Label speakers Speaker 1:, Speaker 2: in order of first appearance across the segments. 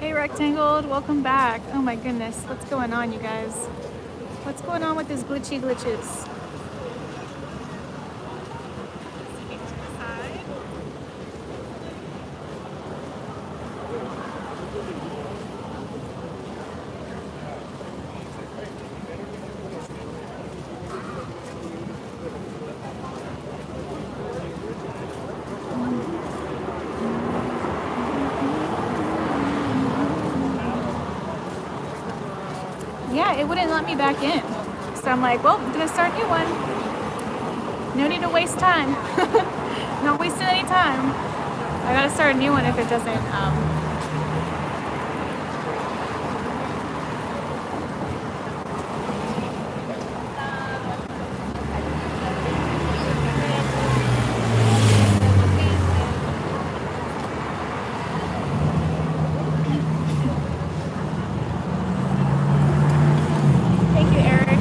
Speaker 1: Hey Rectangled, welcome back. Oh my goodness, what's going on, you guys? What's going on with these glitches? Yeah, it wouldn't let me back in. So I'm like, well, I'm gonna start a new one. No need to waste time. Not wasting any time. I gotta start a new one if it doesn't. Thank you, Eric.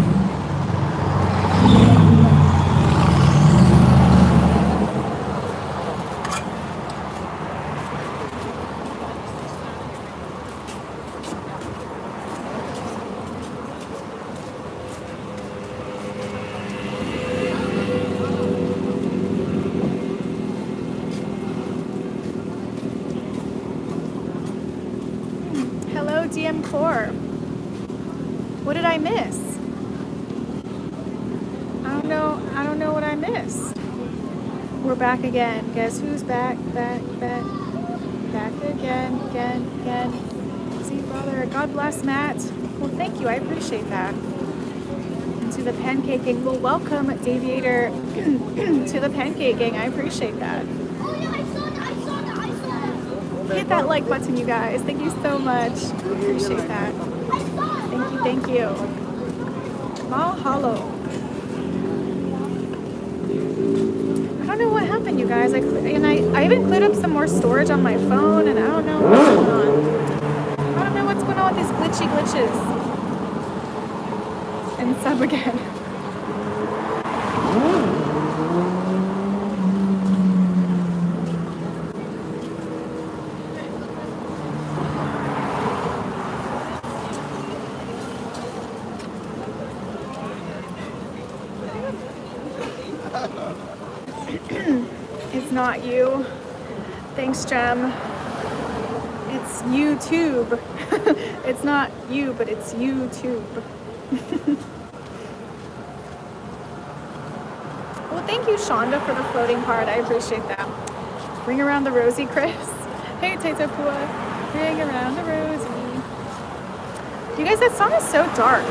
Speaker 1: Hello, DM Core. What did I miss? I don't know what I missed. We're back again. Guess who's back? Back again. See, brother. God bless, Matt. Well, thank you. I appreciate that. And to the pancaking. Well, welcome, Daviator, to the pancaking. I appreciate that.
Speaker 2: Oh yeah, I saw that.
Speaker 1: Hit that like button, you guys. Thank you so much. Appreciate that. Thank you. Mahalo. I don't know what happened, you guys. I even cleared up some more storage on my phone, and I don't know what's going on. I don't know what's going on with these glitches. And sub again. It's not you. Thanks, Jem. It's YouTube. It's not you, but it's YouTube. Well, thank you, Shonda, for the floating part. I appreciate that. Ring around the rosy, Chris. Hey, Tato Pua. Ring around the rosy. You guys, that song is so dark.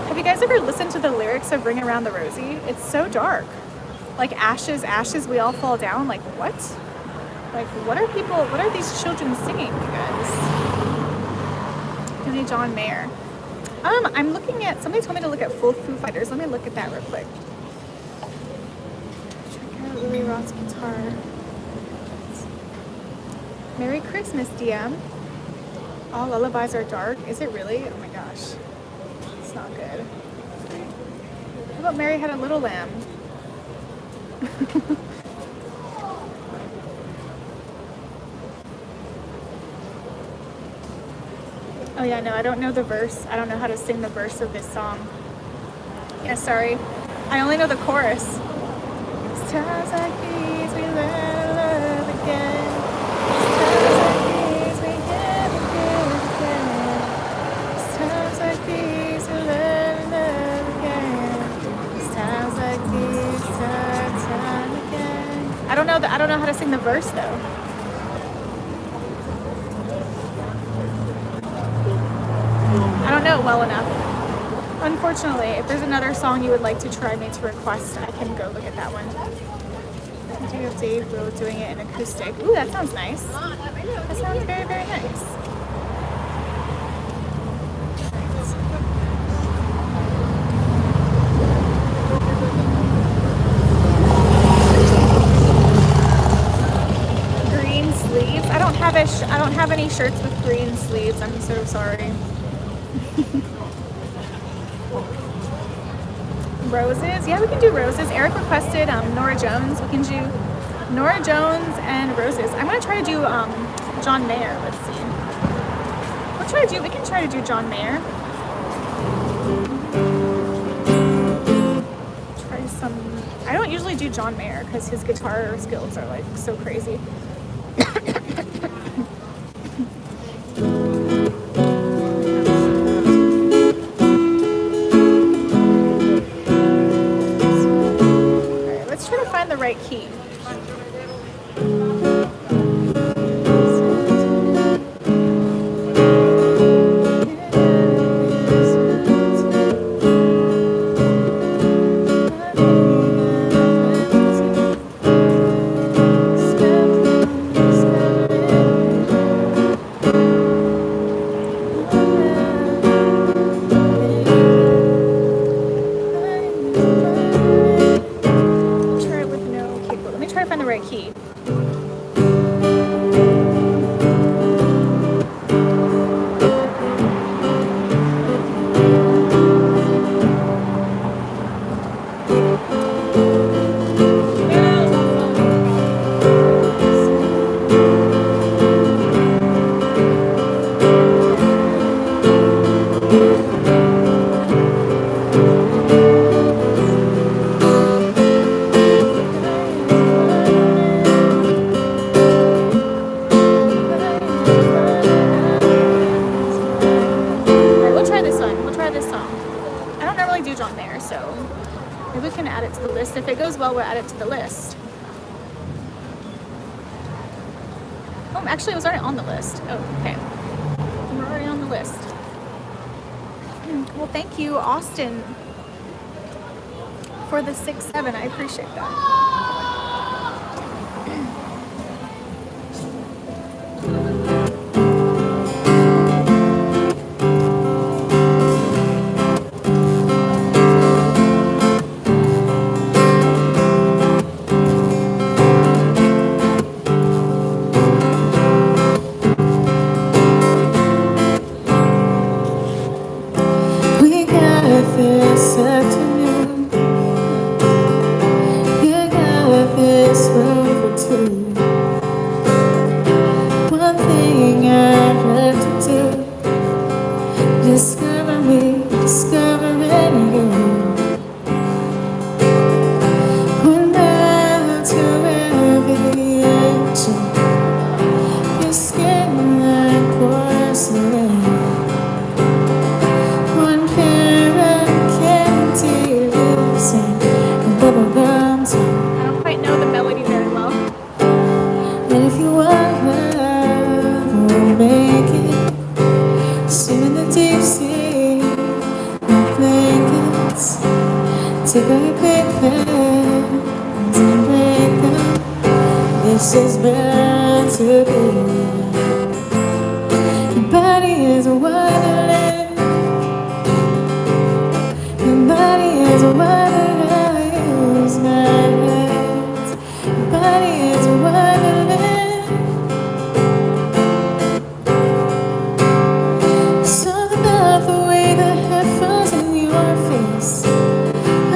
Speaker 1: Have you guys ever listened to the lyrics of Ring Around the Rosie? It's so dark. Like ashes, ashes, we all fall down. Like what? Like what are these children singing, you guys? Billy John Mayer. I'm looking at, somebody told me to look at full Foo Fighters. Let me look at that real quick. Check out Lily Roth's guitar. Merry Christmas, DM. All lullabies are dark. Is it really? Oh my gosh. It's not good. How about Mary Had a Little Lamb? Oh yeah, no, I don't know the verse. I don't know how to sing the verse of this song. Yeah, sorry. I only know the chorus. It's times like these we learn love again. It's times like these we never get again. It's times like these we learn love again. It's times like these, time again. I don't know how to sing the verse though. I don't know it well enough. Unfortunately, if there's another song you would like to try me to request, I can go look at that one. Do you have Dave Will doing it in acoustic? Ooh, that sounds nice. That sounds very, very nice. Green sleeves? I don't have any shirts with green sleeves. I'm so sorry. Roses? Yeah, we can do roses. Eric requested Nora Jones. We can do Nora Jones and roses. I'm gonna try to do John Mayer. Let's see. We can try to do John Mayer. Try some. I don't usually do John Mayer because his guitar skills are like so crazy. Alright, let's try to find the right key. Key. If it goes well, we'll add it to the list. Oh, actually, it was already on the list. Oh, okay. We're already on the list. Well, thank you, Austin, for the 6-7. I appreciate that.
Speaker 3: This afternoon, you got this room for two. One thing I'd love to do, discover me, discovering you. When down to every angel, your skin like porcelain.
Speaker 1: I don't quite know the melody very well.
Speaker 3: And if you want love, we'll make it. Swim in the deep sea, like blankets. Take all your big plans and break them. This is meant to be. Your body is a wonderland. Your body is a wonderland. My hands, your body is a wonderland. Something about the way the hair falls in your face. I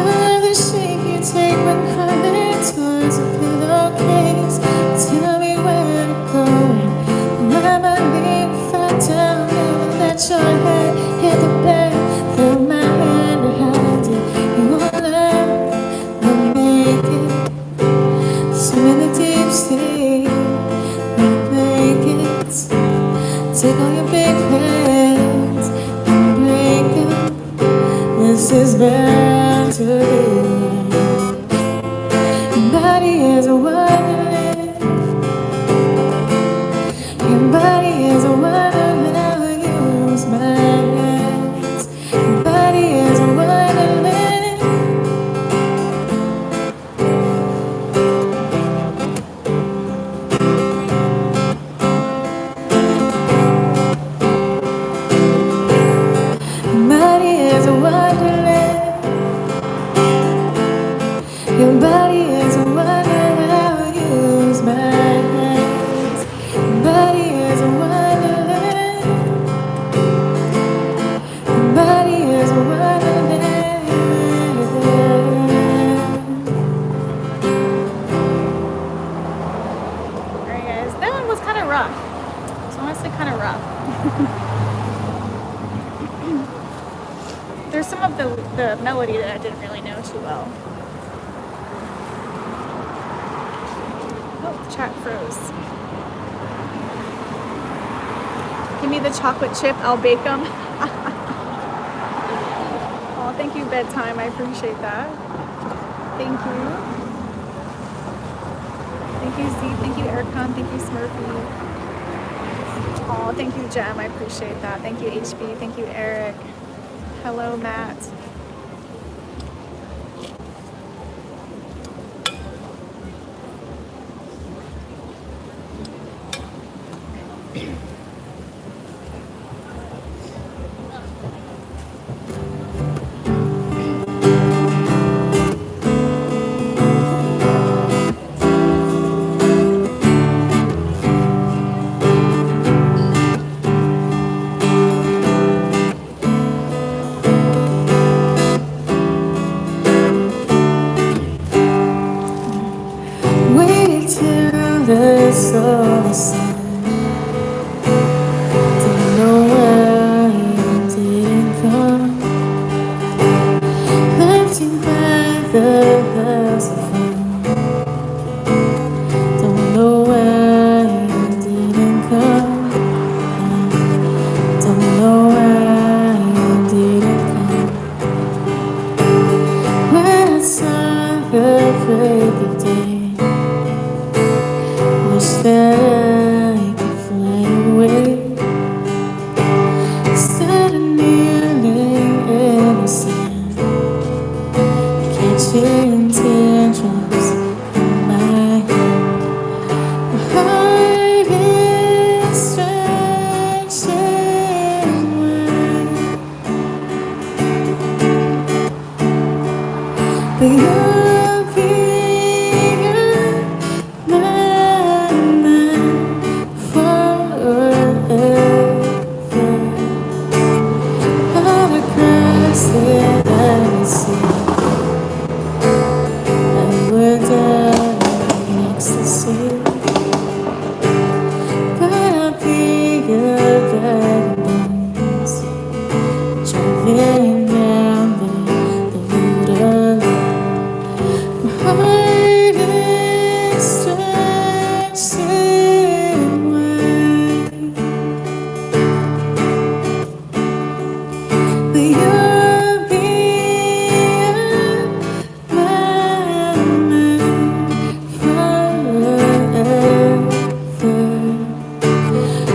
Speaker 3: love the shape you take when crawling towards a pillowcase. Tell me where to go, and I might leave far down there. Let your head hit the bed. Throw my hand behind you. You won't learn. Swim in the deep sea, like blankets. Take all your big hands and break them. This is meant to be. Your body is a wonderland. Your body is a wonderland. I'll use my hands. Your body is a wonderland. Your body is a wonderland. I'll use my hands. Your body is a wonderland. Your body is a wonderland.
Speaker 1: Alright guys, that one was kind of rough. It's honestly kind of rough. There's some of the melody that I didn't really know too well. Oh, the chat froze. Give me the chocolate chip, I'll bake them. Oh, thank you, Bedtime. I appreciate that. Thank you. Thank you, Z. Thank you, Ericon. Thank you, Smurfy. Oh, thank you, Jem. I appreciate that. Thank you, HB. Thank you, Eric. Hello, Matt.
Speaker 3: Waited till the sun set. Don't know why you didn't come. Left you by the house of fun. Don't know why you didn't come. Don't know why you didn't come. When I saw the break of day, wish that I could fly away. Instead of kneeling in the sand, catching teardrops in my hand. My heart is stretching wide, but you'll be that I see, and we're dying in ecstasy. But I'll be your bag of bones, driving down the road alone. My heart is stretching wide, but you'll be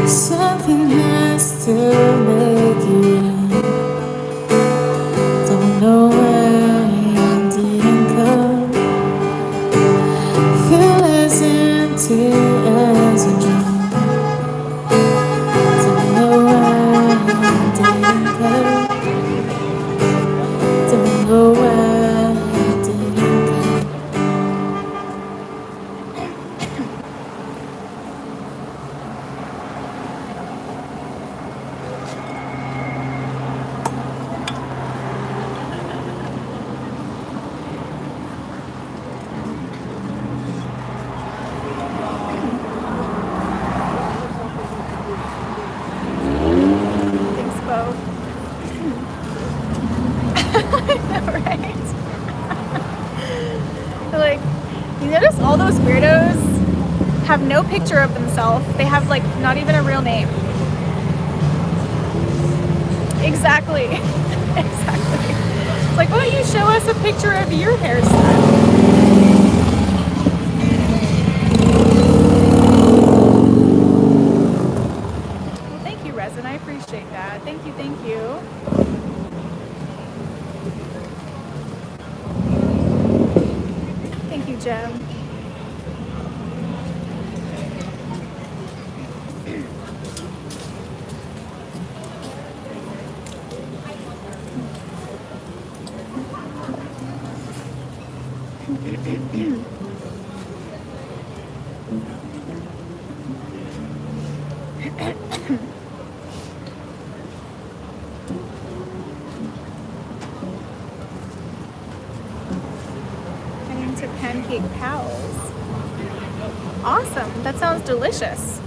Speaker 3: something has to make you run. Don't know why you didn't come. Feel as empty as a drum. Don't know why you didn't come. Don't know why you didn't come.
Speaker 1: Thanks, Bo. I know, right? Like, you notice all those weirdos have no picture of themselves. They have, like, not even a real name. Exactly. Exactly. It's like, why don't you show us a picture of your hairstyle? Well, thank you, Resin. I appreciate that. Thank you, thank you. Thank you, Jem. Heading to Pancake Pals. Awesome. That sounds delicious.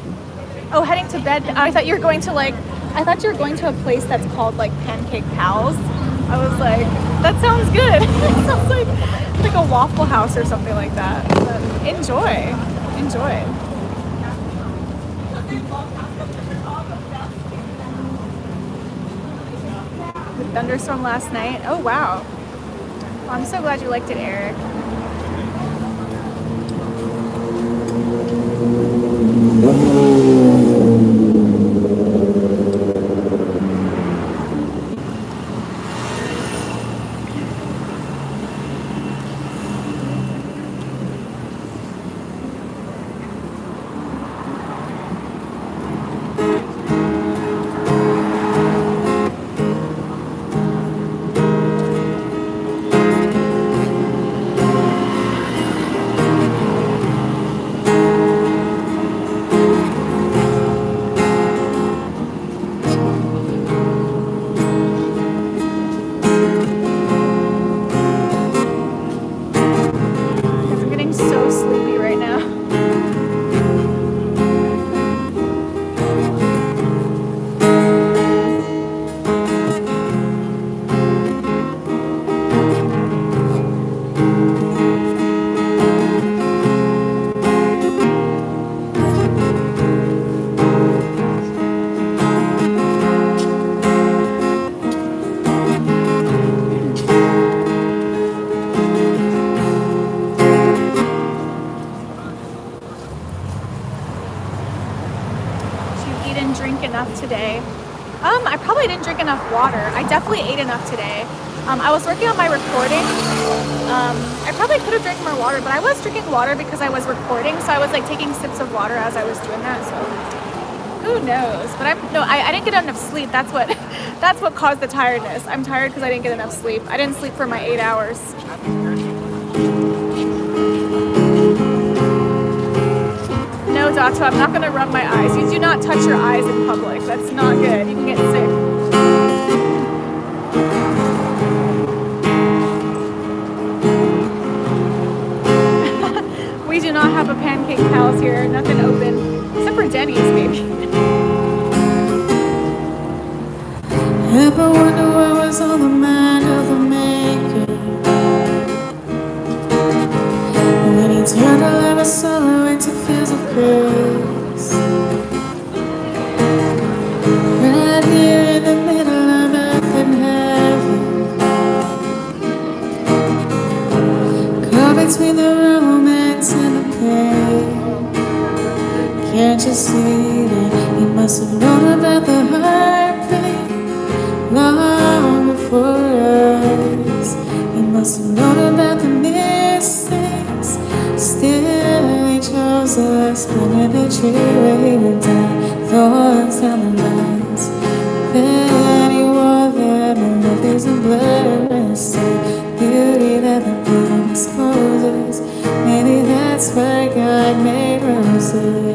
Speaker 1: Oh, heading to bed. I thought you were going to I thought you were going to a place that's called like Pancake Pals. I was like, that sounds good. It sounds like a Waffle House or something like that. But enjoy. Enjoy. The thunderstorm last night. Oh, wow. Well, I'm so glad you liked it, Eric. Because I'm getting so sleepy right now. Did you eat and drink enough today? I probably didn't drink enough water. I definitely ate enough today. I was working on my recording. I probably could have drank more water, but I was drinking water because I was recording, so I was like taking sips of water as I was doing that. So who knows? But I didn't get enough sleep. That's what that's what caused the tiredness. I'm tired because I didn't get enough sleep. I didn't sleep for my 8 hours. No, Dato, I'm not gonna rub my eyes. You do not touch your eyes in public. That's not good. You can get sick. We do not have a Pancake Palace here. Nothing open. Except for Denny's, maybe.
Speaker 3: Ever wonder what was on the mind of the maker when he turned a love of sorrow into fields of grace? Right here in the middle of earth and heaven, caught between the romance and the pain. Can't you see that he must have known about the heartbreak long before us? He must have known about the mistakes. Still he chose us, planted the tree where he would die, thorns down the lines. Then he wore them and left is a blur. Say beauty that the bloom exposes. Maybe that's why God made roses.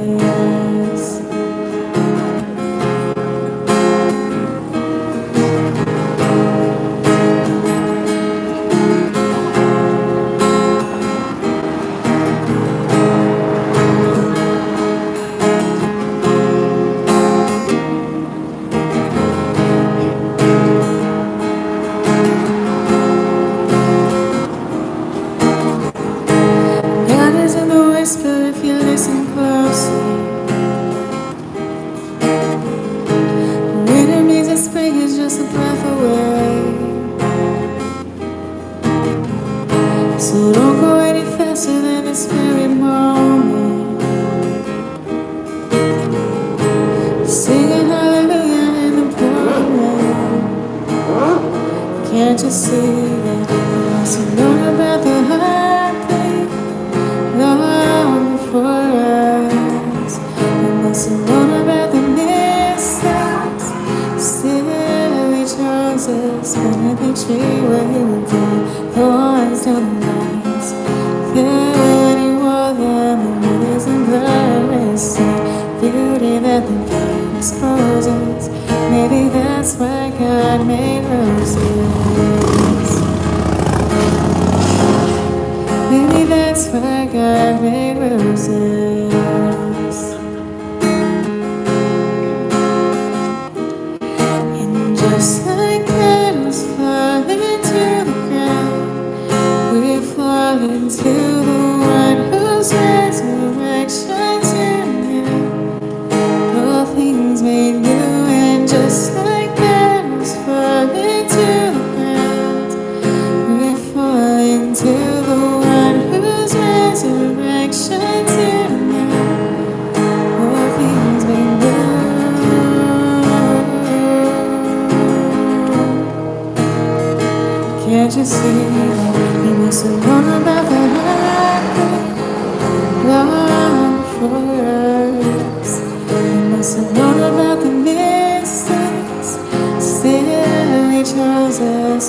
Speaker 3: God is in the whisper if you listen closely. Winter means that spring is just a breath away. So don't go any faster than this very moment. Singing hallelujah in the pouring rain. Can't you see that you must have known about the heartbreak long before us? You must have known about the mistakes. Still he chose us, planted the tree where he would die, thorns down the lines. Then he wore them and rivers and blurs. Beauty that the pain exposes. Maybe that's why God made roses. Maybe that's why God made roses. And just like petals falling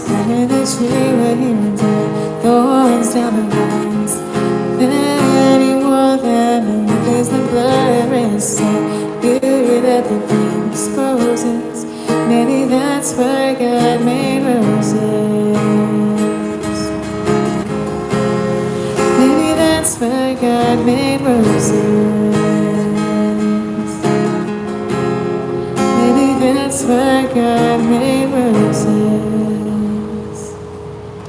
Speaker 3: Under the tree where you and I, thorns down the lines. Then you wore them and replaced the blurriness of beauty that the flame exposes. Maybe that's where God made roses. Maybe that's where God made roses. Maybe that's where God made roses.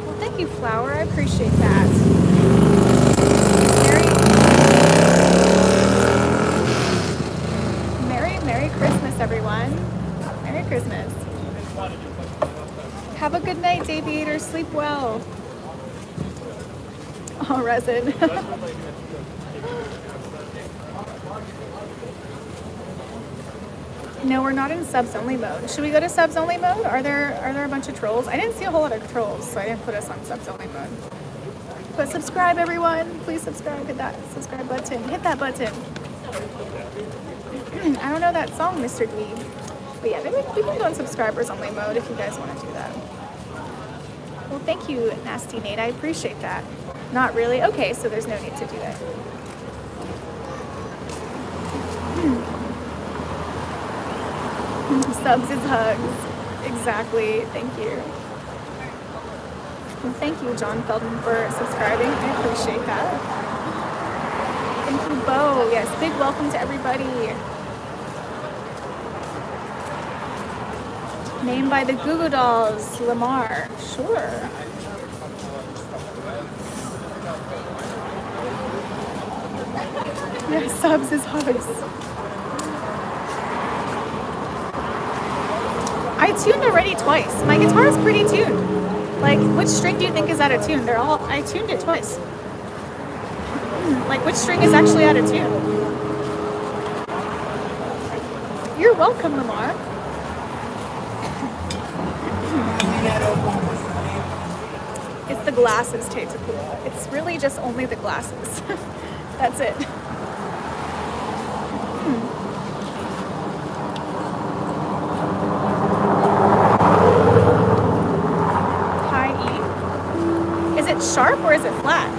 Speaker 1: Well, thank you, Flower. I appreciate that. Merry Christmas, everyone. Merry Christmas. Have a good night, Daviator. Sleep well. Oh, resin. No, we're not in subs only mode. Should we go to subs only mode? Are there a bunch of trolls? I didn't see a whole lot of trolls, so I didn't put us on subs only mode. But subscribe, everyone. Please subscribe. Hit that subscribe button. Hit that button. I don't know that song, Mr. Dweeb. But yeah, maybe we can go in subscribers only mode if you guys want to do that. Well, thank you, Nasty Nate. I appreciate that. Not really? Okay, so there's no need to do that. Subs is hugs. Exactly. Thank you. Well, thank you, John Feldman, for subscribing. I appreciate that. Thank you, Bo. Yes, big welcome to everybody. Named by the Goo Goo Dolls, Lamar. Sure. Yeah, subs is hugs. I tuned already twice. My guitar is pretty tuned. Like, which string do you think is out of tune? I tuned it twice. Like, which string is actually out of tune? You're welcome, Lamar. It's the glasses, Taitapua. It's really just only the glasses. That's it. High E. Is it sharp or is it flat?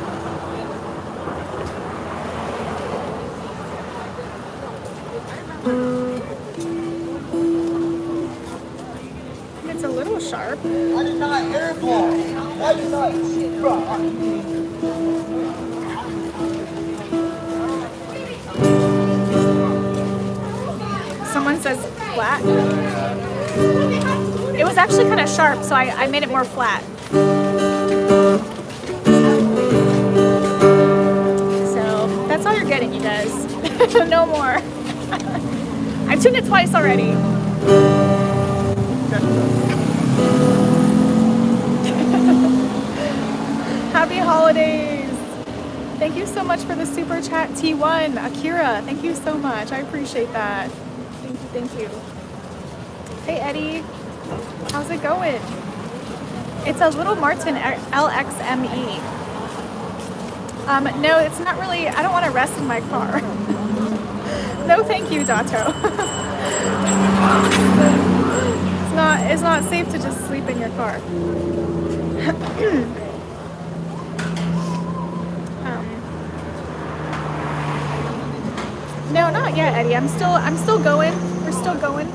Speaker 1: It's a little sharp.
Speaker 4: That is not airball. That is not
Speaker 1: Someone says flat. It was actually kind of sharp, so I made it more flat. So that's all you're getting, you guys. No more. I tuned it twice already. Happy holidays. Thank you so much for the super chat, T1. Akira, thank you so much. I appreciate that. Thank you. Hey, Eddie. How's it going? It's a little Martin LXME. No, it's not really, I don't want to rest in my car. No, thank you, Dato. It's not safe to just sleep in your car. No, not yet, Eddie. I'm still going. We're still going.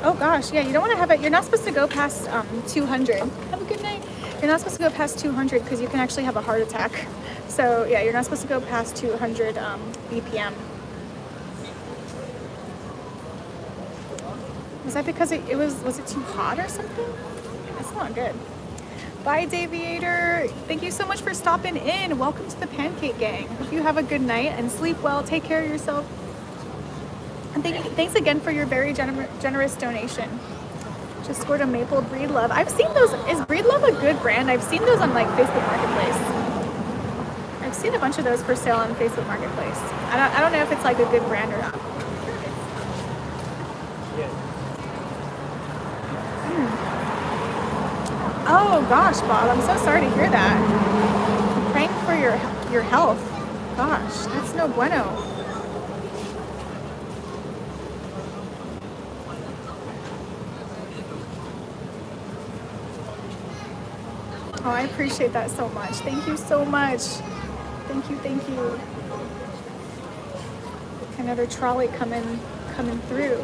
Speaker 1: Oh gosh, yeah, you don't want to have it. You're not supposed to go past 200. Have a good night. You're not supposed to go past 200 because you can actually have a heart attack. So yeah, you're not supposed to go past 200 BPM. Was that because was it too hot or something? That's not good. Bye, Daviator. Thank you so much for stopping in. Welcome to the Pancake Gang. Hope you have a good night and sleep well. Take care of yourself. And thanks again for your very generous donation. Just scored a maple Breed Love. I've seen those. Is Breed Love a good brand? I've seen those on like Facebook Marketplace. I've seen a bunch of those for sale on Facebook Marketplace. I don't know if it's like a good brand or not. Oh gosh, Bob, I'm so sorry to hear that. I'm praying for your health. Gosh, that's no bueno. Oh, I appreciate that so much. Thank you so much. Thank you, thank you. Another trolley coming through.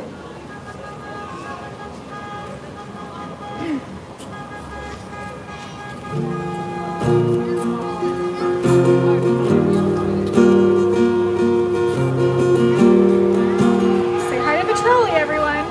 Speaker 1: Say hi to the trolley, everyone.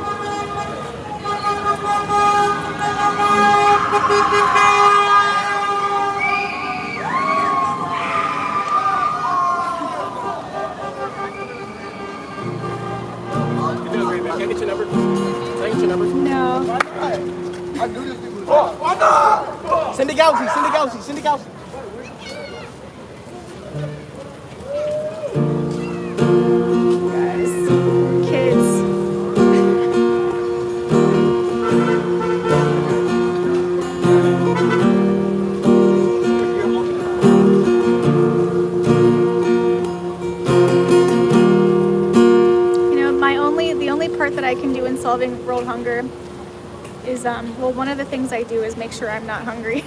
Speaker 5: Can I get your number? Can I get your number?
Speaker 1: No.
Speaker 4: I knew this dude was
Speaker 5: Cindy Gauzy, Cindy Gauzy, Cindy Gauzy.
Speaker 1: Guys, kids. The only part that I can do in solving world hunger is well, one of the things I do is make sure I'm not hungry.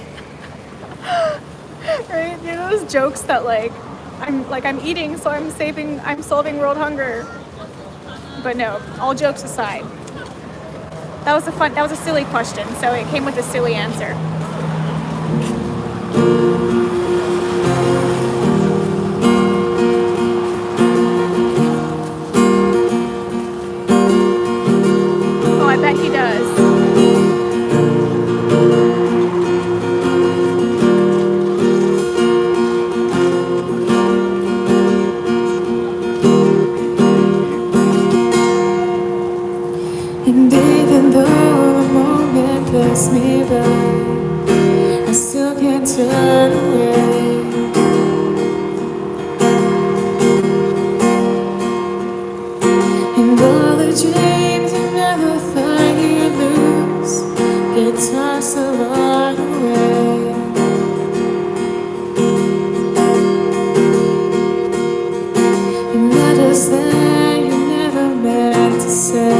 Speaker 1: Right? You know those jokes that I'm eating, so I'm solving world hunger. But no, all jokes aside. That was a silly question, so it came with a silly answer. Oh, I bet he does.
Speaker 3: And even though the moment passed me by, I still can't turn away. And all the dreams you never thought you'd lose get tossed along the way. And letters that you never meant to say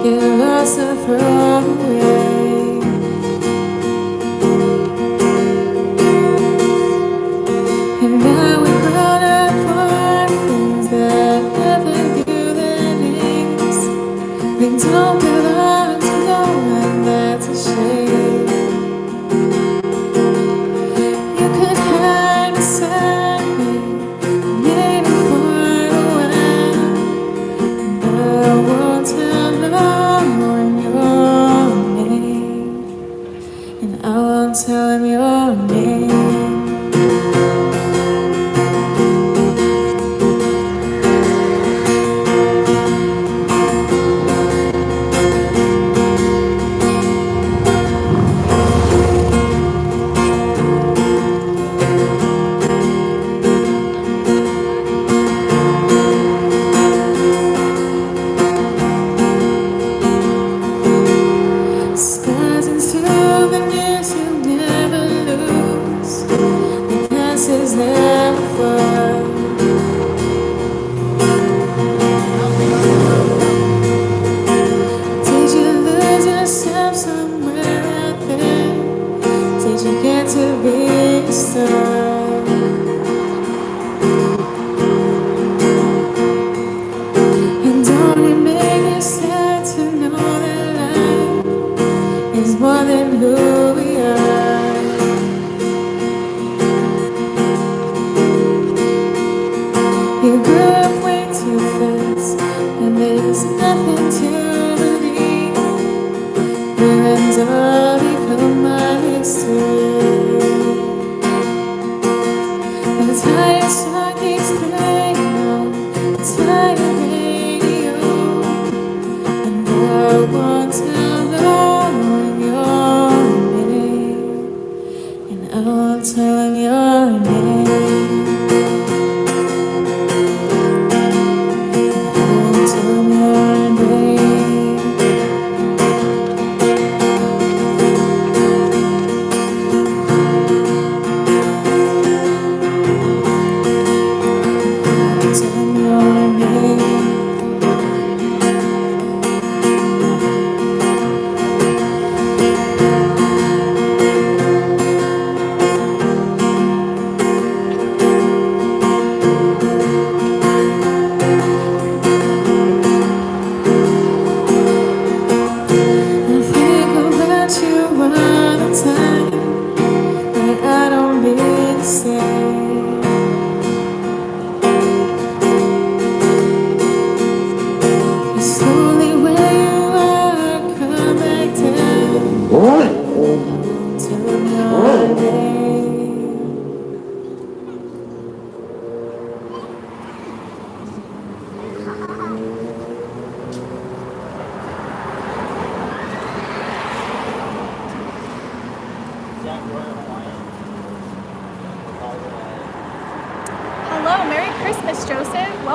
Speaker 3: get lost and thrown away. And now we're grown up for things that never knew their names. They don't belong to no one, that's a shame. You could hide beside me, maybe for a while, but I won't tell no one you're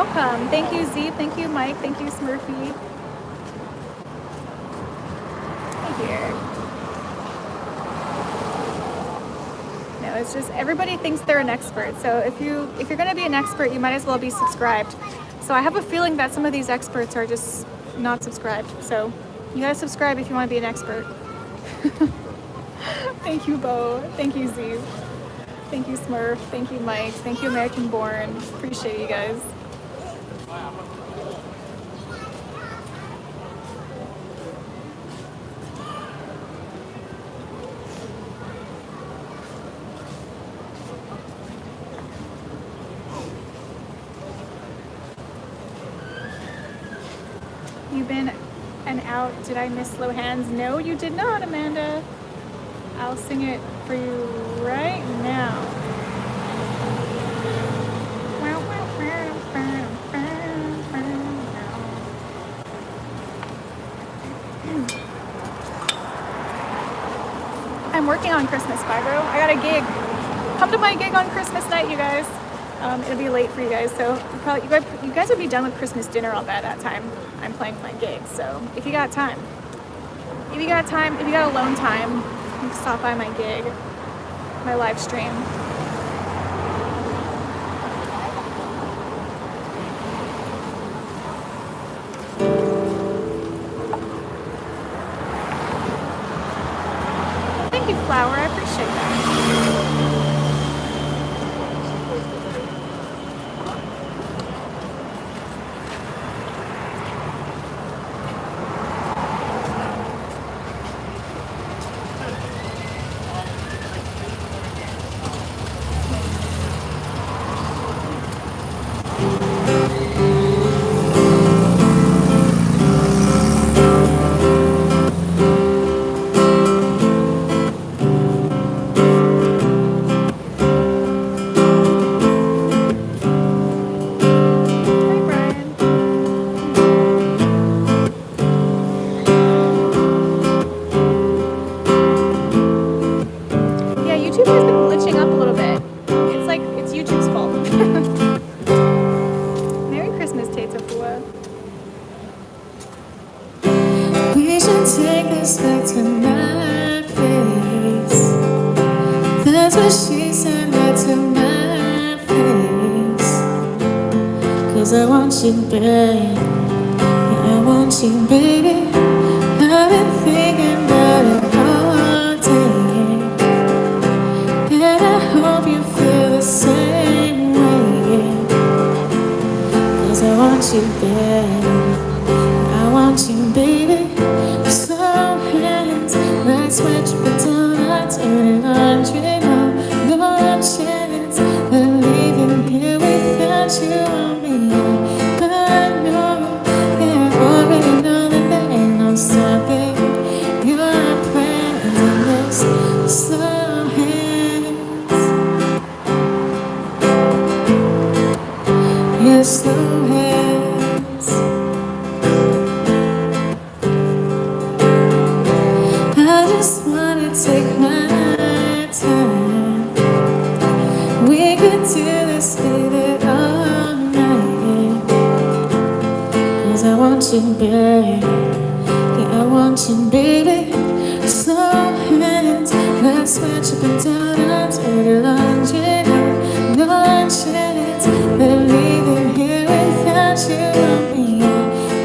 Speaker 1: welcome. Thank you, Z. Thank you, Mike. Thank you, Smurfy. Hey here. No, it's just everybody thinks they're an expert. So if you're gonna be an expert, you might as well be subscribed. So I have a feeling that some of these experts are just not subscribed. So you gotta subscribe if you want to be an expert. Thank you, Bo. Thank you, Z. Thank you, Smurf. Thank you, Mike. Thank you, American Born. Appreciate you guys. You've been an out. Did I miss Slow Hands? No, you did not, Amanda. I'll sing it for you right now. I'm working on Christmas, Fibro. I got a gig. Come to my gig on Christmas night, you guys. It'll be late for you guys, so you guys would be done with Christmas dinner all by that time. I'm playing my gig, so if you got time, if you got alone time, you can stop by my gig, my live stream. Thank you, Flower. I appreciate that. Hi, Brian. Yeah, YouTube has been glitching up a little bit. It's like it's YouTube's fault. Merry Christmas, Tetafua.
Speaker 3: We should take this back to my place. That's what she said back to my face. 'Cause I want you, babe. Yeah, I want you, baby. I've been thinking about it all day. And I hope you feel the same way. 'Cause I want you, babe. I want you, baby. So hands, let's switch it down. I turn it on, you know, no chance that I'm leaving here without you on me. But I know, yeah, I already know that there ain't no stopping your plans in this slow hands. Your slow hands. I just wanna take my time. We could do this, baby, all night. 'Cause I want you, baby. Yeah, I want you, baby. So hands, let's switch up and down and dirty laundry. No chance that I'm leaving here without you on me.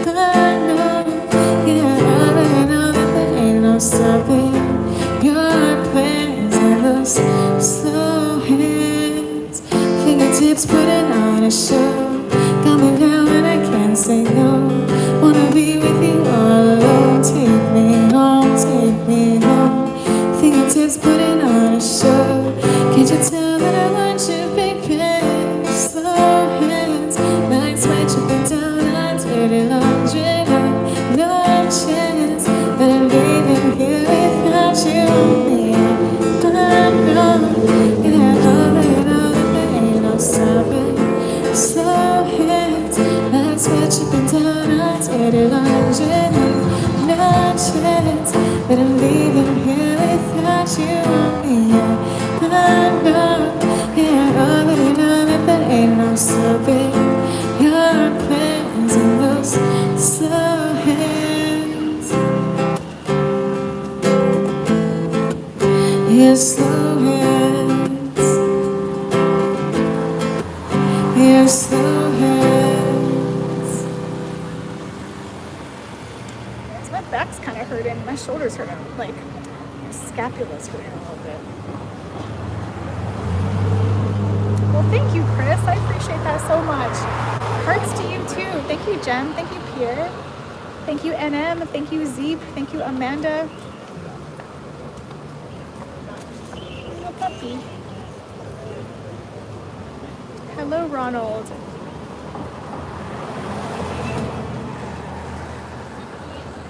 Speaker 3: But I know, yeah, I already know that there ain't no stopping your plans and those slow hands. Fingertips putting on a show. Got me now and I can't say no. Wanna be with you all alone. Take me home, take me home. Fingertips putting on a show. Can't you tell that I want you, baby? Slow hands, like switch up and down on dirty laundry. No chance that I'm leaving here without you on me. But I know, yeah, I already know that there ain't no stopping. Slow hands, like switch up and down on dirty laundry. No chance that I'm leaving here without you on me. But I know, yeah, I already know that there ain't no stopping your
Speaker 1: back's kind of hurting. My shoulder's hurting. Like, my scapula's hurting a little bit. Well, thank you, Chris. I appreciate that so much. Hearts to you, too. Thank you, Jem. Thank you, Pierre. Thank you, NM. Thank you, Zeep. Thank you, Amanda. Little puppy. Hello, Ronald.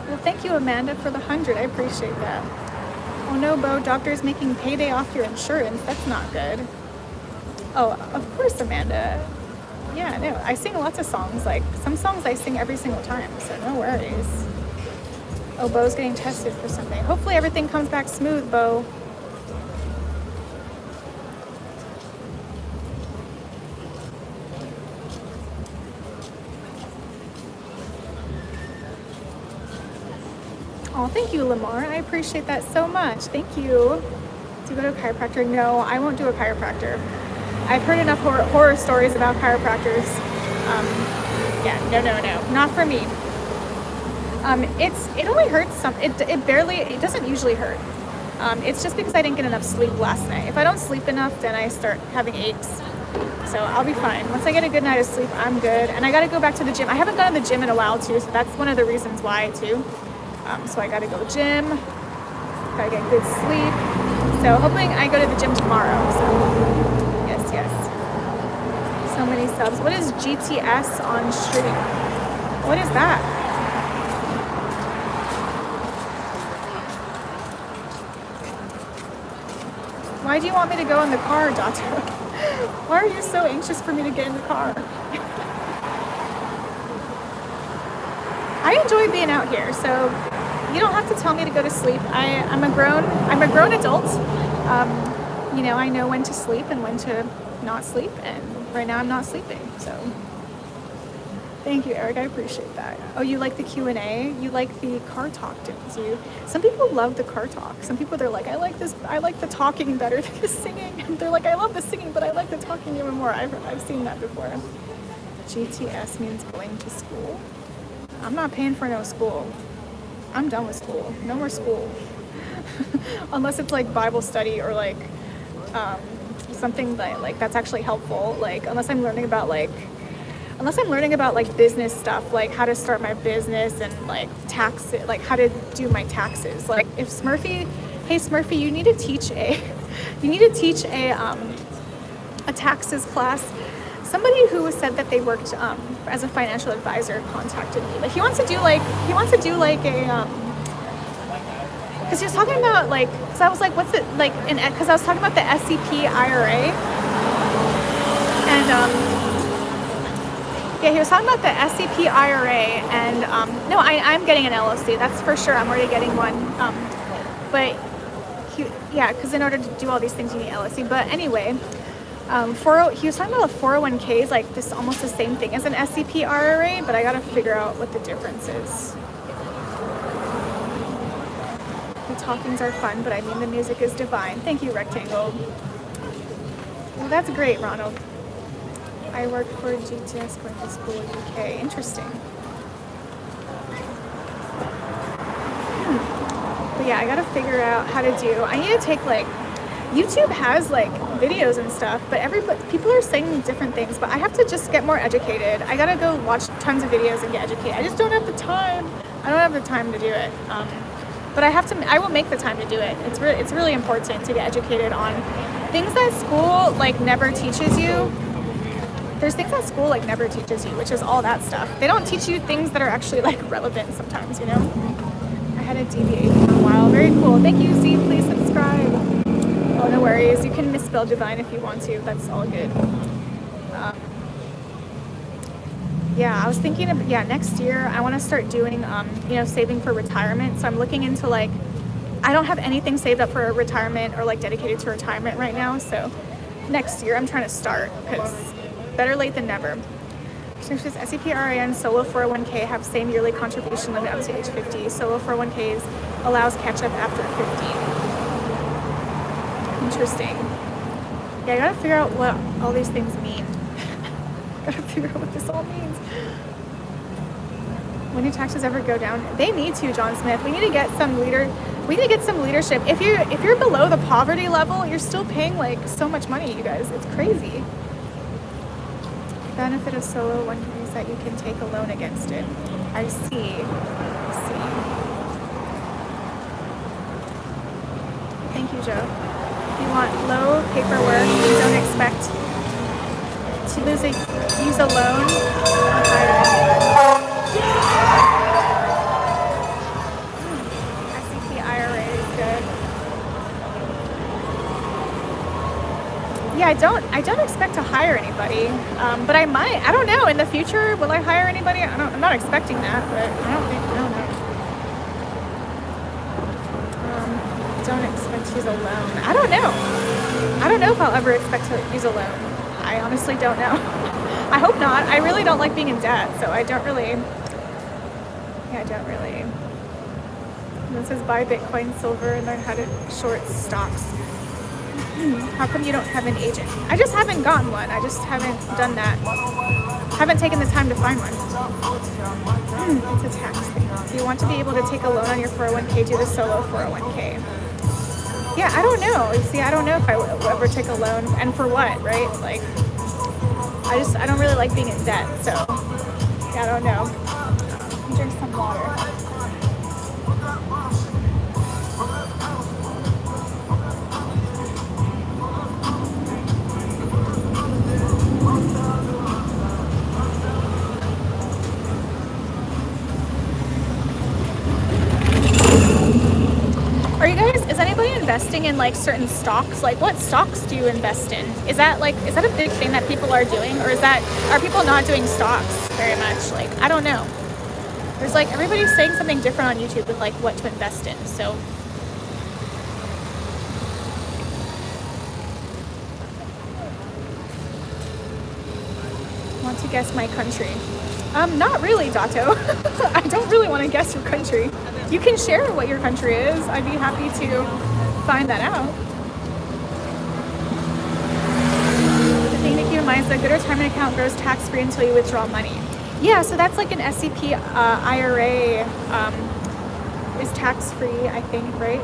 Speaker 1: Well, thank you, Amanda, for the 100. I appreciate that. Oh no, Bo, doctor's making payday off your insurance. That's not good. Oh, of course, Amanda. Yeah, no, I sing lots of songs. Like, some songs I sing every single time, so no worries. Oh, Bo's getting tested for something. Hopefully everything comes back smooth, Bo. Oh, thank you, Lamar. I appreciate that so much. Thank you. Do you go to a chiropractor? No, I won't do a chiropractor. I've heard enough horror stories about chiropractors. Yeah, no, not for me. It only hurts it doesn't usually hurt. It's just because I didn't get enough sleep last night. If I don't sleep enough, then I start having aches. So I'll be fine. Once I get a good night of sleep, I'm good. And I gotta go back to the gym. I haven't gone to the gym in a while too, so that's one of the reasons why too. So I gotta go gym, gotta get good sleep. So hoping I go to the gym tomorrow. So yes. So many subs. What is GTS on stream? What is that? Why do you want me to go in the car, Dato? Why are you so anxious for me to get in the car? I enjoy being out here, so you don't have to tell me to go to sleep. I'm a grown adult. You know, I know when to sleep and when to not sleep, and right now I'm not sleeping. So thank you, Eric. I appreciate that. Oh, you like the Q&A? You like the car talk, don't you? Some people love the car talk. Some people, they're like, I like the talking better than the singing. And they're like, I love the singing, but I like the talking even more. I've seen that before. GTS means going to school. I'm not paying for no school. I'm done with school. No more school. Unless it's like Bible study or like something like that's actually helpful. Like unless I'm learning about like business stuff, like how to start my business and like tax it, like how to do my taxes. Like if Smurfy, hey Smurfy, you need to teach a taxes class. Somebody who said that they worked as a financial advisor contacted me. Like he wants to do like a because he was talking about like, because I was like, what's it like? Because I was talking about the SEP IRA, and yeah, he was talking about the SEP IRA, and no, I'm getting an LLC. That's for sure. I'm already getting one. But yeah, because in order to do all these things, you need LLC. But anyway. He was talking about 401ks, like this almost the same thing as an SEP IRA, but I gotta figure out what the difference is. The talkings are fun, but I mean the music is divine. Thank you, Rectangle. Well, that's great, Ronald. I work for GTS going to school in UK. Interesting. But yeah, I gotta figure out how to do. I need to take like. YouTube has like videos and stuff, but people are saying different things, but I have to just get more educated. I gotta go watch tons of videos and get educated. I just don't have the time. I don't have the time to do it. But I will make the time to do it. It's really important to get educated on things that school like never teaches you. There's things that school like never teaches you, which is all that stuff. They don't teach you things that are actually like relevant sometimes, you know? I had a DBA for a while. Very cool. Thank you, Z. Please subscribe. Oh, no worries. You can misspell divine if you want to. That's all good. Yeah, I was thinking of, next year I want to start doing, saving for retirement. So I'm looking into like, I don't have anything saved up for retirement or like dedicated to retirement right now. So next year I'm trying to start because better late than never. So it says SEP RA and solo 401k have same yearly contribution limit up to age 50. Solo 401ks allows catch up after 50. Interesting. Yeah, I gotta figure out what all these things mean. Gotta figure out what this all means. When do taxes ever go down? They need to, John Smith. We need to get some leadership. If you're below the poverty level, you're still paying like so much money, you guys. It's crazy. The benefit of solo one is that you can take a loan against it. I see. Thank you, Joe. If you want low paperwork, you don't expect to use a loan. SEP IRA is good. Yeah, I don't expect to hire anybody, but I might. I don't know. In the future, will I hire anybody? I'm not expecting that, but I don't know. Don't expect to use a loan. I don't know. I don't know if I'll ever expect to use a loan. I honestly don't know. I hope not. I really don't like being in debt, so I don't really. This says buy Bitcoin, silver, and learn how to short stocks. How come you don't have an agent? I just haven't gotten one. I just haven't done that. Haven't taken the time to find one. It's a tax thing. If you want to be able to take a loan on your 401k, do the solo 401k. Yeah, I don't know. You see, I don't know if I will ever take a loan, and for what, right? Like, I don't really like being in debt, so yeah, I don't know. Drink some water. Is anybody investing in like certain stocks? Like what stocks do you invest in? Is that a big thing that people are doing, or are people not doing stocks very much? Like, I don't know. There's like, everybody's saying something different on YouTube with like what to invest in. So want to guess my country? Not really, Dato. I don't really want to guess your country. You can share what your country is. I'd be happy to find that out. The thing to keep in mind is that a good retirement account grows tax-free until you withdraw money. Yeah, so that's like an SEP IRA is tax-free, I think, right?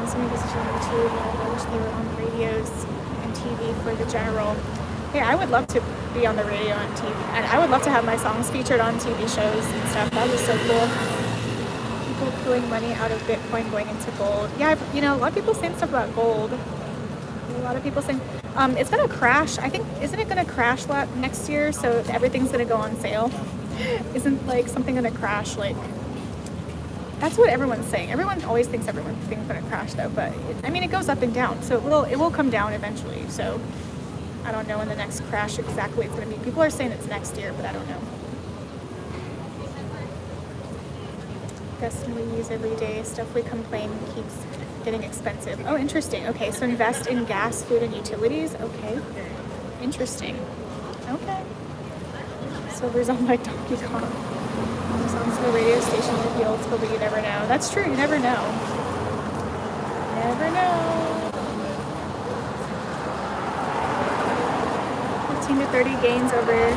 Speaker 1: So maybe it's on YouTube. I wish they were on radios and TV for the general. Hey, I would love to be on the radio and TV, and I would love to have my songs featured on TV shows and stuff. That was so cool. People pulling money out of Bitcoin going into gold. Yeah, a lot of people saying stuff about gold. A lot of people saying it's gonna crash. I think, isn't it gonna crash next year? So everything's gonna go on sale. Isn't like something gonna crash? Like, that's what everyone's saying. Everyone always thinks everything's gonna crash though, but it goes up and down. So it will come down eventually. So I don't know when the next crash exactly it's going to be. People are saying it's next year, but I don't know. Guess we use every day. Stuff we complain keeps getting expensive. Oh, interesting. Okay, so invest in gas, food, and utilities. Okay. Interesting. Okay. Silver's on like Donkey Kong. Songs to the radio station with the old school, but you never know. That's true. You never know. Never know. 15 to 30 gains over.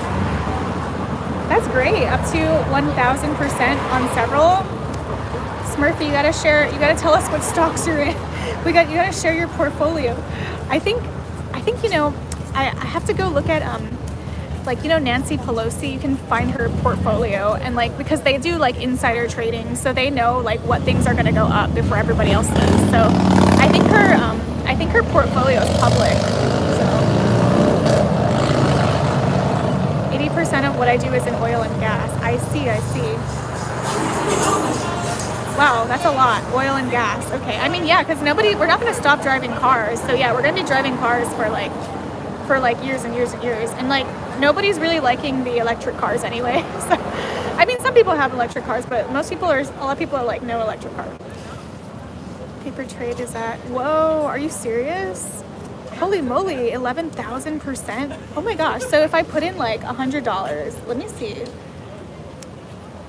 Speaker 1: That's great. Up to 1,000% on several. Smurfy, you gotta share. You gotta tell us what stocks you're in. You gotta share your portfolio. I think I have to go look at Nancy Pelosi. You can find her portfolio, and because they do insider trading, so they know what things are gonna go up before everybody else does. So I think her portfolio is public. So 80% of what I do is in oil and gas. I see. Wow, that's a lot. Oil and gas. Okay. Because we're not going to stop driving cars. So yeah, we're going to be driving cars for years and years and years. And nobody's really liking the electric cars anyway. So, some people have electric cars, but a lot of people are like, no electric car. Paper trade is at, whoa, are you serious? Holy moly, 11,000%. Oh my gosh. So if I put in $100, let me see.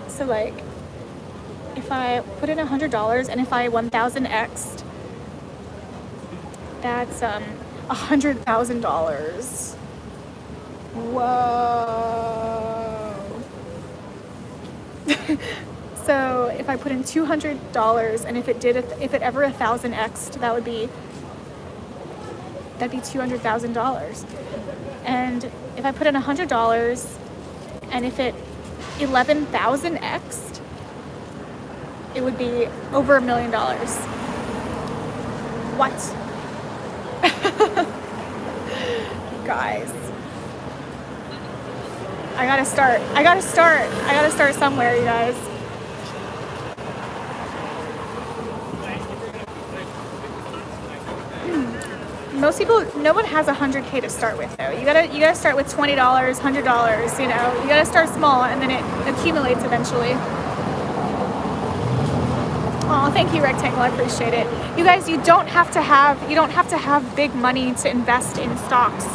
Speaker 1: So if I put in $100 and if I 1,000x'd, that's $100,000. Whoa. So if I put in $200 and if it ever 1,000x'd, that'd be $200,000. And if I put in $100 and if it 11,000x'd, it would be over $1 million. What? Guys. I gotta start somewhere, you guys. Most people, no one has 100K to start with though. You gotta start with $20, $100, you know. You gotta start small and then it accumulates eventually. Oh, thank you, Rectangle. I appreciate it. You guys, you don't have to have big money to invest in stocks.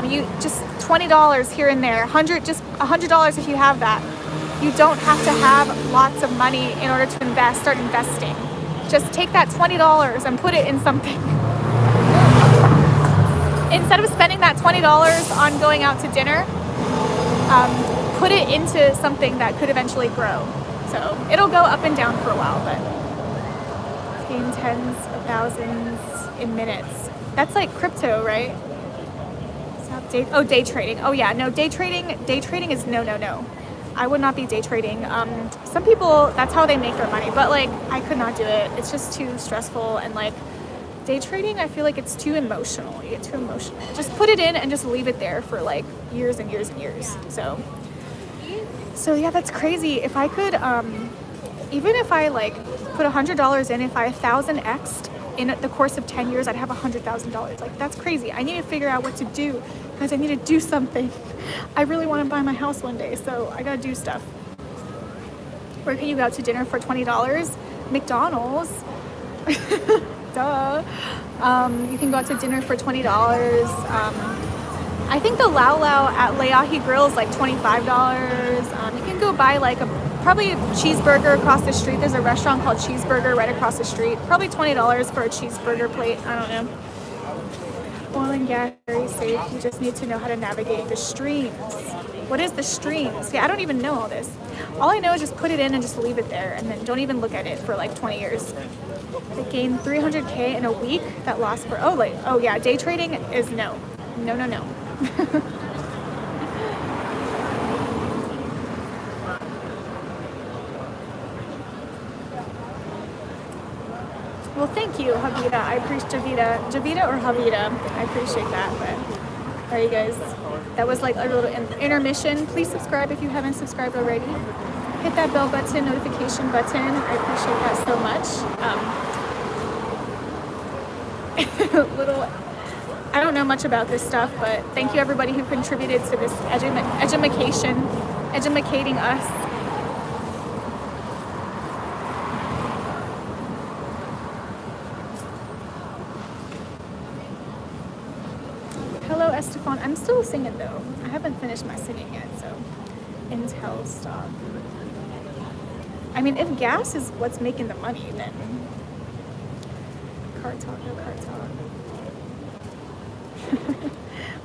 Speaker 1: You just $20 here and there, $100 if you have that. You don't have to have lots of money in order to start investing. Just take that $20 and put it in something. Instead of spending that $20 on going out to dinner, put it into something that could eventually grow. So it'll go up and down for a while, but gain tens of thousands in minutes. That's like crypto, right? Day trading. Oh yeah, no, day trading is no. I would not be day trading. Some people, that's how they make their money, but like I could not do it. It's just too stressful, and like day trading, I feel like it's too emotional. You get too emotional. Just put it in and just leave it there for like years and years and years. So yeah, that's crazy. If I could, even if I like put $100 in, if I 1,000x'd in the course of 10 years, I'd have $100,000. Like that's crazy. I need to figure out what to do because I need to do something. I really want to buy my house one day, so I gotta do stuff. Where can you go out to dinner for $20? McDonald's. Duh. You can go out to dinner for $20. I think the Lau Lau at Leahi Grill is like $25. You can go buy like probably a cheeseburger across the street. There's a restaurant called Cheeseburger right across the street. Probably $20 for a cheeseburger plate. I don't know. Oil and gas, very safe. You just need to know how to navigate the streams. What is the streams? Yeah, I don't even know all this. All I know is just put it in and just leave it there, and then don't even look at it for like 20 years. They gained 300K in a week. That lost for oh yeah, day trading is no. Well, thank you, Javita. I appreciate Javita or Javita. I appreciate that. But all right, you guys, that was like a little intermission. Please subscribe if you haven't subscribed already. Hit that bell button, notification button. I appreciate that so much. I don't know much about this stuff, but thank you everybody who contributed to this edumacating us. Hello, Estefan. I'm still singing though. I haven't finished my singing yet, so Intel stock. I mean, if gas is what's making the money, then car talk.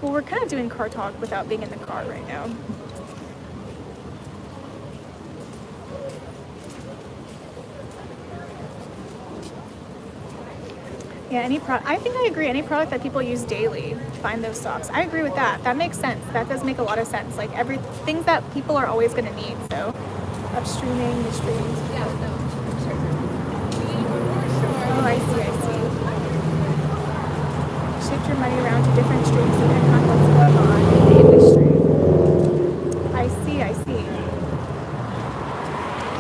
Speaker 1: Well, we're kind of doing car talk without being in the car right now. Yeah, I think I agree. Any product that people use daily, find those stocks. I agree with that. That makes sense. That does make a lot of sense. Like things that people are always going to need. So, upstreaming, midstreams. Yeah, no. Oh, I see. Shift your money around to different streams depending on what's going on in the industry. I see.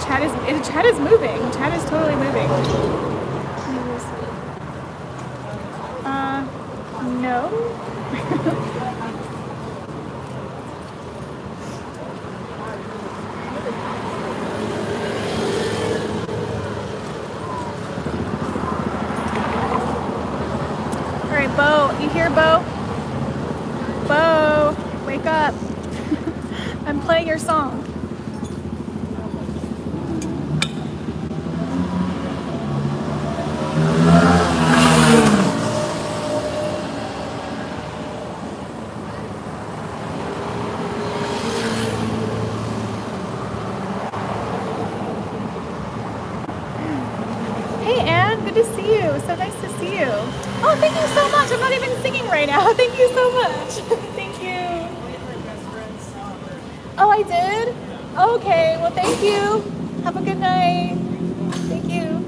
Speaker 1: Chat is moving. Chat is totally moving. No. Bo, you hear Bo? Bo, wake up. I'm playing your song. to see you. So nice to see you. Oh, thank you so much. I'm not even singing right now. Thank you so much. Thank you. Oh, I did? Okay, well, thank you. Have a good night. Thank you.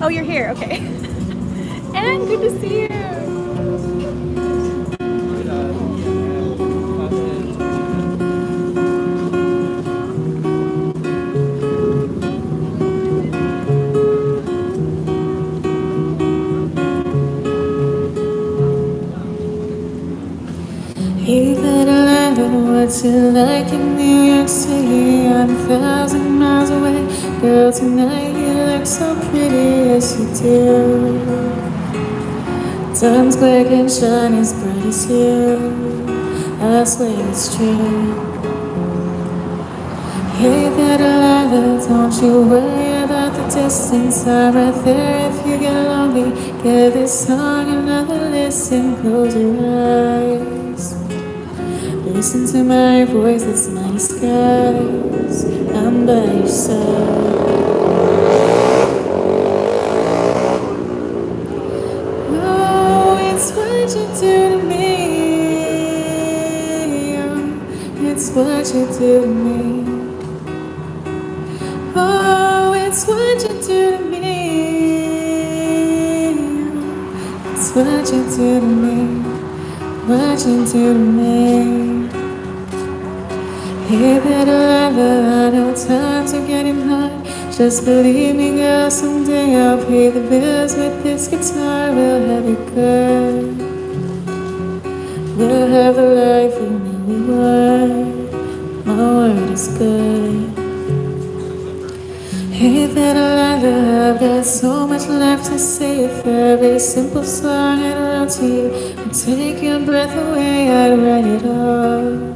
Speaker 1: Oh, you're here. Okay. And good to see you.
Speaker 3: You better learn what you like in New York City. I'm 1,000 miles away. Girl, tonight you look so pretty, yes you do. Times quick and shine as bright as you. I swear it's true. You better learn that, don't you worry about the distance. I'm right there if you get lonely. Give this song another listen, close your eyes. Listen to my voice, it's my disguise. I'm by your side. Oh, it's what you do to me. It's what you do to me. Oh, it's what you do to me. It's what you do to me. What you do to me. You better learn that I know times are getting hard. Just believe me, girl, someday I'll pay the bills with this guitar. We'll have it good. We'll have the life we never want. My word is good. You better learn that I've got so much left to say. If every simple song I'd wrote to you would take your breath away, I'd write it all.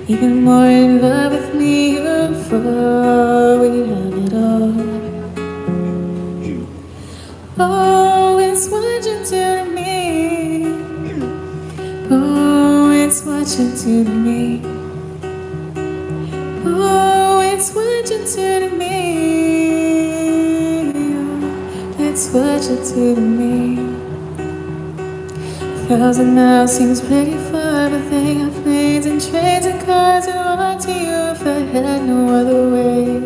Speaker 3: Even more in love with me, you'd fall, we'd have it all. Oh, it's what you do to me. Oh, it's what you do to me. Oh, it's what you do to me. It's what you do to me. 1,000 miles seems pretty far, but they got planes and trains and cars and walk to you if I had no other way.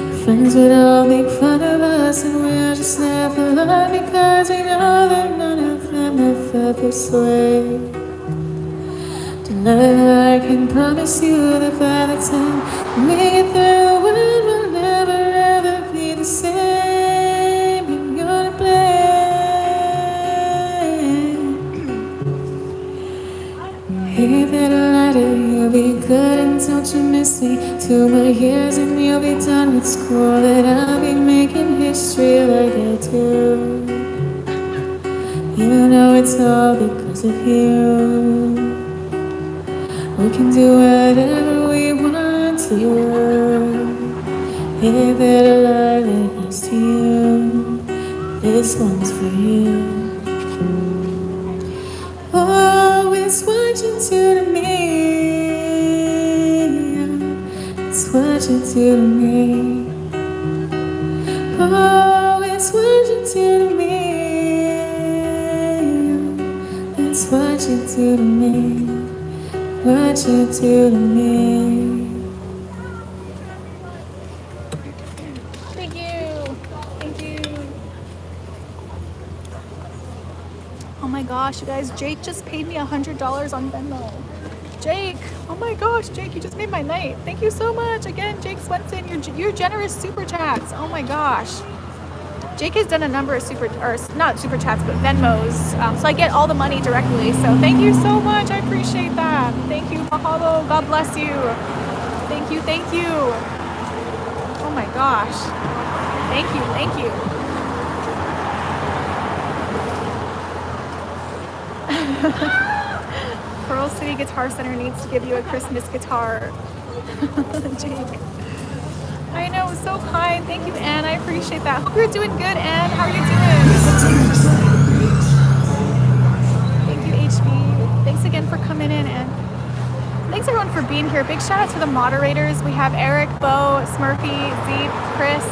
Speaker 3: Our friends would all make fun of us and we'll just laugh along because we know that none of them have felt this way. Tonight I can promise you that by the time we get through, the world will never ever be the same. You're gonna blame. Hey, better lighter, you'll be good and don't you miss me. 2 more years and you'll be done with school, and I'll be making history like I do. You know it's all because of you. We can do whatever we want to. Hey, better lie right next to you. This one's for you. Oh, it's what you do to me. It's what you do to me. Oh, it's what you do to me. It's what you do to me. What you do to me.
Speaker 1: Thank you. Thank you. Oh my gosh, you guys, Jake just paid me $100 on Venmo. Jake, oh my gosh, Jake, you just made my night. Thank you so much. Again, Jake Swenson, your generous super chats. Oh my gosh. Jake has done a number of not super chats, but Venmos. So I get all the money directly. So thank you so much. I appreciate that. Thank you, mahalo. God bless you. Thank you, thank you. Oh my gosh. Thank you, thank you. Pearl City Guitar Center needs to give you a Christmas guitar. Jake. I know, so kind. Thank you, Anne. I appreciate that. Hope you're doing good, Anne. How are you doing? Thank you, HB. Thanks again for coming in, Anne. here. Big shout out to the moderators. We have Eric, Bo, Smurfy, Zeep, Chris,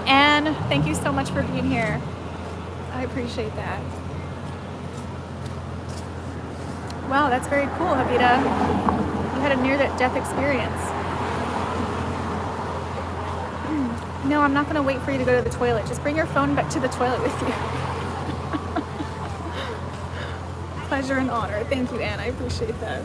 Speaker 1: Anne. Thank you so much for being here. I appreciate that. Wow, that's very cool, Havita. You had a near-death experience. No, I'm not going to wait for you to go to the toilet. Just bring your phone back to the toilet with you. Pleasure and honor. Thank you, Anne. I appreciate that.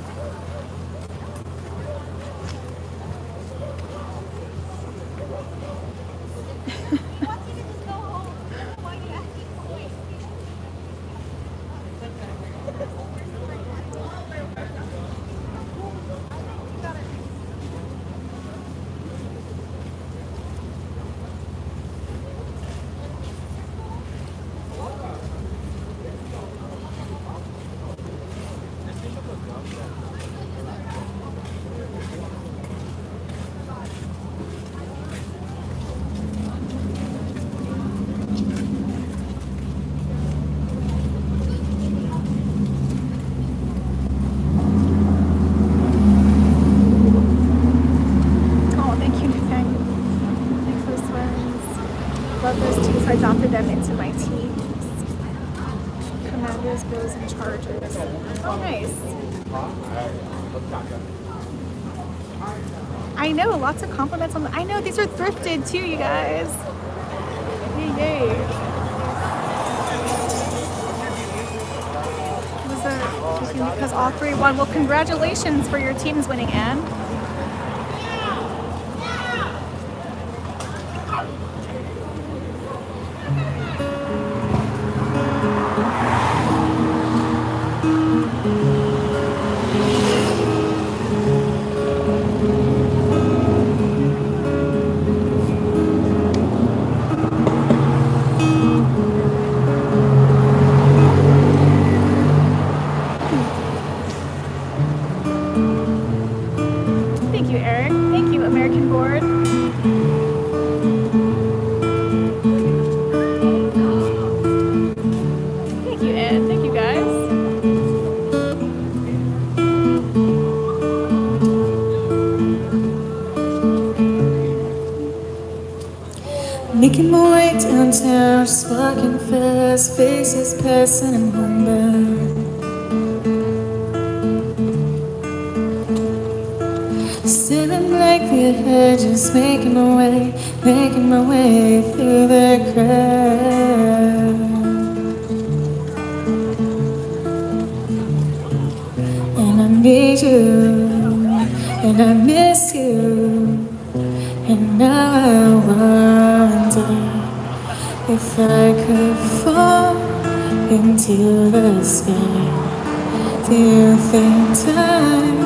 Speaker 1: I know, lots of compliments on the, I know, these are thrifted too, you guys. Yay, yay. Because all three won. Well, congratulations for your teams winning, Anne.
Speaker 3: Making my way downtown, just walking fast, faces passing and homebound. Standing blankly ahead, just making my way through the crowd. And I need you, and I miss you. And now I wonder if I could fall into the sky. Do you think time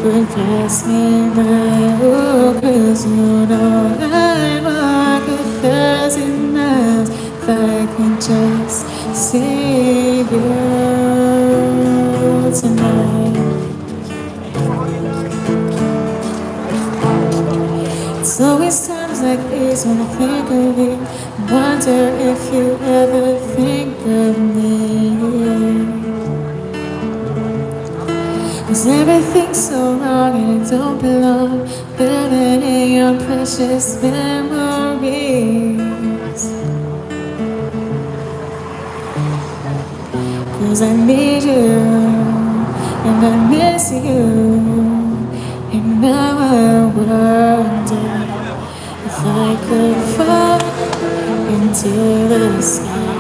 Speaker 3: would pass me by? Oh, 'cause you know I'd walk 1,000 miles if I could just see you tonight. It's always times like these when I think of you. I wonder if you ever think of me. 'Cause everything's so wrong and it don't belong. Living in your precious memories. 'Cause I need you and I miss you. And now I wonder if I could fall into the sky.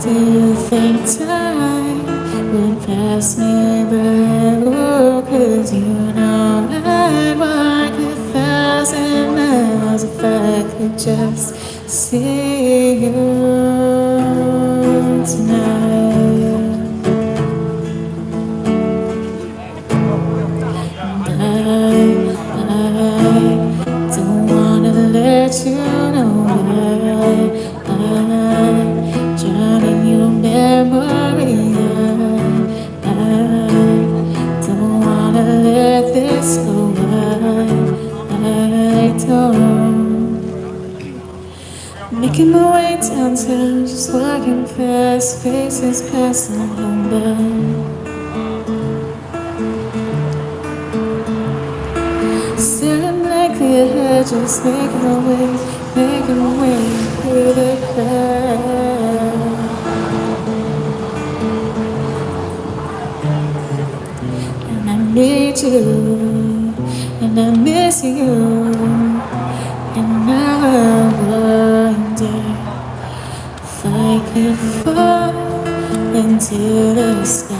Speaker 3: Do you think time would pass me by? Oh, 'cause you know I'd walk 1,000 miles if I could just see you tonight. Let you know I'm drowning your memory. I don't wanna let this go. I don't. Making my way downtown, just walking fast, faces passing homebound. just making my way through the crowd. And I need you, and I miss you, and now I wonder if I could fall into the sky.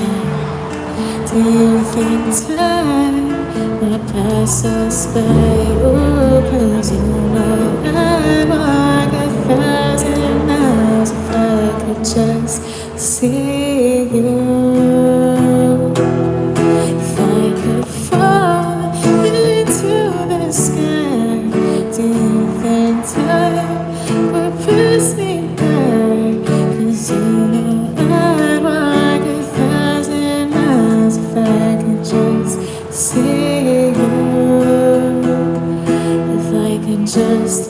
Speaker 3: Do you think time will pass us by? Oh, 'cause you know I'd walk 1,000 miles if I could just see you. If I could fall into the sky, do you think time would pass me by? 'Cause you know I'd walk 1,000 miles if I could just see you. If I could just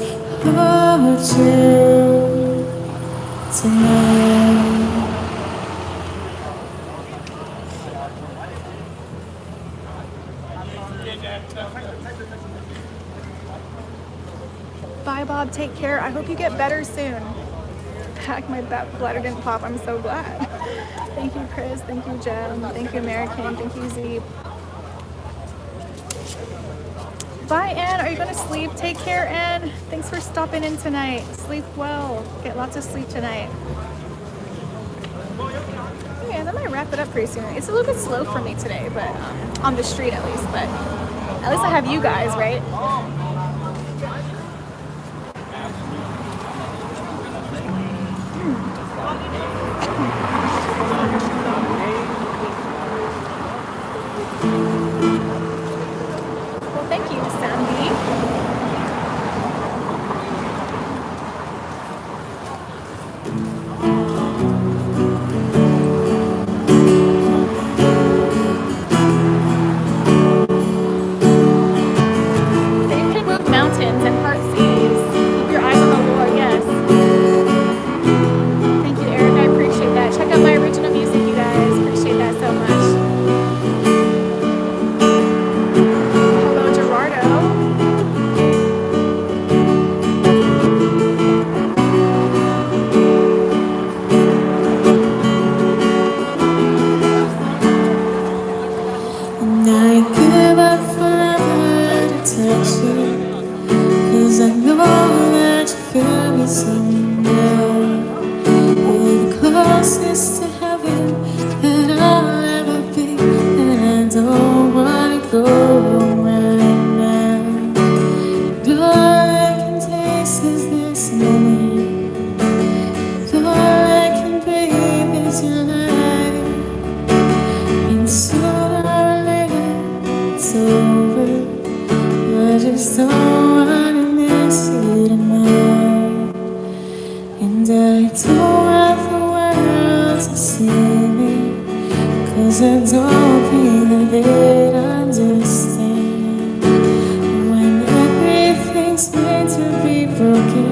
Speaker 3: hold you tonight.
Speaker 1: Bye, Bob. Take care. I hope you get better soon. Heck, my bladder didn't pop. I'm so glad. Thank you, Chris. Thank you, Jem. Thank you, American. Thank you, Zeep. Bye, Ann. Are you going to sleep? Take care, Ann. Thanks for stopping in tonight. Sleep well. Get lots of sleep tonight. Okay, that might wrap it up pretty soon. It's a little bit slow for me today, but on the street at least. But at least I have you guys, right? Well, thank you, Sandy. They can move mountains and part seas. Keep your eyes on the Lord, yes. Thank you, Eric. I appreciate that. Check out my original music, you guys. Appreciate that so much. Hello, Gerardo.
Speaker 3: And I give up forever to touch you, 'cause I know that you feel me somewhere. You're the closest to heaven that I'll ever be, and I don't wanna go home right now. And all I can taste is this moment, and all I can breathe is your light. And sooner or later it's over. I just don't wanna miss you tonight. And I don't want the world to see me, 'cause I don't think that they'd understand. When everything's meant to be broken,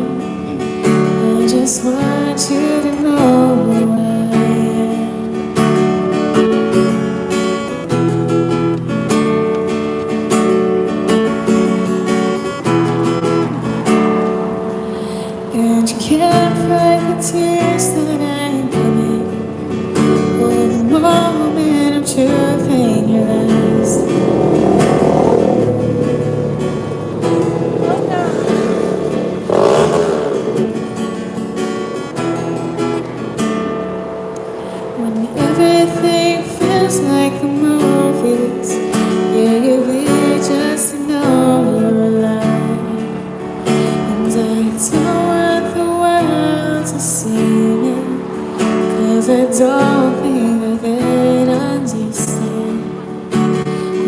Speaker 3: I just want you to know who I am. And you can't fight the tears that ain't coming, or the moment of truth in your eyes. When everything feels like the movies, yeah, you really just know you're alive. And I don't want the world to see me, 'cause I don't think that they'd understand.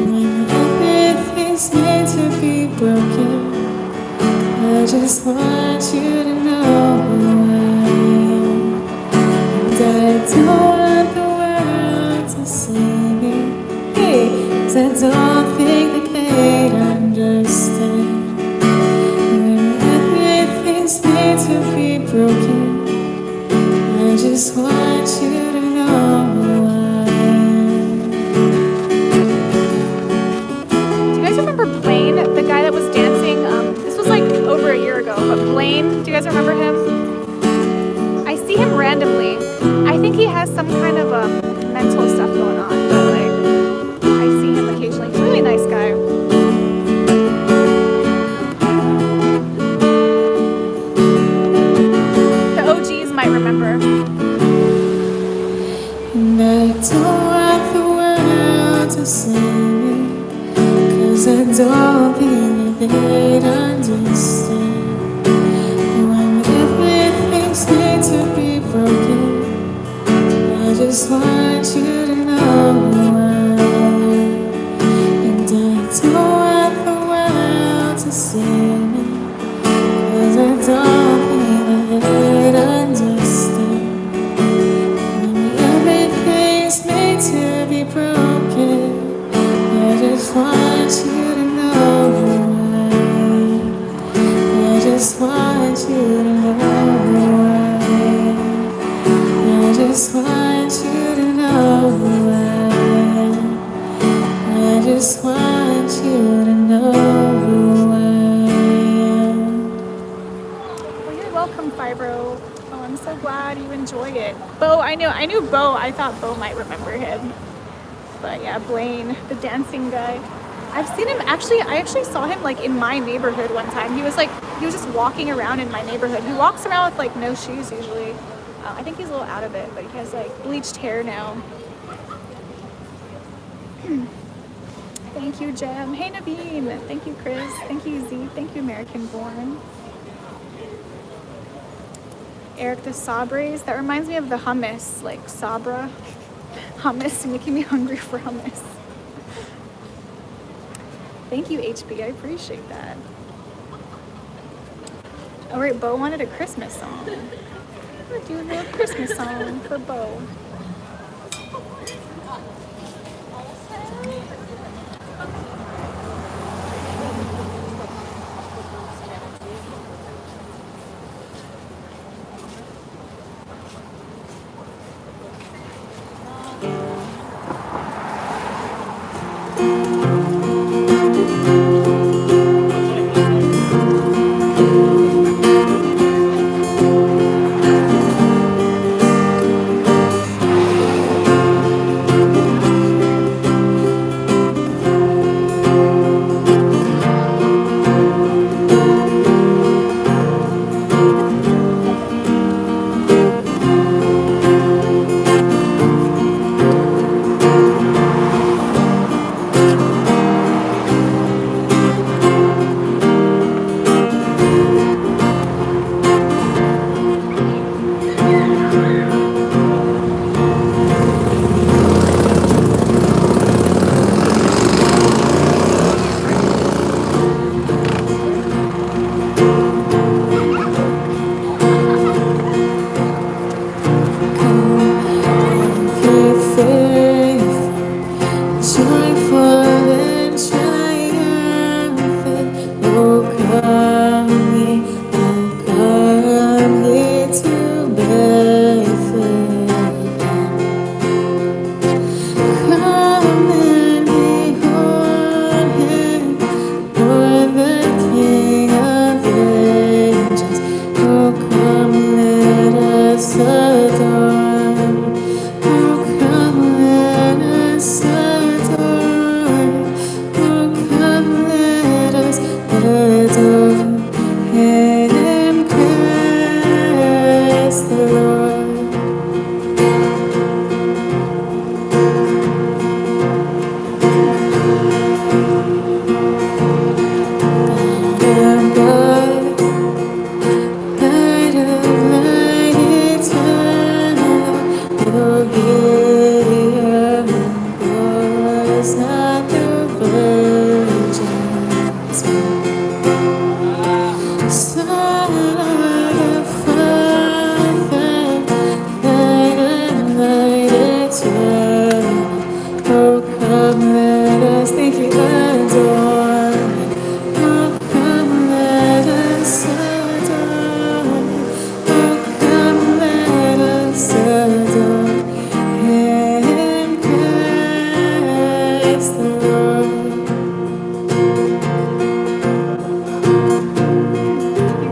Speaker 3: When everything's meant to be broken, I just want you to know who I am. And I don't want the world to see me, hey, 'cause I don't think that they'd understand. When everything's made to be broken, I just want you to know who I am.
Speaker 1: Do you guys remember Blaine, the guy that was dancing? This was like has some kind of mental stuff going on, but like I see him occasionally. He's a really nice guy. The OGs might remember.
Speaker 3: And I don't want the world to see me, 'cause I don't think that they'd understand. When everything's made to be broken, I just want you to know who I am. And I don't want the world to see me, 'cause I don't think that they'd understand. When everything's made to be broken, I just want you to know who I am. I just want you to know who I am. I just want you to know who I am. I just want you to know who I am.
Speaker 1: Well, you're welcome, Fibro. Oh, I'm so glad you enjoyed it. Bo, I knew Bo. I thought Bo might remember him. But yeah, Blaine, the dancing guy. I've seen him actually. I actually saw him like in my neighborhood one time. He was just walking around in my neighborhood. He walks around with like no shoes usually. I think he's a little out of it, but he has like bleached hair now. Thank you, Jem. Hey, Naveen. Thank you, Chris. Thank you, Z. Thank you, American Born. Eric the Sabres. That reminds me of the hummus, like Sabra. Hummus, making me hungry for hummus. Thank you, HB. I appreciate that. Oh, right, Bo wanted a Christmas song. We're doing a little Christmas song for Bo.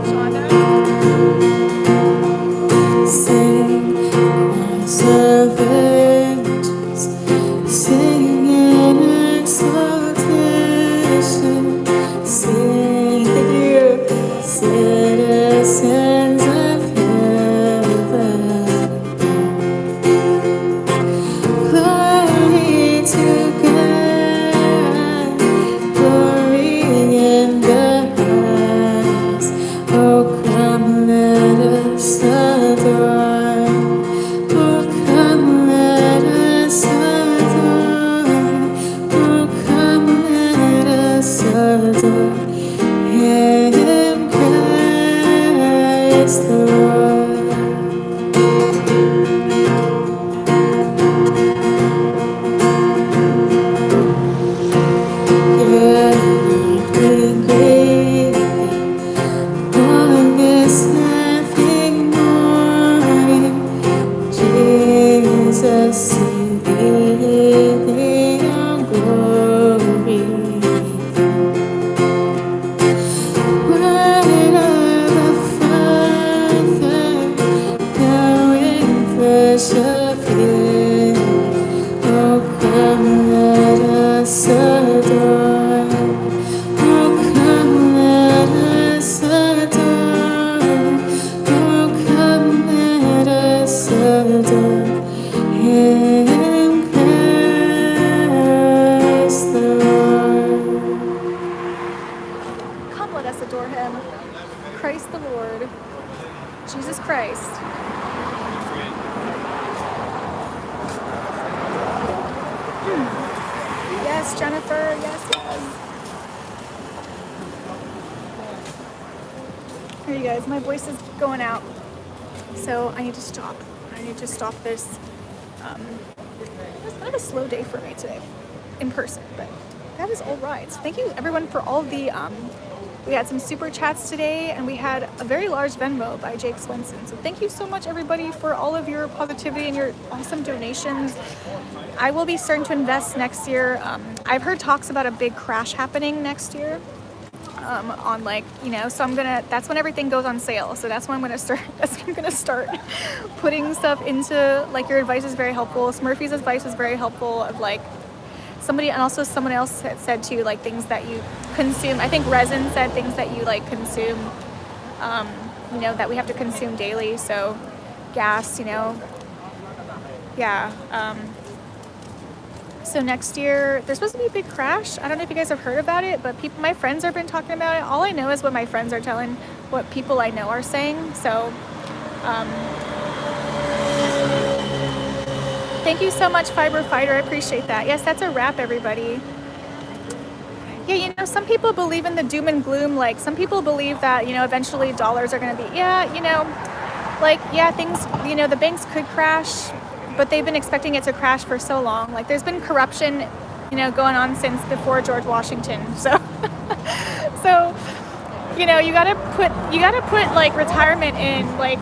Speaker 1: Shonda.
Speaker 3: Sing, worship you. Oh, come let us adore. Oh, come let us adore. Oh, come let us adore Him, Christ the Lord.
Speaker 1: Come, let us adore him. Christ the Lord. Jesus Christ. Yes, Jennifer. Yes, yes. Here, you guys. My voice is going out. So I need to stop. I need to stop this. It's kind of a slow day for me today in person, but that is all right. Thank you everyone for all the, we had some super chats today and we had a very large Venmo by Jake Swenson. So thank you so much everybody for all of your positivity and your awesome donations. I will be starting to invest next year. I've heard talks about a big crash happening next year. On like, you know, so that's when everything goes on sale. So that's when I'm gonna start putting stuff into, like, your advice is very helpful. Smurfy's advice was very helpful of like someone else had said too, like things that you consume. I think Resin said things that you like consume, you know, that we have to consume daily. So gas, you know, yeah. So next year, there's supposed to be a big crash. I don't know if you guys have heard about it, but my friends have been talking about it. All I know is what my friends are telling, what people I know are saying. So, thank you so much, Fiber Fighter. I appreciate that. Yes, that's a wrap, everybody. Yeah, you know, some people believe in the doom and gloom. Like, some people believe that, you know, eventually dollars are going to be, yeah, you know, like, yeah, things, you know, the banks could crash, but they've been expecting it to crash for so long. Like, there's been corruption, you know, going on since before George Washington. So, you know, you gotta put like retirement in, like,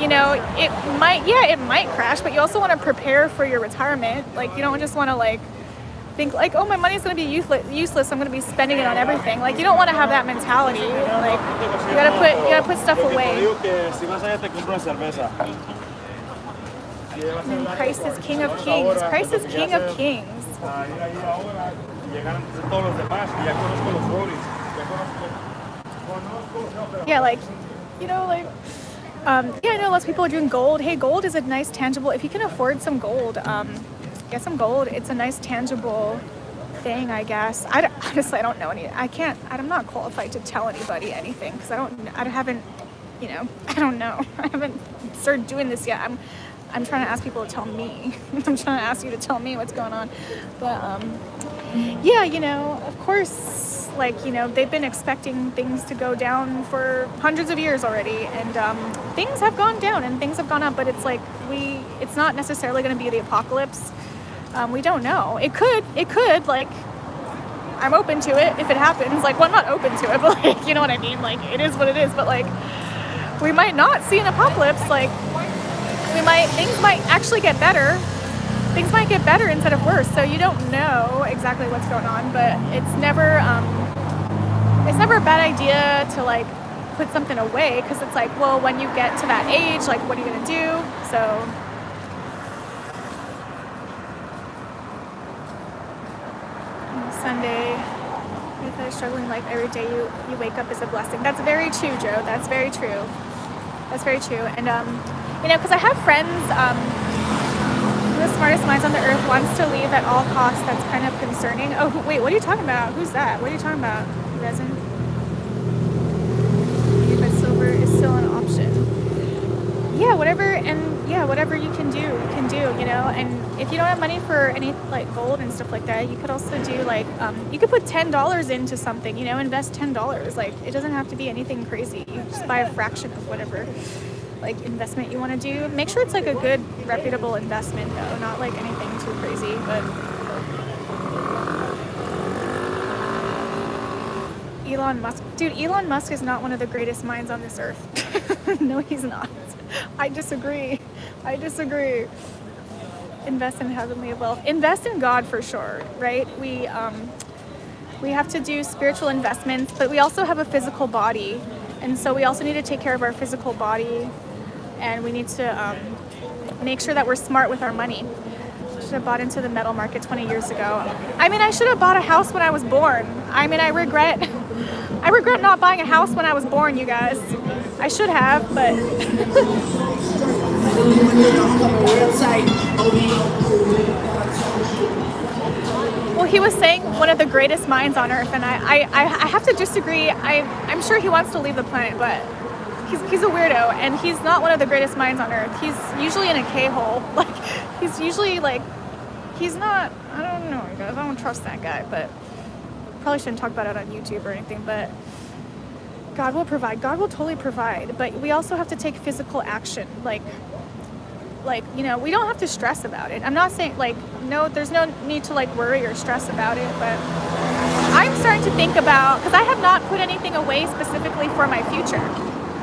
Speaker 1: you know, it might crash, but you also want to prepare for your retirement. Like, you don't just want to like think like, oh, my money's gonna be useless. I'm gonna be spending it on everything. Like, you don't want to have that mentality. Like, you gotta put stuff away. Christ is King of Kings. Christ is King of Kings. Yeah, like, you know, like, yeah, I know lots of people are doing gold. Hey, gold is a nice tangible, if you can afford some gold, get some gold. It's a nice tangible thing, I guess. Honestly, I don't know I'm not qualified to tell anybody anything because I haven't, you know, I don't know. I haven't started doing this yet. I'm trying to ask people to tell me. I'm trying to ask you to tell me what's going on. But, yeah, you know, of course, like, you know, they've been expecting things to go down for hundreds of years already. And things have gone down and things have gone up. But it's like, it's not necessarily going to be the apocalypse. We don't know. It could, like, I'm open to it if it happens. Like, well, I'm not open to it, but, like, you know what I mean? Like, it is what it is. But, like, we might not see an apocalypse. Like, things might actually get better. Things might get better instead of worse. So you don't know exactly what's going on, but it's never a bad idea to like put something away because it's like, well, when you get to that age, like, what are you gonna do? So Sunday, if I'm struggling like every day you wake up is a blessing. That's very true, Joe. That's very true. That's very true. And you know, because I have friends, the smartest minds on the earth wants to leave at all costs. That's kind of concerning. Oh, wait, what are you talking about? Who's that? What are you talking about? Resin? But silver is still an option. Yeah, whatever you can do, you know. And if you don't have money for any like gold and stuff like that, you could also do like, you could put $10 into something, you know, invest $10. Like, it doesn't have to be anything crazy. You just buy a fraction of whatever like investment you want to do. Make sure it's like a good reputable investment though, not like anything too crazy. But Elon Musk, dude, Elon Musk is not one of the greatest minds on this earth. No, he's not. I disagree. Invest in heavenly wealth. Invest in God for sure, right? We have to do spiritual investments, but we also have a physical body, and so we also need to take care of our physical body. And we need to make sure that we're smart with our money. Should have bought into the metal market 20 years ago. I mean, I should have bought a house when I was born. I mean, I regret not buying a house when I was born, you guys. I should have, but well, he was saying one of the greatest minds on earth, and I have to disagree. I'm sure he wants to leave the planet, but he's a weirdo, and he's not one of the greatest minds on earth. He's usually in a K-hole. Like, he's usually like, he's not, I don't know, guys. I don't trust that guy, but probably shouldn't talk about it on YouTube or anything, but God will provide. God will totally provide, but we also have to take physical action. Like, you know, we don't have to stress about it. I'm not saying, like, no, there's no need to, like, worry or stress about it, but I'm starting to think about, because I have not put anything away specifically for my future.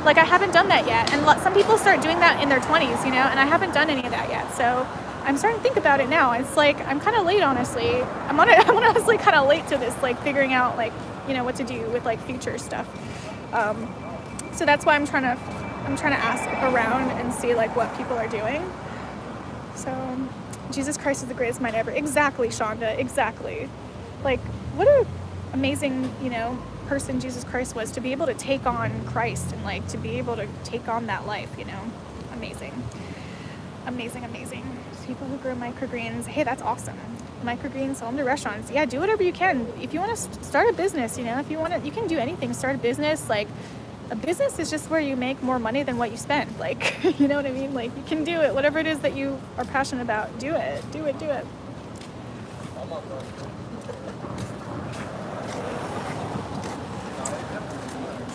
Speaker 1: Like, I haven't done that yet, and some people start doing that in their 20s, you know, and I haven't done any of that yet, so I'm starting to think about it now. It's like, I'm kind of late, honestly. I'm honestly kind of late to this, like, figuring out, like, you know, what to do with, like, future stuff. So that's why I'm trying to ask around and see, like, what people are doing. So Jesus Christ is the greatest mind ever. Exactly, Shonda, exactly. Like, what a amazing, you know, person Jesus Christ was, to be able to take on Christ and, like, to be able to take on that life, you know. Amazing. People who grow microgreens, hey, that's awesome. Microgreens, sell them to restaurants. Yeah, do whatever you can. If you want to start a business, you know, if you want to, you can do anything. Start a business. Like, a business is just where you make more money than what you spend. Like, you know what I mean? Like, you can do it. Whatever it is that you are passionate about, do it. Do it.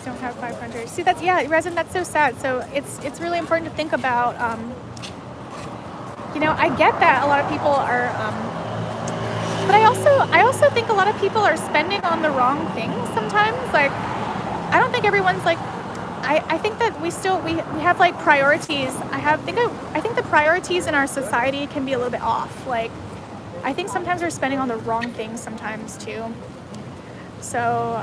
Speaker 1: Don't have 500. See, that's, yeah, Resin, that's so sad. So it's really important to think about, you know, I get that a lot of people are, but I also think a lot of people are spending on the wrong things sometimes. Like, I don't think everyone's like, I think that we have, like, priorities. I think the priorities in our society can be a little bit off. Like, I think sometimes we're spending on the wrong things sometimes too. So,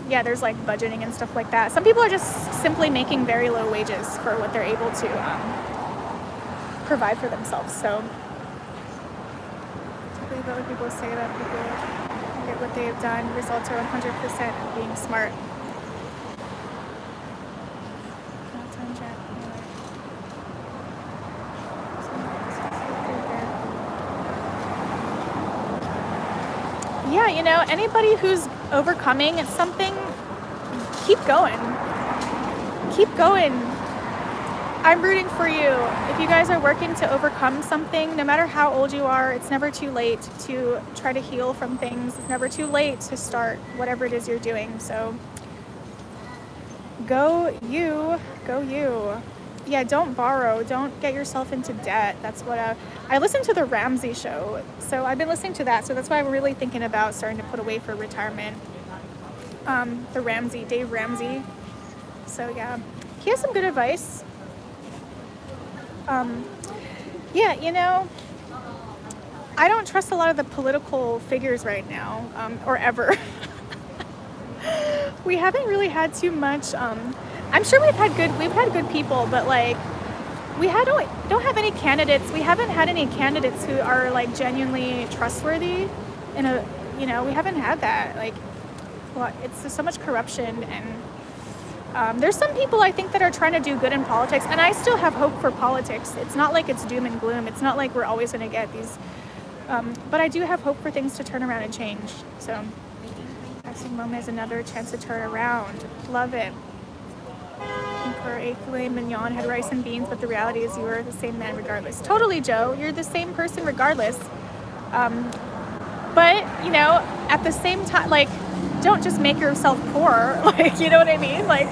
Speaker 1: yeah, there's, like, budgeting and stuff like that. Some people are just simply making very low wages for what they're able to provide for themselves. So, I believe other people say that people get what they have done. Results are 100% of being smart. Yeah, you know, anybody who's overcoming something, keep going. Keep going. I'm rooting for you. If you guys are working to overcome something, no matter how old you are, it's never too late to try to heal from things. It's never too late to start whatever it is you're doing. So go you. Yeah, don't borrow. Don't get yourself into debt. That's what I listened to the Ramsey show. So I've been listening to that. So that's why I'm really thinking about starting to put away for retirement. Dave Ramsey. So yeah, he has some good advice. Yeah, you know, I don't trust a lot of the political figures right now, or ever. We haven't really had too much, I'm sure we've had good people, but, like, we don't have any candidates. We haven't had any candidates who are, like, genuinely trustworthy. You know, we haven't had that. Like, well, it's just so much corruption, and there's some people I think that are trying to do good in politics, and I still have hope for politics. It's not like it's doom and gloom. It's not like we're always going to get these, but I do have hope for things to turn around and change. So, passing moment is another chance to turn around. Love it. For a filet mignon had rice and beans, but the reality is you are the same man regardless. Totally, Joe. You're the same person regardless. But, you know, at the same time, like, don't just make yourself poor. Like, you know what I mean? Like,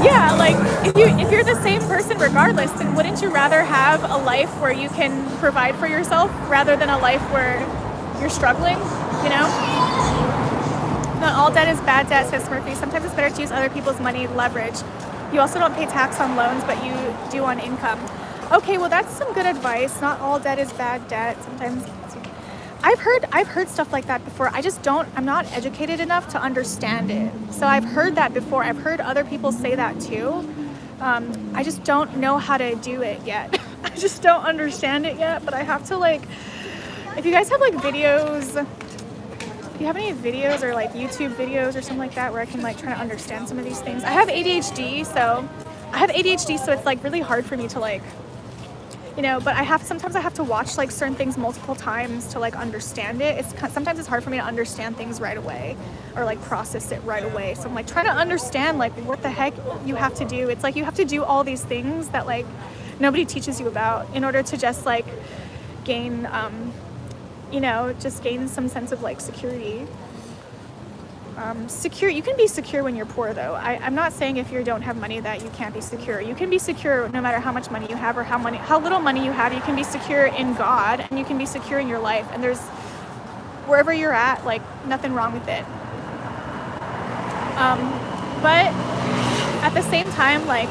Speaker 1: yeah, like, if you're the same person regardless, then wouldn't you rather have a life where you can provide for yourself rather than a life where you're struggling, you know? Not all debt is bad debt, says Murphy. Sometimes it's better to use other people's money leverage. You also don't pay tax on loans, but you do on income. Okay, well, that's some good advice. Not all debt is bad debt. Sometimes I've heard stuff like that before. I'm not educated enough to understand it. So I've heard that before. I've heard other people say that too. I just don't know how to do it yet. I just don't understand it yet, but I have to like, if you guys have like videos, do you have any videos or like YouTube videos or something like that where I can like try to understand some of these things? I have ADHD, so it's like really hard for me to like, you know, but sometimes I have to watch like certain things multiple times to like understand it. Sometimes it's hard for me to understand things right away or like process it right away. So I'm like trying to understand like what the heck you have to do. It's like you have to do all these things that like nobody teaches you about in order to just like gain, you know, just gain some sense of like security. You can be secure when you're poor though. I'm not saying if you don't have money that you can't be secure. You can be secure no matter how much money you have or how little money you have. You can be secure in God and you can be secure in your life, and there's wherever you're at, like nothing wrong with it. But at the same time, like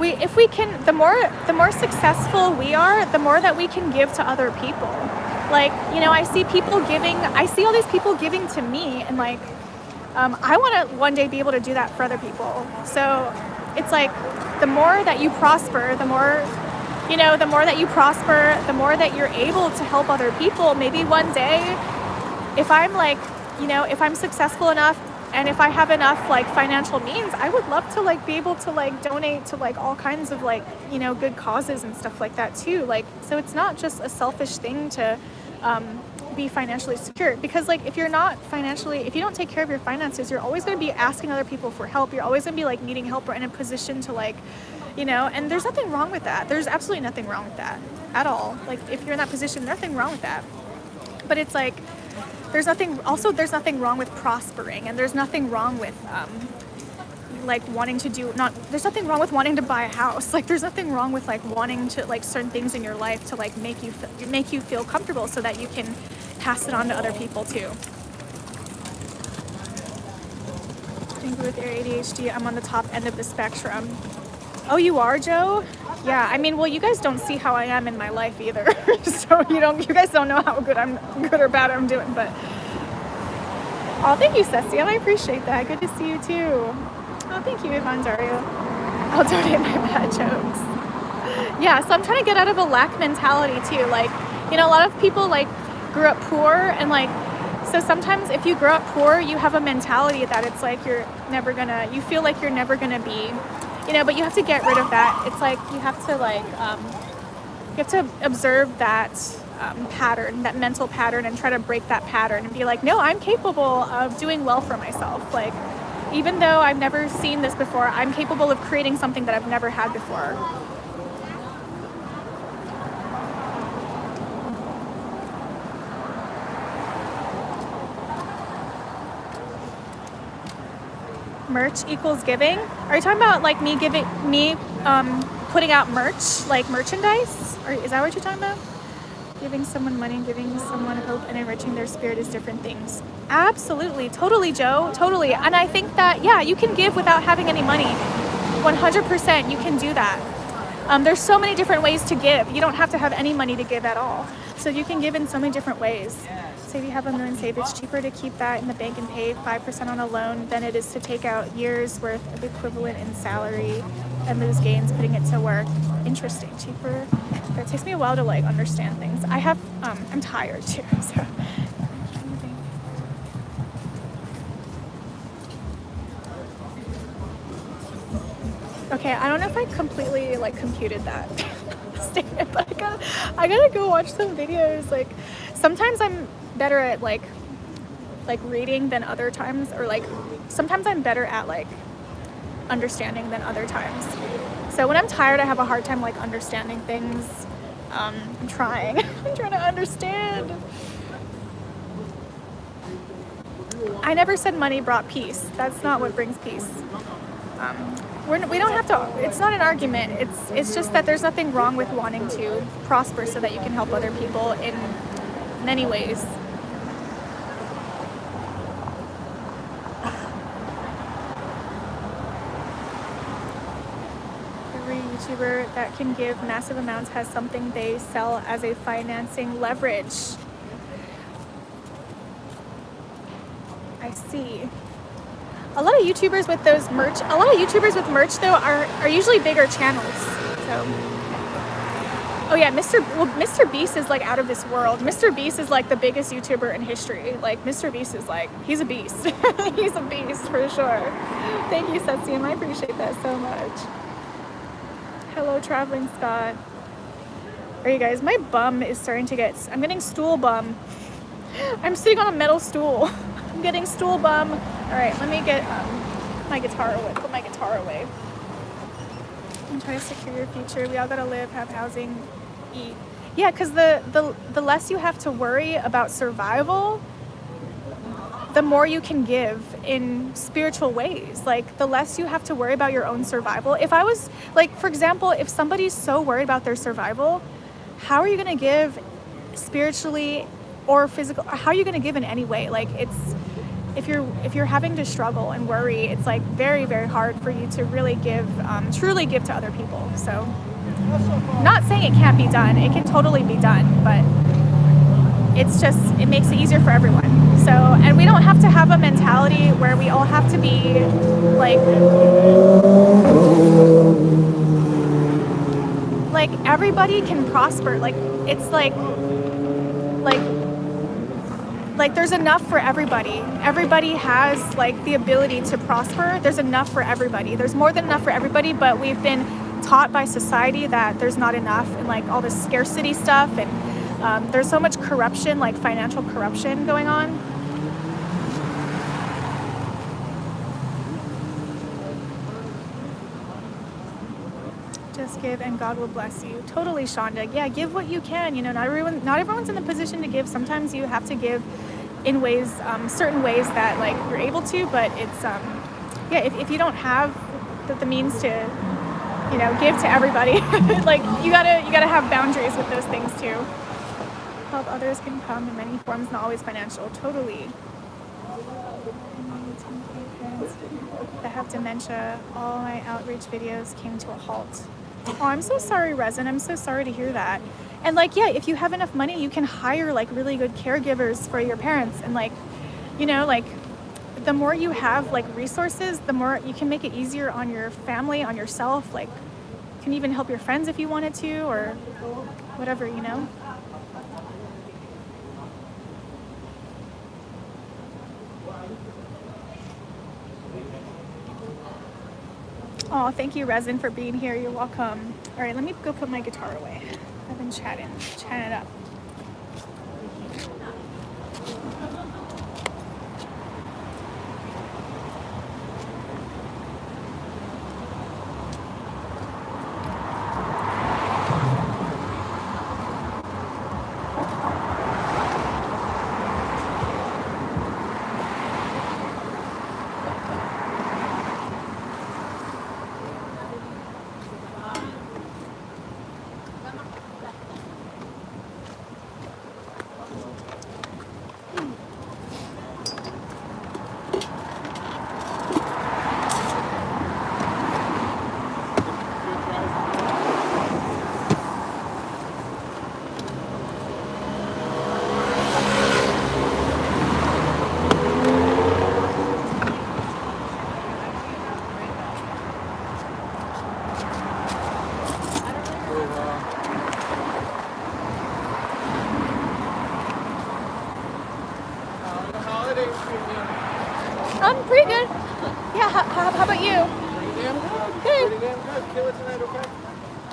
Speaker 1: if we can, the more successful we are, the more that we can give to other people. Like, you know, I see all these people giving to me, and like, I want to one day be able to do that for other people. So it's like, the more that you prosper, the more that you're able to help other people. Maybe one day, if I'm like, you know, if I'm successful enough and if I have enough like financial means, I would love to like be able to like donate to like all kinds of like, you know, good causes and stuff like that too. Like, so it's not just a selfish thing to be financially secure, because like if you don't take care of your finances, you're always going to be asking other people for help. You're always going to be like needing help or in a position to like, you know, and there's nothing wrong with that. There's absolutely nothing wrong with that at all. Like if you're in that position, nothing wrong with that. But it's like, there's nothing wrong with prospering, and there's nothing wrong with like there's nothing wrong with wanting to buy a house. Like there's nothing wrong with like wanting to like certain things in your life to like make you feel comfortable so that you can pass it on to other people too. I think with your ADHD, I'm on the top end of the spectrum. Oh, you are, Joe? Yeah, I mean, well, you guys don't see how I am in my life either. So you guys don't know how good or bad I'm doing, but oh, thank you, Ceci. I appreciate that. Good to see you too. Oh, thank you, Yvonne Dario. I'll donate my bad jokes. Yeah, so I'm trying to get out of a lack mentality too. Like, you know, a lot of people like grew up poor, and like, so sometimes if you grow up poor, you have a mentality that it's like you feel like you're never gonna be, you know, but you have to get rid of that. It's like you have to observe that pattern, that mental pattern, and try to break that pattern and be like, no, I'm capable of doing well for myself. Like, even though I've never seen this before, I'm capable of creating something that I've never had before. Merch equals giving? Are you talking about like me putting out merch, like merchandise? Or is that what you're talking about? Giving someone money, giving someone hope, and enriching their spirit is different things. Absolutely. Totally, Joe. Totally. And I think that, yeah, you can give without having any money. 100% you can do that. There's so many different ways to give. You don't have to have any money to give at all. So you can give in so many different ways. So if you have $1 million saved, it's cheaper to keep that in the bank and pay 5% on a loan than it is to take out years worth of equivalent in salary and lose gains putting it to work. Interesting. Cheaper. It takes me a while to like understand things. I'm tired too, so. Okay, I don't know if I completely like computed that statement, but I gotta go watch some videos. Like sometimes I'm better at like reading than other times, or like sometimes I'm better at like understanding than other times. So when I'm tired, I have a hard time like understanding things. I'm trying. I'm trying to understand. I never said money brought peace. That's not what brings peace. We don't have to, it's not an argument. It's just that there's nothing wrong with wanting to prosper so that you can help other people in many ways. Every YouTuber that can give massive amounts has something they sell as a financing leverage. I see. A lot of YouTubers with those merch, a lot of YouTubers with merch though are usually bigger channels. So, oh yeah, Mr. Beast is like out of this world. Mr. Beast is like the biggest YouTuber in history. Like Mr. Beast is like, he's a beast. He's a beast for sure. Thank you, Setsim. I appreciate that so much. Hello, Traveling Scott. Are you guys? My bum is starting to get. I'm getting stool bum. I'm sitting on a metal stool. I'm getting stool bum. All right, let me get my guitar away. Put my guitar away. And try to secure your future. We all gotta live, have housing, eat. Yeah, because the less you have to worry about survival, the more you can give in spiritual ways. Like the less you have to worry about your own survival. If I was like, for example, if somebody's so worried about their survival, how are you gonna give spiritually or physical? How are you gonna give in any way? Like it's, if you're having to struggle and worry, it's like very, very hard for you to really give, truly give to other people. So not saying it can't be done, it can totally be done, but it's just, it makes it easier for everyone. So, and we don't have to have a mentality where we all have to be like everybody can prosper. Like it's like there's enough for everybody. Everybody has like the ability to prosper. There's enough for everybody. There's more than enough for everybody, but we've been taught by society that there's not enough, and like all this scarcity stuff, and there's so much corruption, like financial corruption going on. Just give and God will bless you. Totally, Shonda. Yeah, give what you can. You know, not everyone's in the position to give. Sometimes you have to give in ways, certain ways that like you're able to, but it's yeah, if you don't have the means to, you know, give to everybody, like you gotta have boundaries with those things too. Help others can come in many forms, not always financial. Totally. That have dementia, all my outreach videos came to a halt. Oh, I'm so sorry, Resin. I'm so sorry to hear that. And like, yeah, if you have enough money, you can hire like really good caregivers for your parents. And like, you know, like the more you have like resources, the more you can make it easier on your family, on yourself. Like, you can even help your friends if you wanted to, or whatever, you know. Oh, thank you, Resin, for being here. You're welcome. All right, let me go put my guitar away. I've been chatting it up. Pretty good. Yeah, how about you?
Speaker 4: Pretty damn good.
Speaker 1: Good.
Speaker 4: Pretty damn good. Kill it tonight, okay?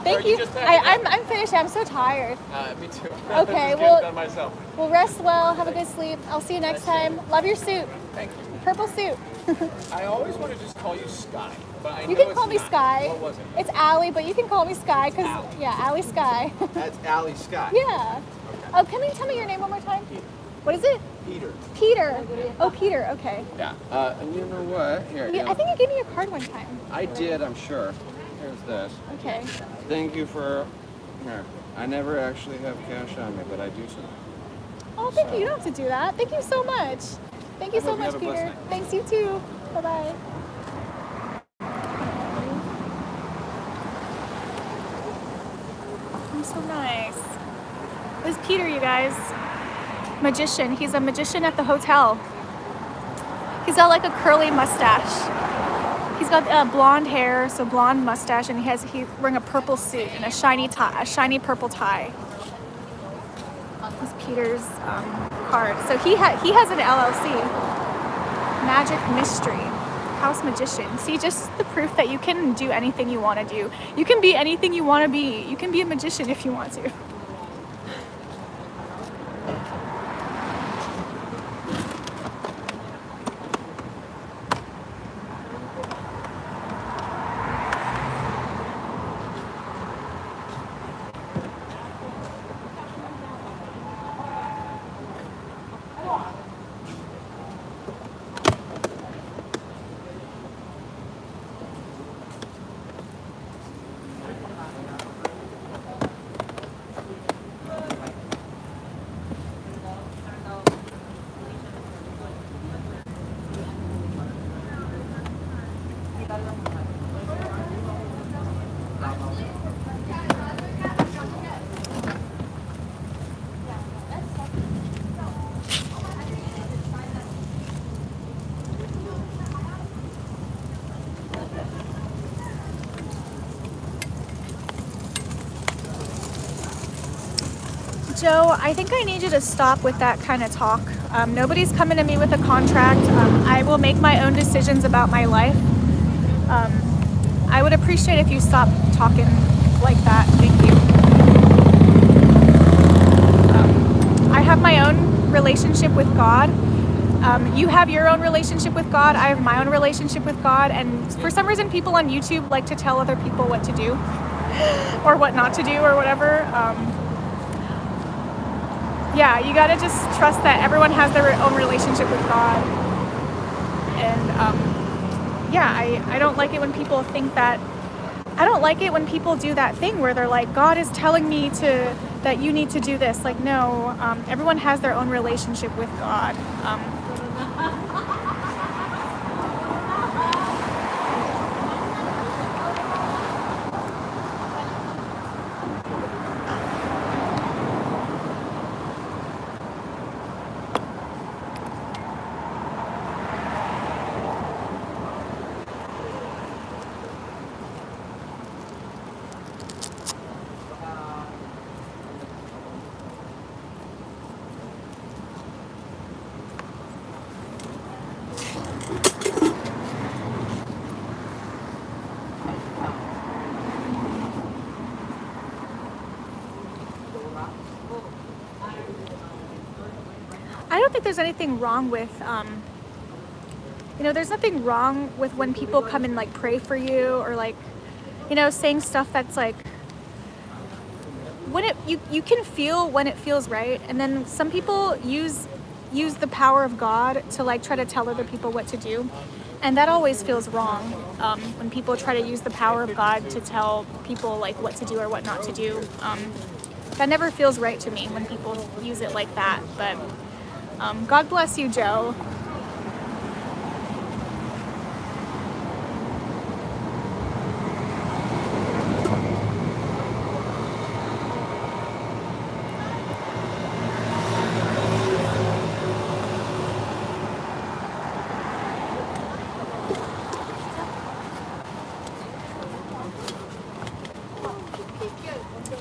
Speaker 1: Thank
Speaker 5: Are you
Speaker 1: you.
Speaker 5: just packing
Speaker 1: I'm finished. I'm so tired.
Speaker 5: Me too.
Speaker 1: Okay,
Speaker 5: Just
Speaker 1: well-
Speaker 5: getting done myself.
Speaker 1: Well, rest well. Have a good sleep. I'll see you next time. Love your suit.
Speaker 5: Thank you.
Speaker 1: Purple suit.
Speaker 5: I always want to just call you Sky, but I know
Speaker 1: You can
Speaker 5: it's
Speaker 1: call me
Speaker 5: not.
Speaker 1: Sky.
Speaker 5: What was it?
Speaker 1: It's Allie, but you can call me Sky because
Speaker 5: Allie.
Speaker 1: yeah, Allie Sky.
Speaker 4: That's Allie Scott.
Speaker 1: Yeah. Oh, can you tell me your name one more time? What is it?
Speaker 4: Peter.
Speaker 1: Peter. Oh, Peter. Okay.
Speaker 5: Yeah.
Speaker 6: And you know what? Here,
Speaker 1: I think you gave me your card one time.
Speaker 6: I did, I'm sure. Here's this.
Speaker 1: Okay.
Speaker 6: Thank you for... Here. I never actually have cash on me, but I do so.
Speaker 1: Oh, thank you. You don't have to do that. Thank you so much. Thank you
Speaker 6: I
Speaker 1: so
Speaker 6: hope you
Speaker 1: much,
Speaker 6: have a blessed
Speaker 1: Peter.
Speaker 6: night.
Speaker 1: Thanks, you too. Bye-bye. He's so nice. This is Peter, you guys. Magician. He's a magician at the hotel. He's got like a curly mustache. He's got blonde hair, so blonde mustache, and he's wearing a purple suit and a shiny tie, a shiny purple tie. This is Peter's card. So he has an LLC, Magic Mystery, House Magician. See, just the proof that you can do anything you want to do. You can be anything you want to be. You can be a magician if you want to. Joe, I think I need you to stop with that kind of talk. Nobody's coming to me with a contract. I will make my own decisions about my life. I would appreciate if you stopped talking like that. Thank you. I have my own relationship with God. You have your own relationship with God. I have my own relationship with God. And for some reason, people on YouTube like to tell other people what to do or what not to do or whatever. Yeah, you gotta just trust that everyone has their own relationship with God. And yeah, I don't like it when people think that, I don't like it when people do that thing where they're like, God is telling me that you need to do this. Like, no, everyone has their own relationship with God. I don't think there's anything wrong with, there's nothing wrong with when people come and like pray for you or like, saying stuff that's like, when you can feel when it feels right. And then some people use the power of God to like try to tell other people what to do. And that always feels wrong when people try to use the power of God to tell people like what to do or what not to do. That never feels right to me when people use it like that. But God bless you, Joe.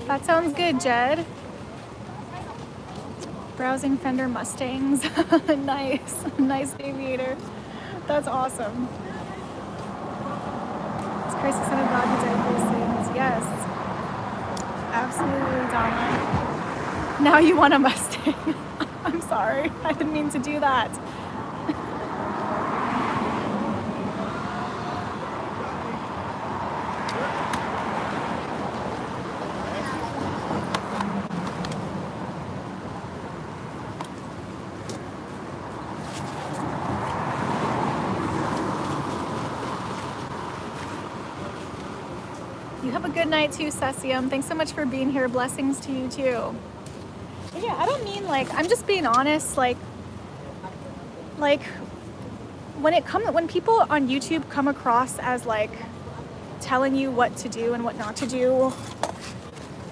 Speaker 1: That sounds good, Jed. Browsing Fender Mustangs. Nice aviator. That's awesome. It's Christ the Son of God who did those things. Yes. Absolutely, Donna. Now you want a Mustang. I'm sorry. I didn't mean to do that. You have a good night too, Cesium. Thanks so much for being here. Blessings to you too. But yeah, I don't mean like, I'm just being honest. Like when people on YouTube come across as like telling you what to do and what not to do,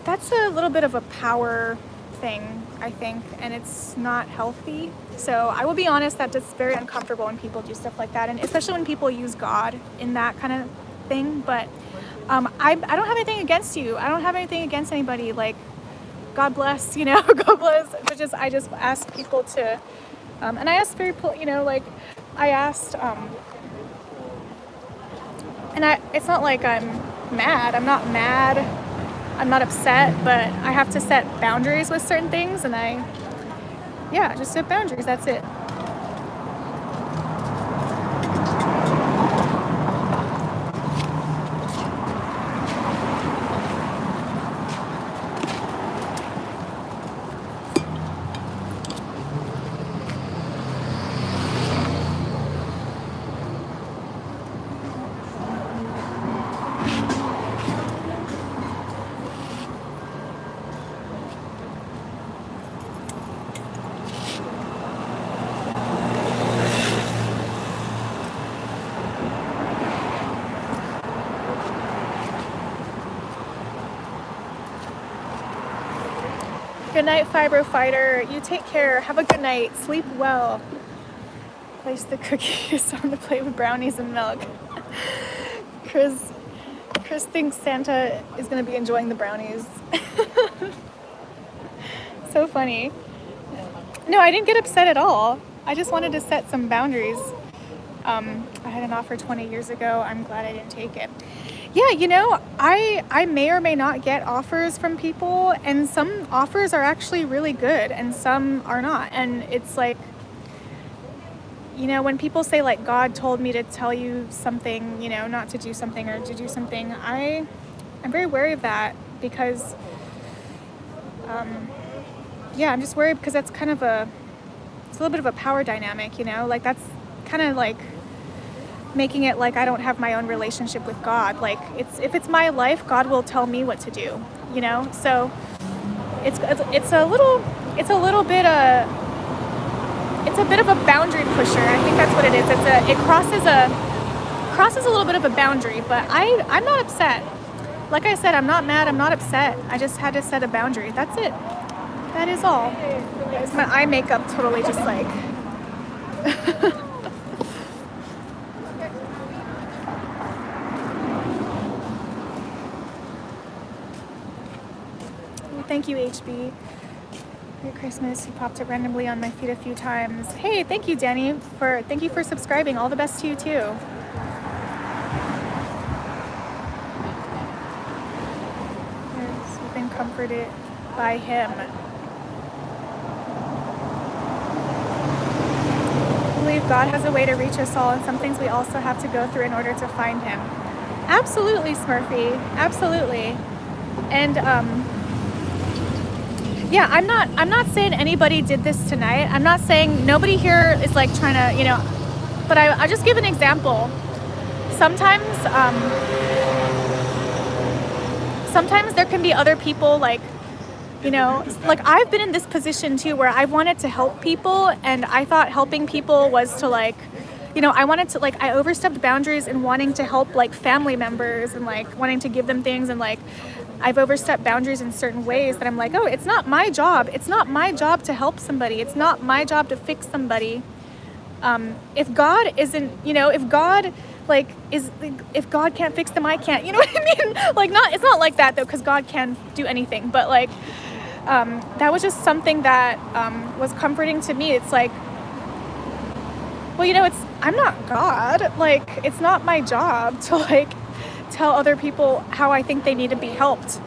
Speaker 1: that's a little bit of a power thing, I think, and it's not healthy. So I will be honest that it's very uncomfortable when people do stuff like that, and especially when people use God in that kind of thing. But I don't have anything against you. I don't have anything against anybody. Like, God bless, you know, God bless. But I just ask people to, and I asked you know, like, I asked, and it's not like I'm mad. I'm not mad. I'm not upset, but I have to set boundaries with certain things, and just set boundaries. That's it. Good night, Fibro Fighter. You take care. Have a good night. Sleep well. Place the cookies on the plate with brownies and milk. Chris thinks Santa is going to be enjoying the brownies. So funny. No, I didn't get upset at all. I just wanted to set some boundaries. I had an offer 20 years ago. I'm glad I didn't take it. Yeah, you know, I may or may not get offers from people, and some offers are actually really good and some are not. And it's like, you know, when people say like God told me to tell you something, you know, not to do something or to do something, I'm very wary of that because I'm just worried because that's kind of it's a little bit of a power dynamic, you know, like that's kind of like making it like I don't have my own relationship with God. Like if it's my life, God will tell me what to do, you know? So it's a bit of a boundary pusher. I think that's what it is. It crosses a little bit of a boundary, but I'm not upset. Like I said, I'm not mad, I'm not upset. I just had to set a boundary. That's it. That is all. My eye makeup totally just like Thank you, HB. Merry Christmas. You popped up randomly on my feed a few times. Hey, thank you, Danny. Thank you for subscribing. All the best to you too. Yes, you've been comforted by him. I believe God has a way to reach us all, and some things we also have to go through in order to find him. Absolutely, Smurfy. Absolutely. And yeah, I'm not saying anybody did this tonight. I'm not saying nobody here is like trying to, you know, but I'll just give an example. Sometimes there can be other people like, you know, like I've been in this position too where I wanted to help people and I thought helping people was to like, you know, I overstepped boundaries in wanting to help like family members and like wanting to give them things, and like I've overstepped boundaries in certain ways that I'm like, oh, it's not my job. It's not my job to help somebody. It's not my job to fix somebody. If God isn't, you know, if God can't fix them, I can't, you know what I mean? Like it's not like that though, because God can do anything, but like, that was just something that, was comforting to me. It's like, well, you know, I'm not God. Like, it's not my job to like tell other people how I think they need to be helped.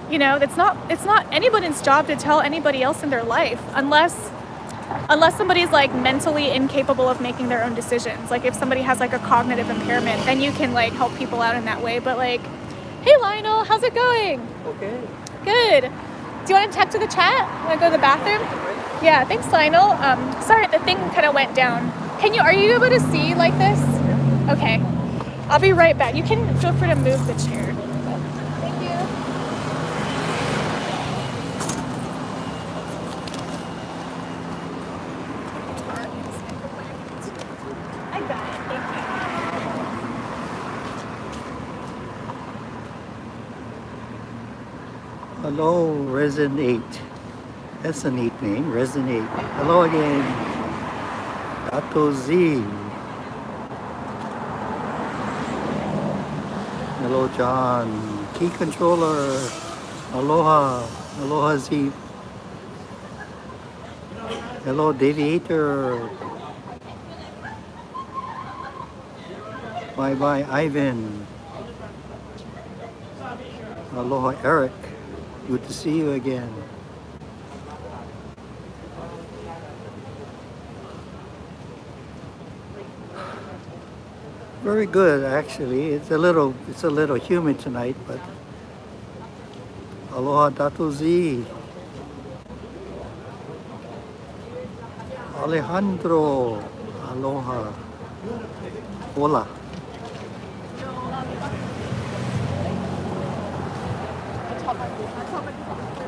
Speaker 1: You know, it's not anybody's job to tell anybody else in their life unless somebody's like mentally incapable of making their own decisions. Like if somebody has like a cognitive impairment, then you can like help people out in that way. But like, hey Lionel, how's it going?
Speaker 7: Okay.
Speaker 1: Good. Do you want to text to the chat? Want to go to the bathroom? Yeah, thanks Lionel. Sorry, the thing kind of went down. Are you able to see like this? Okay. I'll be right back. You can feel free to move the chair. Thank you. I got it. Thank you.
Speaker 7: Hello, Resident 8. That's a neat name, Resonate. Hello again, Dato Z. Hello, John. Key controller. Aloha. Aloha Z. Hello, Deviator. Bye bye, Ivan. Aloha, Eric. Good to see you again. Very good, actually. It's a little humid tonight, but aloha, Dato Z. Alejandro. Aloha. Hola.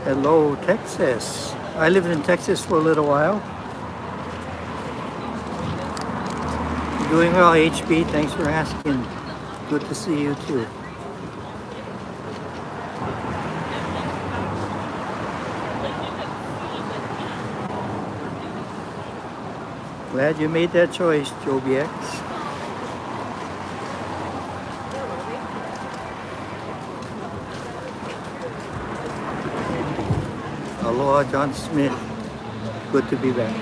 Speaker 7: Hello, Texas. I lived in Texas for a little while. Doing well, HB. Thanks for asking. Good to see you too. Glad you made that choice, Joby X. Aloha, John Smith. Good to be back.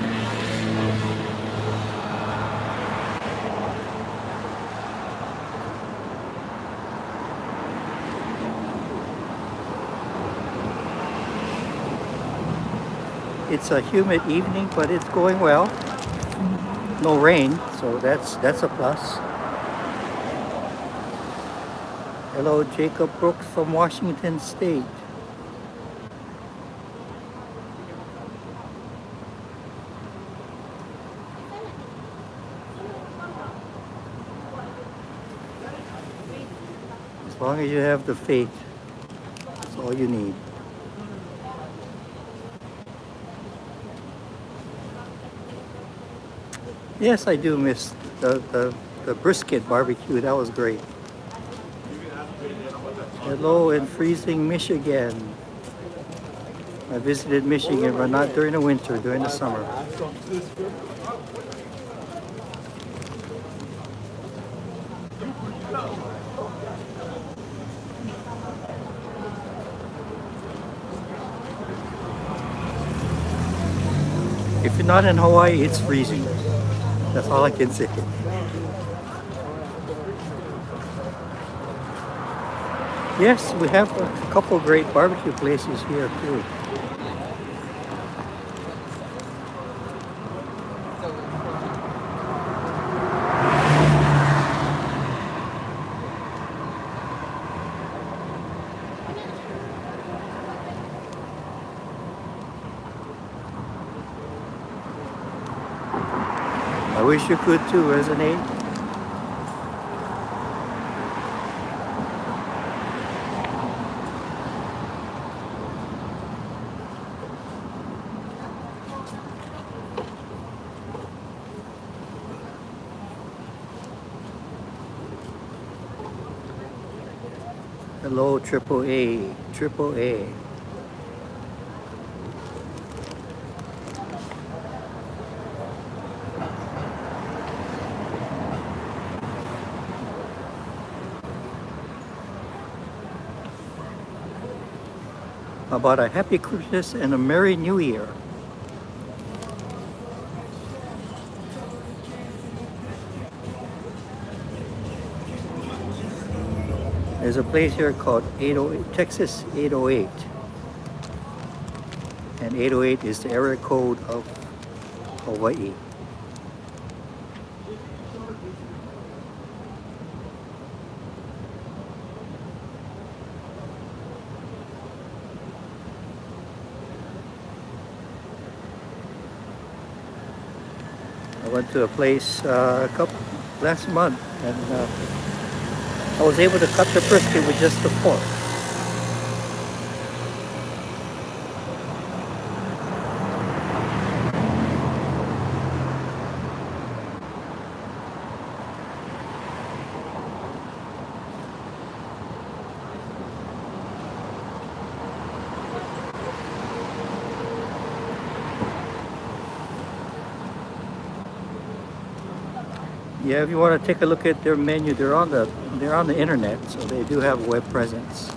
Speaker 7: It's a humid evening, but it's going well. No rain, so that's a plus. Hello, Jacob Brooks from Washington State. As long as you have the faith, that's all you need. Yes, I do miss the brisket barbecue. That was great. Hello in freezing Michigan. I visited Michigan, but not during the winter, during the summer. If you're not in Hawaii, it's freezing. That's all I can say. Yes, we have a couple great barbecue places here too. I wish you could too, Resonate. Hello, Triple A, Triple A. About a happy Christmas and a Merry New Year. There's a place here called 808, Texas 808. And 808 is the area code of Hawaii. I went to a place last month, and I was able to cut the brisket with just the fork. Yeah, if you want to take a look at their menu, they're on the internet, so they do have a web presence.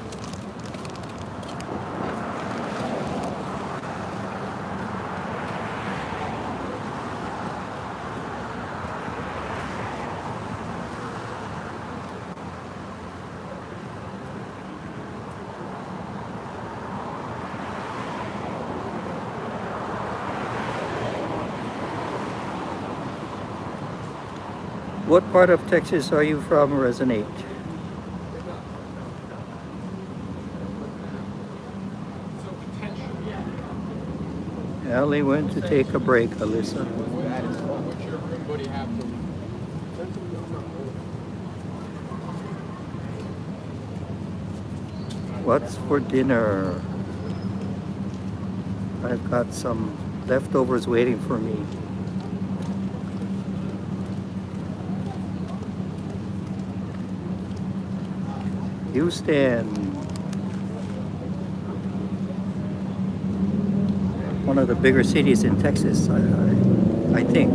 Speaker 7: What part of Texas are you from, Resonate? Ellie went to take a break, Alyssa.
Speaker 5: That is fun. What's your room buddy have to?
Speaker 7: What's for dinner? I've got some leftovers waiting for me. Houston, one of the bigger cities in Texas, I think.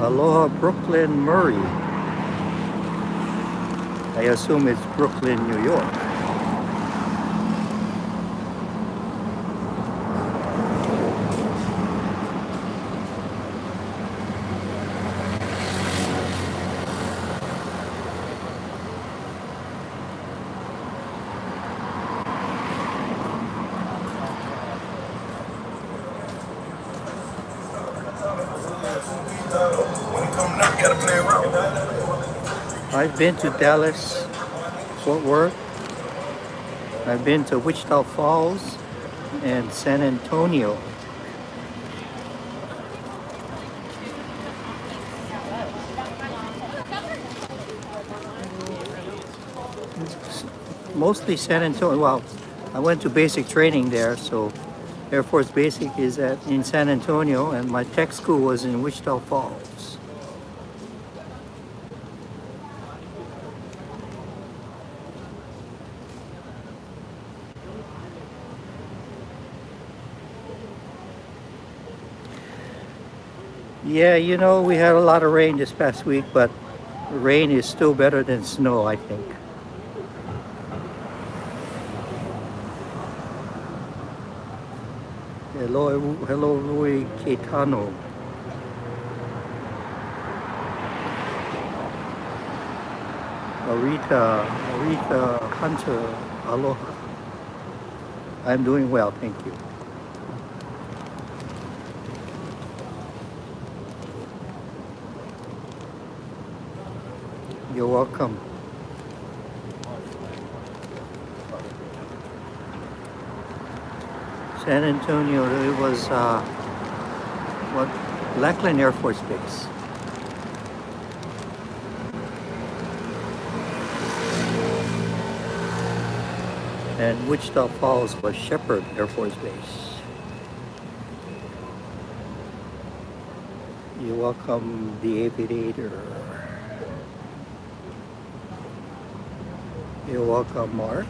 Speaker 7: Aloha, Brooklyn, Murray. I assume it's Brooklyn, New York. I've been to Dallas, Fort Worth. I've been to Wichita Falls and San Antonio. Mostly San Antonio. Well, I went to basic training there, so Air Force Basic is in San Antonio, and my tech school was in Wichita Falls. Yeah, you know, we had a lot of rain this past week, but rain is still better than snow, I think. Hello, Rui Keitano. Arita Hunter, aloha. I'm doing well, thank you. You're welcome. San Antonio, it was Lackland Air Force Base. And Wichita Falls was Shepherd Air Force Base. You're welcome, the Aviator. You're welcome, Mark.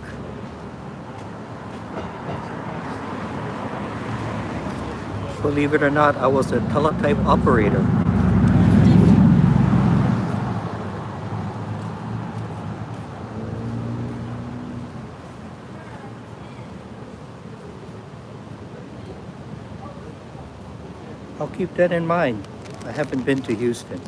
Speaker 7: Believe it or not, I was a teletype operator. I'll keep that in mind. I haven't been to Houston.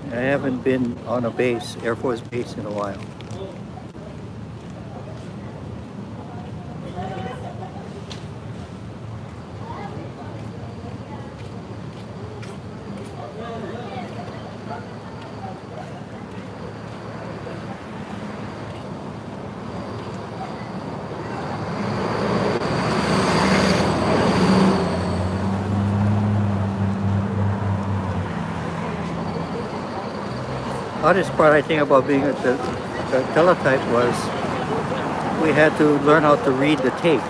Speaker 7: I haven't been on a base, Air Force base, in a while. hardest part I think about being at the teletype was we had to learn how to read the tape.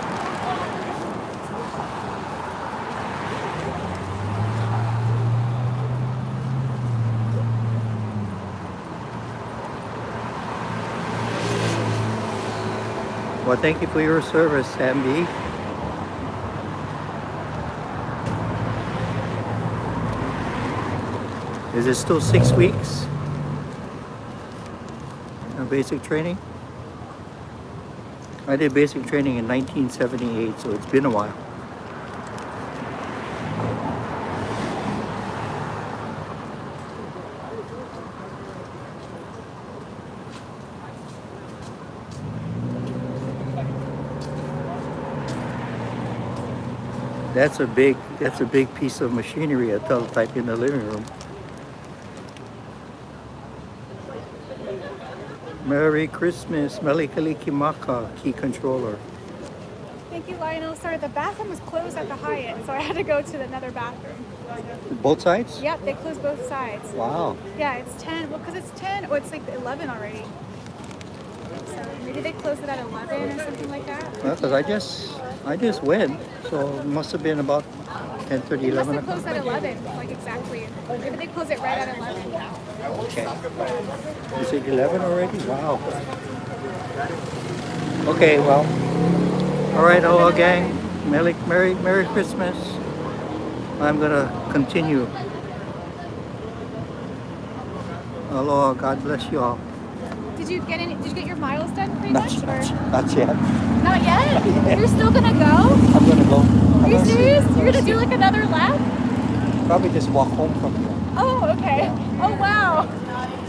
Speaker 7: Well, thank you for your service, Sandy. Is it still 6 weeks? Basic training? I did basic training in 1978, so it's been a while. That's a big piece of machinery, a teletype in the living room. Merry Christmas, Melikalikimaka, key controller.
Speaker 1: Thank you, Lionel. Sorry, the bathroom was closed at the Hyatt, so I had to go to another bathroom.
Speaker 7: Both sides?
Speaker 1: Yep, they closed both sides.
Speaker 7: Wow.
Speaker 1: Yeah, it's 10. Well, because it's 10. Oh, it's like 11 already. So maybe they closed it at 11 or something like that.
Speaker 7: Well, because I just went, so it must have been about 10:30,
Speaker 1: They must
Speaker 7: 11
Speaker 1: have
Speaker 7: o'clock.
Speaker 1: closed at 11, like exactly. Maybe they closed it right at 11.
Speaker 7: Okay. Is it 11 already? Wow. Okay, well. All right, aloha gang. Merry Christmas. I'm gonna continue. Aloha, God bless you all.
Speaker 1: Did you get your miles done pretty
Speaker 7: Not,
Speaker 1: much? Or
Speaker 7: not yet.
Speaker 1: not yet? You're still gonna go?
Speaker 7: I'm gonna go.
Speaker 1: Are you serious? You're gonna do like another lap?
Speaker 7: Probably just walk home from here.
Speaker 1: Oh, okay. Oh, wow.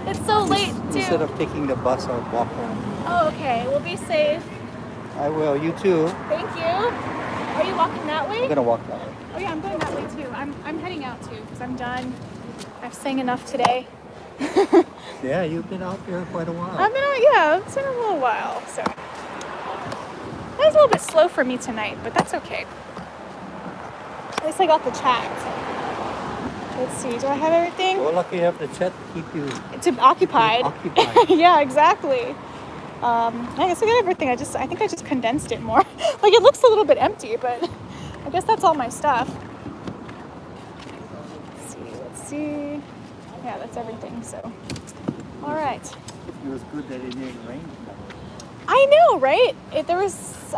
Speaker 1: It's so late
Speaker 7: Instead
Speaker 1: too.
Speaker 7: of taking the bus, I'll walk home.
Speaker 1: Oh, okay. Well, be safe.
Speaker 7: I will. You too.
Speaker 1: Thank you. Are you walking that way?
Speaker 7: I'm gonna walk that way.
Speaker 1: Oh yeah, I'm going that way too. I'm heading out too because I'm done. I've sang enough today.
Speaker 7: Yeah, you've been out there quite a while.
Speaker 1: I've been out, yeah, it's been a little while, so. It was a little bit slow for me tonight, but that's okay. At least I got the chat. Let's see, do I have everything?
Speaker 7: Well, lucky you have the chat to keep you
Speaker 1: It's occupied.
Speaker 7: occupied.
Speaker 1: Yeah, exactly. I guess I got everything. I think I just condensed it more. Like it looks a little bit empty, but I guess that's all my stuff. Let's see. Yeah, that's everything, so. All right.
Speaker 7: It was good that it didn't rain tonight.
Speaker 1: I know, right? There was,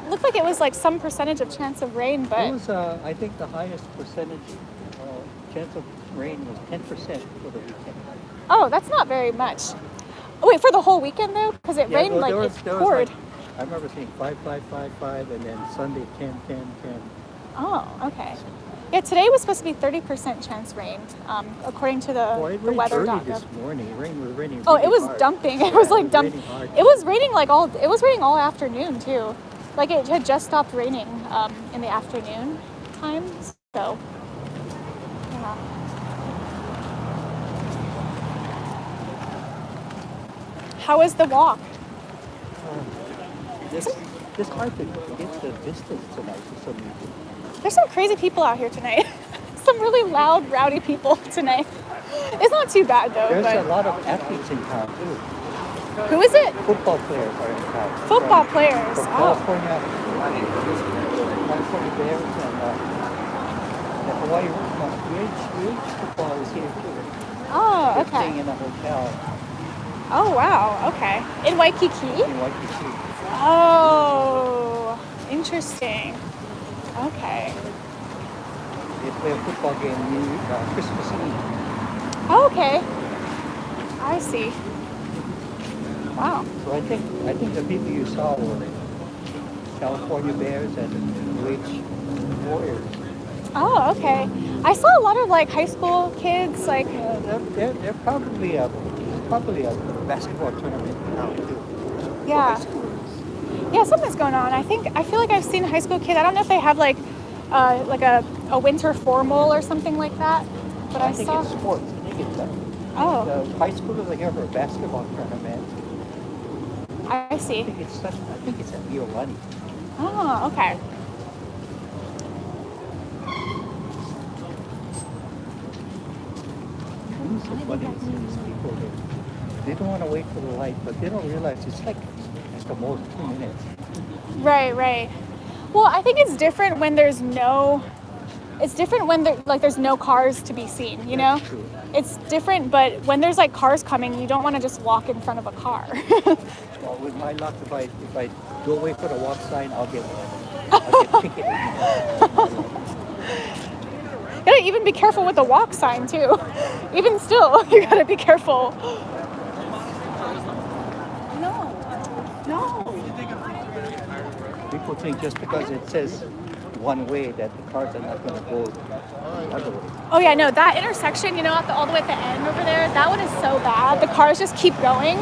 Speaker 1: looked like it was like some percentage of chance of rain,
Speaker 7: It
Speaker 1: but
Speaker 7: was, I think the highest percentage chance of rain was 10% for the weekend.
Speaker 1: oh, that's not very much. Oh, wait, for the whole weekend though? Because it
Speaker 7: Yeah,
Speaker 1: rained
Speaker 7: there
Speaker 1: like
Speaker 7: was-
Speaker 1: it
Speaker 7: there was
Speaker 1: poured.
Speaker 7: like- I remember seeing 5, 5, 5, 5, and then Sunday 10, 10, 10.
Speaker 1: Oh, okay. Yeah, today was supposed to be 30% chance rain, according to
Speaker 7: Boy, it
Speaker 1: the
Speaker 7: rained early
Speaker 1: weather.gov.
Speaker 7: this morning. It was raining
Speaker 1: Oh,
Speaker 7: really
Speaker 1: it was
Speaker 7: hard.
Speaker 1: dumping. It was
Speaker 7: Yeah,
Speaker 1: like dump.
Speaker 7: raining hard.
Speaker 1: It was raining all afternoon too. Like it had just stopped raining in the afternoon times. So, yeah. How was the walk?
Speaker 7: It's hard to get the distance tonight for some reason.
Speaker 1: There's some crazy people out here tonight. Some really loud, rowdy people tonight. It's not too bad though.
Speaker 7: There's a
Speaker 1: But
Speaker 7: lot of athletes in town too.
Speaker 1: who is it?
Speaker 7: Football players are in town.
Speaker 1: Football players.
Speaker 7: From
Speaker 1: Oh,
Speaker 7: California Bears and the Hawaii UH football is here too.
Speaker 1: oh,
Speaker 7: They're staying
Speaker 1: okay.
Speaker 7: in a hotel
Speaker 1: Oh, wow. Okay. In Waikiki.
Speaker 7: in Waikiki.
Speaker 1: Oh, interesting. Okay.
Speaker 7: They play a football game Christmas Eve.
Speaker 1: Oh, okay. I see. Wow.
Speaker 7: So I think the people you saw were California Bears and UH Warriors.
Speaker 1: Oh, okay. I saw a lot of like high school kids, like,
Speaker 7: They're probably a basketball tournament now too. For
Speaker 1: yeah.
Speaker 7: high schoolers.
Speaker 1: Yeah, something's going on. I feel like I've seen high school kids. I don't know if they have like a winter formal or something like that, but I
Speaker 7: think
Speaker 1: saw.
Speaker 7: it's sports. I think it's
Speaker 1: Oh,
Speaker 7: the high schoolers are here for a basketball tournament.
Speaker 1: I see.
Speaker 7: I think it's at Iolani.
Speaker 1: Oh, okay.
Speaker 7: Who's what's so funny is these people, they don't want to wait for the light, but they don't realize it's like at the most 2 minutes.
Speaker 1: Right, right. Well, I think it's different when there's no. It's different when there's no cars to be seen. You know,
Speaker 7: That's true.
Speaker 1: it's different. But when there's like cars coming, you don't want to just walk in front of a car.
Speaker 7: Well, with my luck, if I go wait for the walk sign, I'll get ticketed.
Speaker 1: You gotta even be careful with the walk sign too. Even still, you gotta be careful. No.
Speaker 7: People think just because it says one way that the cars are not going to go the other way.
Speaker 1: Oh yeah, no, that intersection, you know, all the way at the end over there, that one is so bad. The cars just keep going,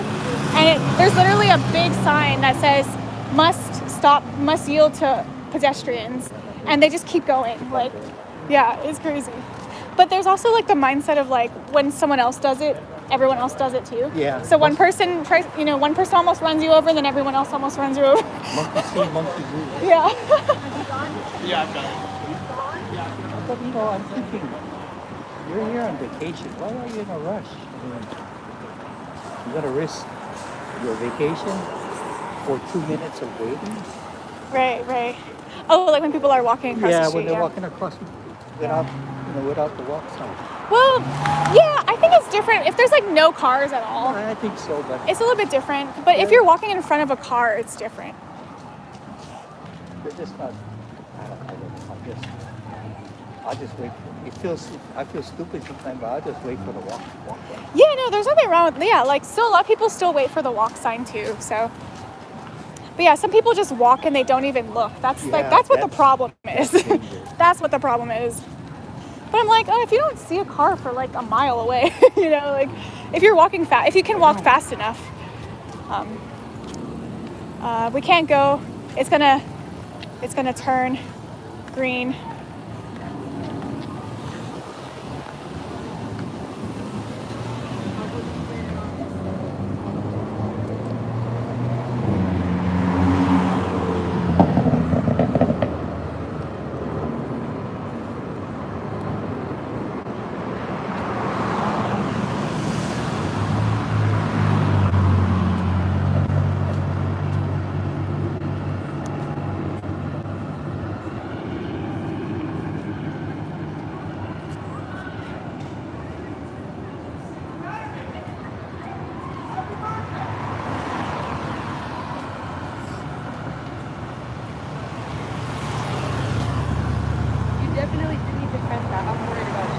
Speaker 1: and there's literally a big sign that says "must stop, must yield to pedestrians," and they just keep going. Like, yeah, it's crazy. But there's also like the mindset of like when someone else does it, everyone else does it too.
Speaker 7: Yeah.
Speaker 1: So one person tries, one person almost runs you over, and then everyone else almost runs you over.
Speaker 7: Monkey see, monkey do.
Speaker 1: Yeah.
Speaker 5: Yeah, I've done it.
Speaker 7: But I'm thinking, you're here on vacation. Why are you in a rush? I mean, you're going to risk your vacation for 2 minutes of waiting?
Speaker 1: Right. Oh, like when people are walking across the street.
Speaker 7: When they're walking across without the walk sign.
Speaker 1: Well, yeah, I think it's different if there's like no cars at all.
Speaker 7: I think so, but
Speaker 1: It's a little bit different. But if you're walking in front of a car, it's different.
Speaker 7: they're just not. I don't know. I'll just wait. I feel stupid sometimes, but I'll just wait for the walkway.
Speaker 1: Yeah, no, there's nothing wrong with like still a lot of people still wait for the walk sign too. So, but yeah, some people just walk and they don't even look. That's what the problem is. That's what the problem is. But I'm like, if you don't see a car for like a mile away, like if you're walking fast, if you can walk fast enough, we can't go. It's gonna turn green.
Speaker 8: Definitely need to press that. I'm worried about it.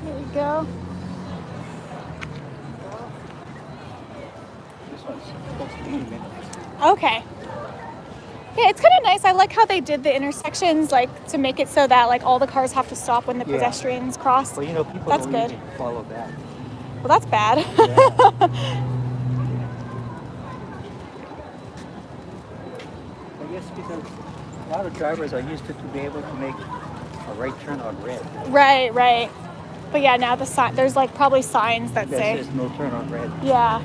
Speaker 1: There you go.
Speaker 7: This one's supposed to be 2 minutes.
Speaker 1: Okay. Yeah, it's kind of nice. I like how they did the intersections, like to make it so that like all the cars have to stop when the
Speaker 7: Yeah.
Speaker 1: pedestrians cross.
Speaker 7: But people
Speaker 1: That's
Speaker 7: don't
Speaker 1: good.
Speaker 7: even follow that.
Speaker 1: Well, that's bad.
Speaker 7: I guess because a lot of drivers are used to be able to make a right turn on red.
Speaker 1: Right. But yeah, now there's like probably signs that
Speaker 7: That
Speaker 1: say,
Speaker 7: says no turn on red.
Speaker 1: yeah.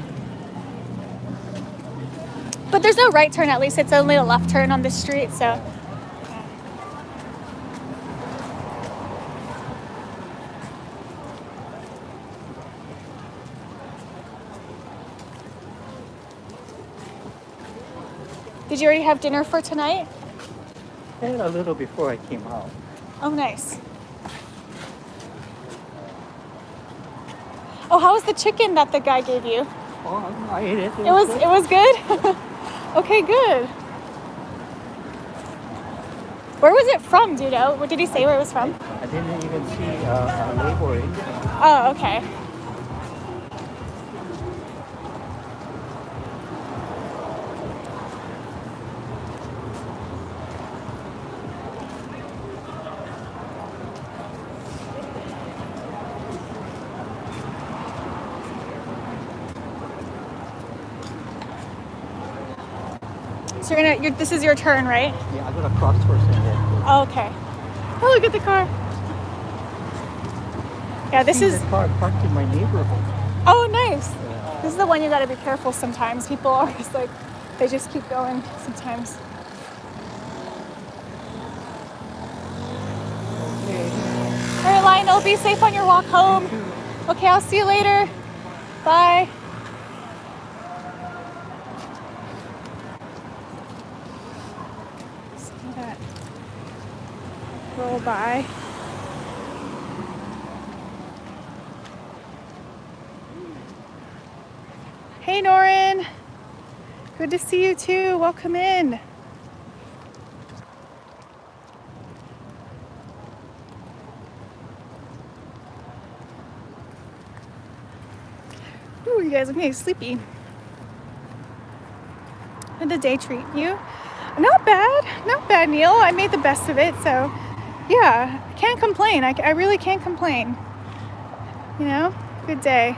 Speaker 1: But there's no right turn, at least it's only a left turn on this street, so. Did you already have dinner for tonight?
Speaker 7: And a little before I came out.
Speaker 1: Oh, nice. Oh, how was the chicken that the guy gave you?
Speaker 7: Oh, I ate it.
Speaker 1: It was good? Okay, good. Where was it from, do you know? What did he say where it was from?
Speaker 7: I didn't even see a label or anything.
Speaker 1: Oh, okay. So this is your turn, right?
Speaker 7: Yeah, I'm gonna cross first and then.
Speaker 1: Oh, okay. Oh, look at the car. Yeah, this
Speaker 7: See
Speaker 1: is.
Speaker 7: the car parked in my neighborhood.
Speaker 1: Oh, nice.
Speaker 7: Yeah.
Speaker 1: This is the one you gotta be careful sometimes. People are just like, they just keep going sometimes.
Speaker 7: Okay.
Speaker 1: All right, Lionel, be safe on your walk home. Okay, I'll see you later. Bye. See that roll by. Hey, Norin. Good to see you too. Welcome in. Ooh, you guys are getting sleepy. How did the day treat you? Not bad, Neil. I made the best of it, so yeah, I can't complain. I really can't complain. You know, good day.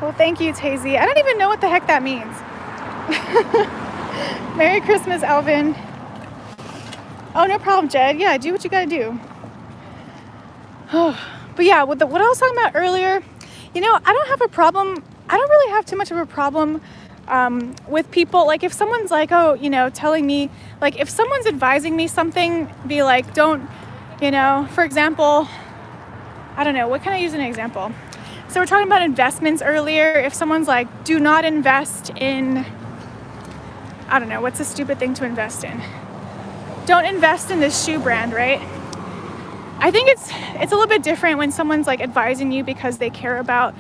Speaker 1: Well, thank you, Tazy. I don't even know what the heck that means. Merry Christmas, Alvin. Oh, no problem, Jed. Yeah, do what you gotta do. But yeah, what I was talking about earlier, you know, I don't have a problem. I don't really have too much of a problem with people. Like if someone's like, oh, you know, telling me, like if someone's advising me something, be like, don't, you know, for example, I don't know, what can I use an example? So we're talking about investments earlier. If someone's like, do not invest in, I don't know, what's a stupid thing to invest in? Don't invest in this shoe brand, right? I think it's a little bit different when someone's like advising you because they care about,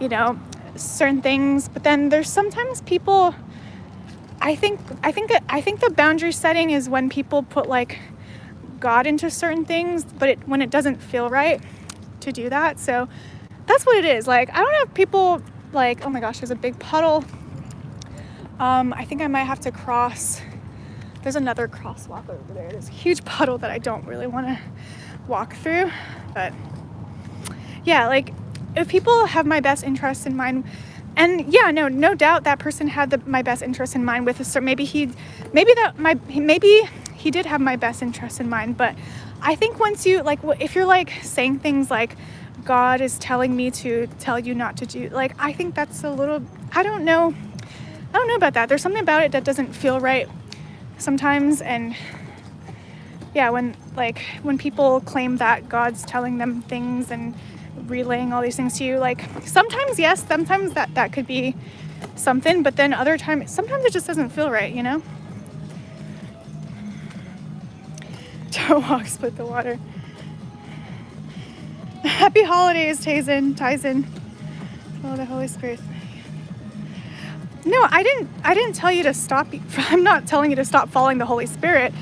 Speaker 1: you know, certain things. But then there's sometimes people, I think the boundary setting is when people put like God into certain things, but when it doesn't feel right to do that. So that's what it is. Like, I don't have people like, oh my gosh, there's a big puddle. I think I might have to cross. There's another crosswalk over there. There's a huge puddle that I don't really want to walk through. But yeah, like if people have my best interests in mind, and yeah, no doubt that person had my best interest in mind with a certain, maybe he did have my best interest in mind. But I think once you like, if you're like saying things like, God is telling me to tell you not to do, like, I think that's a little, I don't know about that. There's something about it that doesn't feel right sometimes. And yeah, when people claim that God's telling them things and relaying all these things to you, like sometimes yes, sometimes that could be something, but then sometimes it just doesn't feel right, you know? Don't walk, split the water. Happy holidays, Tyson. Oh, the Holy Spirit. No, I didn't tell you to stop. I'm not telling you to stop following the Holy Spirit,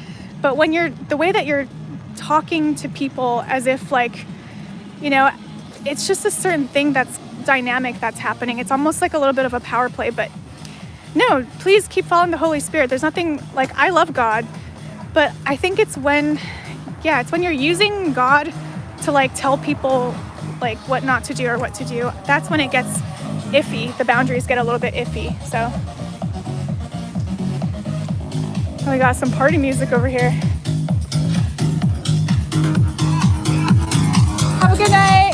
Speaker 1: but when the way that you're talking to people as if like, you know, it's just a certain thing that's dynamic that's happening. It's almost like a little bit of a power play, but no, please keep following the Holy Spirit. There's nothing, like, I love God, but I think it's when you're using God to like tell people like what not to do or what to do. That's when it gets iffy. The boundaries get a little bit iffy. So we got some party music over here. Have a good night.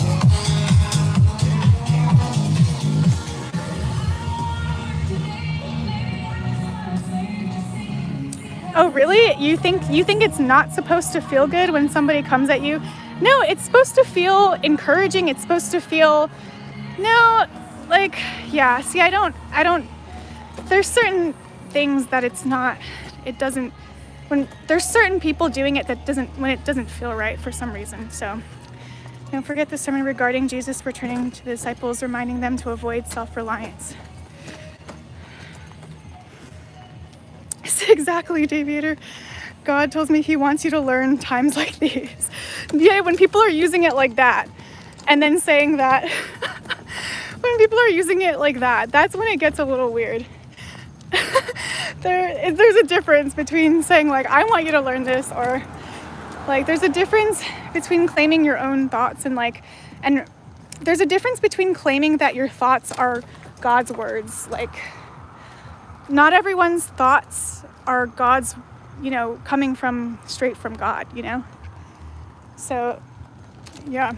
Speaker 1: Oh, really? You think it's not supposed to feel good when somebody comes at you? No, it's supposed to feel encouraging. It's supposed to feel, no, like, yeah, see, I don't, there's certain things that it doesn't, when there's certain people doing it when it doesn't feel right for some reason. So don't forget the sermon regarding Jesus returning to the disciples, reminding them to avoid self-reliance. Exactly, Daviator. God tells me he wants you to learn times like these. Yeah, when people are using it like that, and then saying that, when people are using it like that, that's when it gets a little weird. There's a difference between saying like, I want you to learn this, or like, there's a difference between claiming your own thoughts and there's a difference between claiming that your thoughts are God's words. Like not everyone's thoughts are God's, coming straight from God, So, yeah,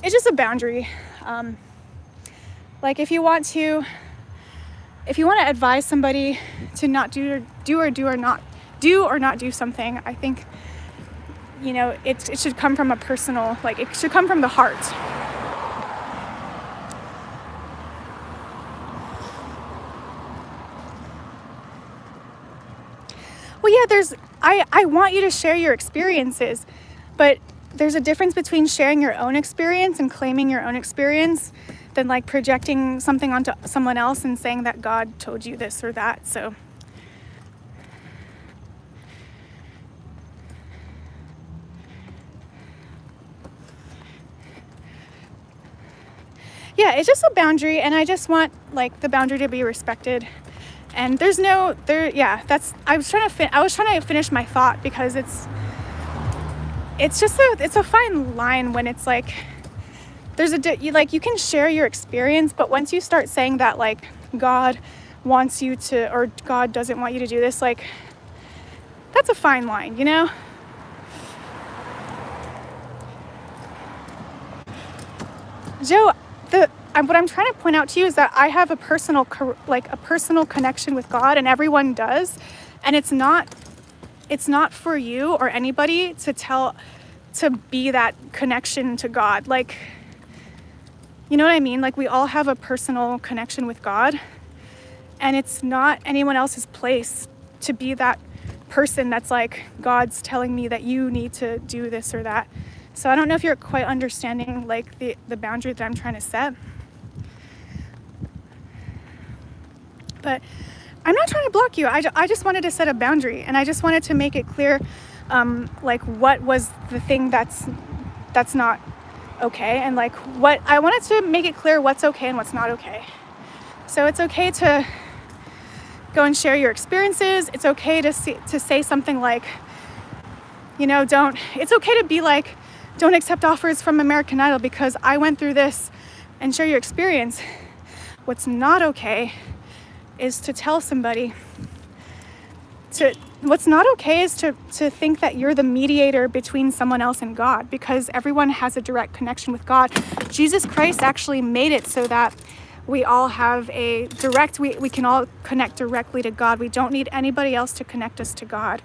Speaker 1: it's just a boundary. Like if you want to advise somebody to not do or not do something, I think, it should come from a personal, it should come from the heart. Well, yeah, I want you to share your experiences, but there's a difference between sharing your own experience and claiming your own experience than projecting something onto someone else and saying that God told you this or that. So yeah, it's just a boundary, and I just want the boundary to be respected. And I was trying to finish my thought, because it's a fine line when it's you can share your experience, but once you start saying that God wants you to, or God doesn't want you to do this, that's a fine line, Joe, what I'm trying to point out to you is that I have a personal connection with God, and everyone does, and it's not for you or anybody to be that connection to God. You know what I mean? We all have a personal connection with God, and it's not anyone else's place to be that person that's God's telling me that you need to do this or that. So I don't know if you're quite understanding the boundary that I'm trying to set. But I'm not trying to block you. I just wanted to set a boundary, and I just wanted to make it clear what was the thing that's not okay, and what I wanted to make it clear what's okay and what's not okay. So it's okay to go and share your experiences. It's okay to say something it's okay to be don't accept offers from American Idol because I went through this, and share your experience. What's not okay is to tell somebody what's not okay is to think that you're the mediator between someone else and God, because everyone has a direct connection with God. Jesus Christ actually made it so that we all have we can all connect directly to God. We don't need anybody else to connect us to God.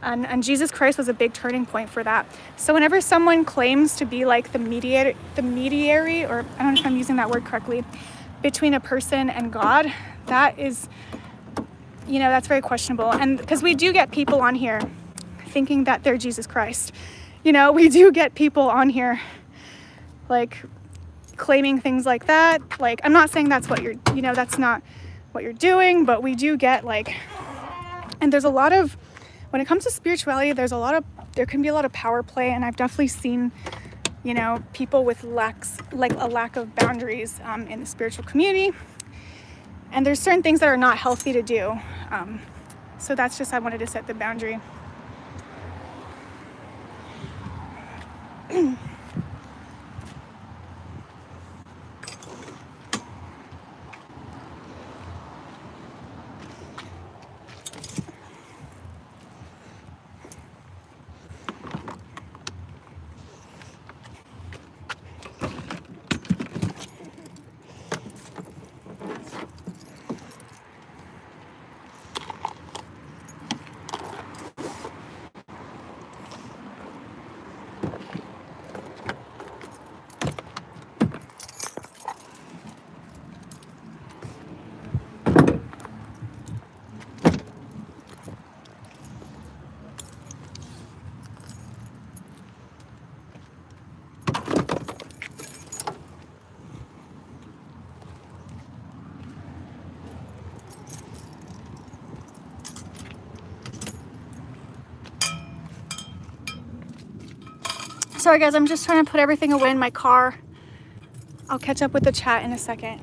Speaker 1: And Jesus Christ was a big turning point for that. So whenever someone claims to be the mediary, or I don't know if I'm using that word correctly, between a person and God, that is, that's very questionable. And because we do get people on here thinking that they're Jesus Christ. We do get people on here claiming things like that. I'm not saying that's what that's not what you're doing, but we do get and there's a lot of, when it comes to spirituality, there can be a lot of power play, and I've definitely seen people with a lack of boundaries in the spiritual community. And there's certain things that are not healthy to do. So that's just, I wanted to set the boundary. Sorry guys, I'm just trying to put everything away in my car. I'll catch up with the chat in a second.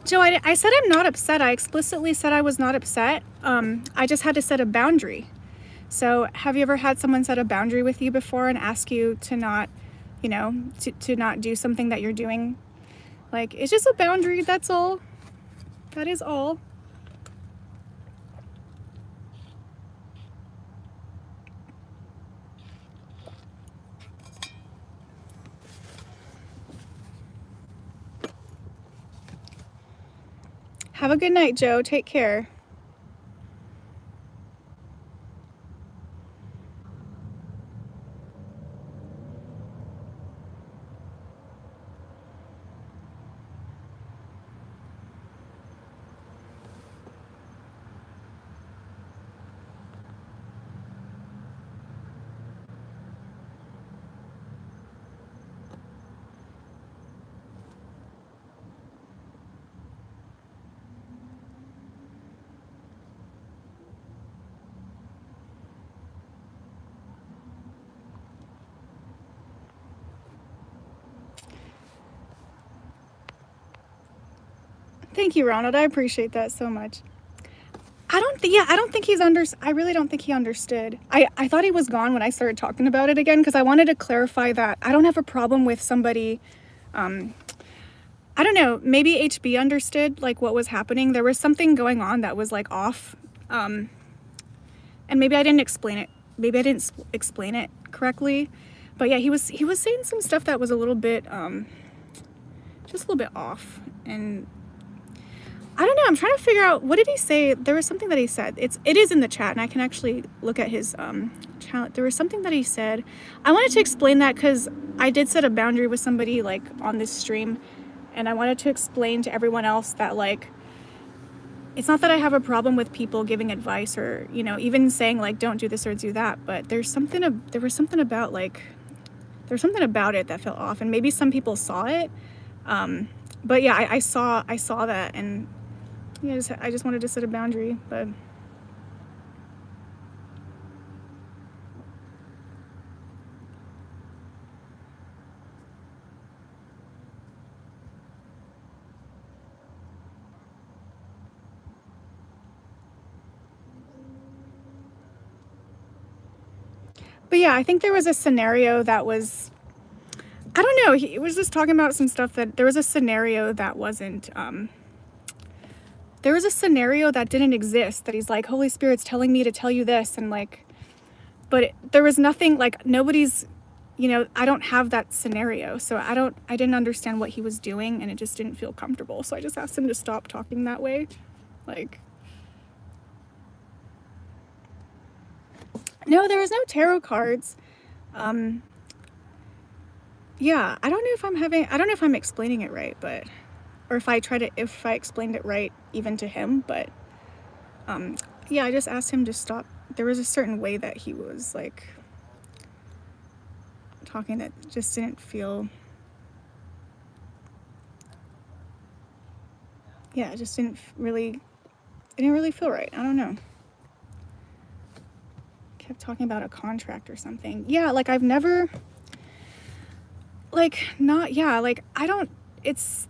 Speaker 1: Joe, I said I'm not upset. I explicitly said I was not upset. I just had to set a boundary. So have you ever had someone set a boundary with you before and ask you to not, you know, to not do something that you're doing? Like, it's just a boundary, that's all. That is all. Have a good night, Joe. Take care. Thank you, Ronald. I appreciate that so much. I don't think he's I really don't think he understood. I thought he was gone when I started talking about it again, because I wanted to clarify that I don't have a problem with somebody, I don't know, maybe HB understood like what was happening. There was something going on that was like off. And maybe I didn't explain it. Maybe I didn't explain it correctly. But yeah, he was saying some stuff that was a little bit, just a little bit off. And I don't know, I'm trying to figure out, what did he say? There was something that he said. It is in the chat, and I can actually look at his channel. There was something that he said. I wanted to explain that because I did set a boundary with somebody like on this stream, and I wanted to explain to everyone else that like, it's not that I have a problem with people giving advice or, you know, even saying like, don't do this or do that, but there was something about it that felt off, and maybe some people saw it. But yeah, I saw that, and yeah, I just wanted to set a boundary, but yeah, I think there was a scenario that was, I don't know, he was just talking about some stuff that there was a scenario that wasn't, there was a scenario that didn't exist, that he's like, Holy Spirit's telling me to tell you this, and like, but there was nothing, like nobody's, you know, I don't have that scenario, so I didn't understand what he was doing, and it just didn't feel comfortable, so I just asked him to stop talking that way, like. No, there was no tarot cards. Yeah, I don't know if I'm explaining it right, but, or if I explained it right even to him, but, yeah, I just asked him to stop. There was a certain way that he was like talking that just didn't feel, yeah, it just didn't really feel right. I don't know. Kept talking about a contract or something. Yeah, like I've never, like, not, yeah, like I don't,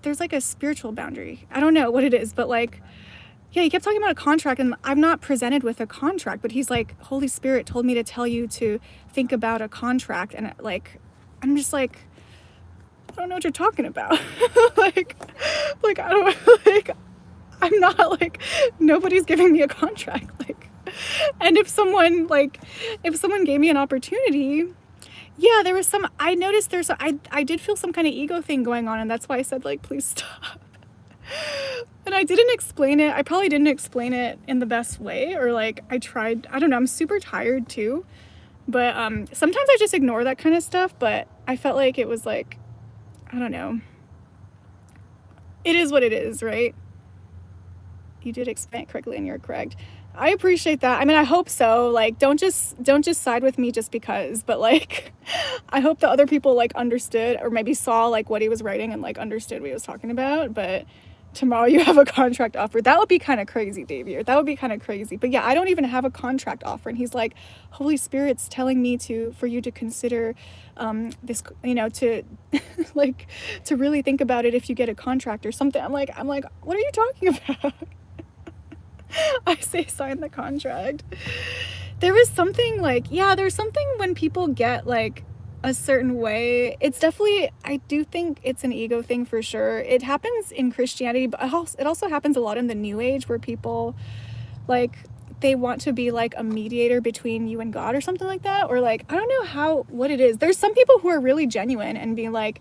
Speaker 1: there's like a spiritual boundary. I don't know what it is, but like, yeah, he kept talking about a contract, and I'm not presented with a contract, but he's like, Holy Spirit told me to tell you to think about a contract, and like, I'm just like, I don't know what you're talking about. like I don't, like, I'm not, like, nobody's giving me a contract, like, and if someone gave me an opportunity, yeah, there was some, I noticed I did feel some kind of ego thing going on, and that's why I said, like, please stop. And I didn't explain it. I probably didn't explain it in the best way, or like I tried, I don't know, I'm super tired too. But sometimes I just ignore that kind of stuff, but I felt like it was like, I don't know. It is what it is, right? You did explain it correctly and you're correct. I appreciate that. I mean, I hope so. Like, don't just side with me just because, but like, I hope that other people like understood, or maybe saw like what he was writing and like understood what he was talking about. But tomorrow you have a contract offer. That would be kind of crazy, Davier. That would be kind of crazy. But yeah, I don't even have a contract offer. And he's like, Holy Spirit's telling me for you to consider this, you know, to like, to really think about it if you get a contract or something. I'm like, what are you talking about? I say, sign the contract. There was something like, yeah, there's something when people get like a certain way. It's definitely, I do think it's an ego thing for sure. It happens in Christianity, but it also happens a lot in the New Age where people like, they want to be like a mediator between you and God or something like that. Or like, I don't know what it is. There's some people who are really genuine and being like,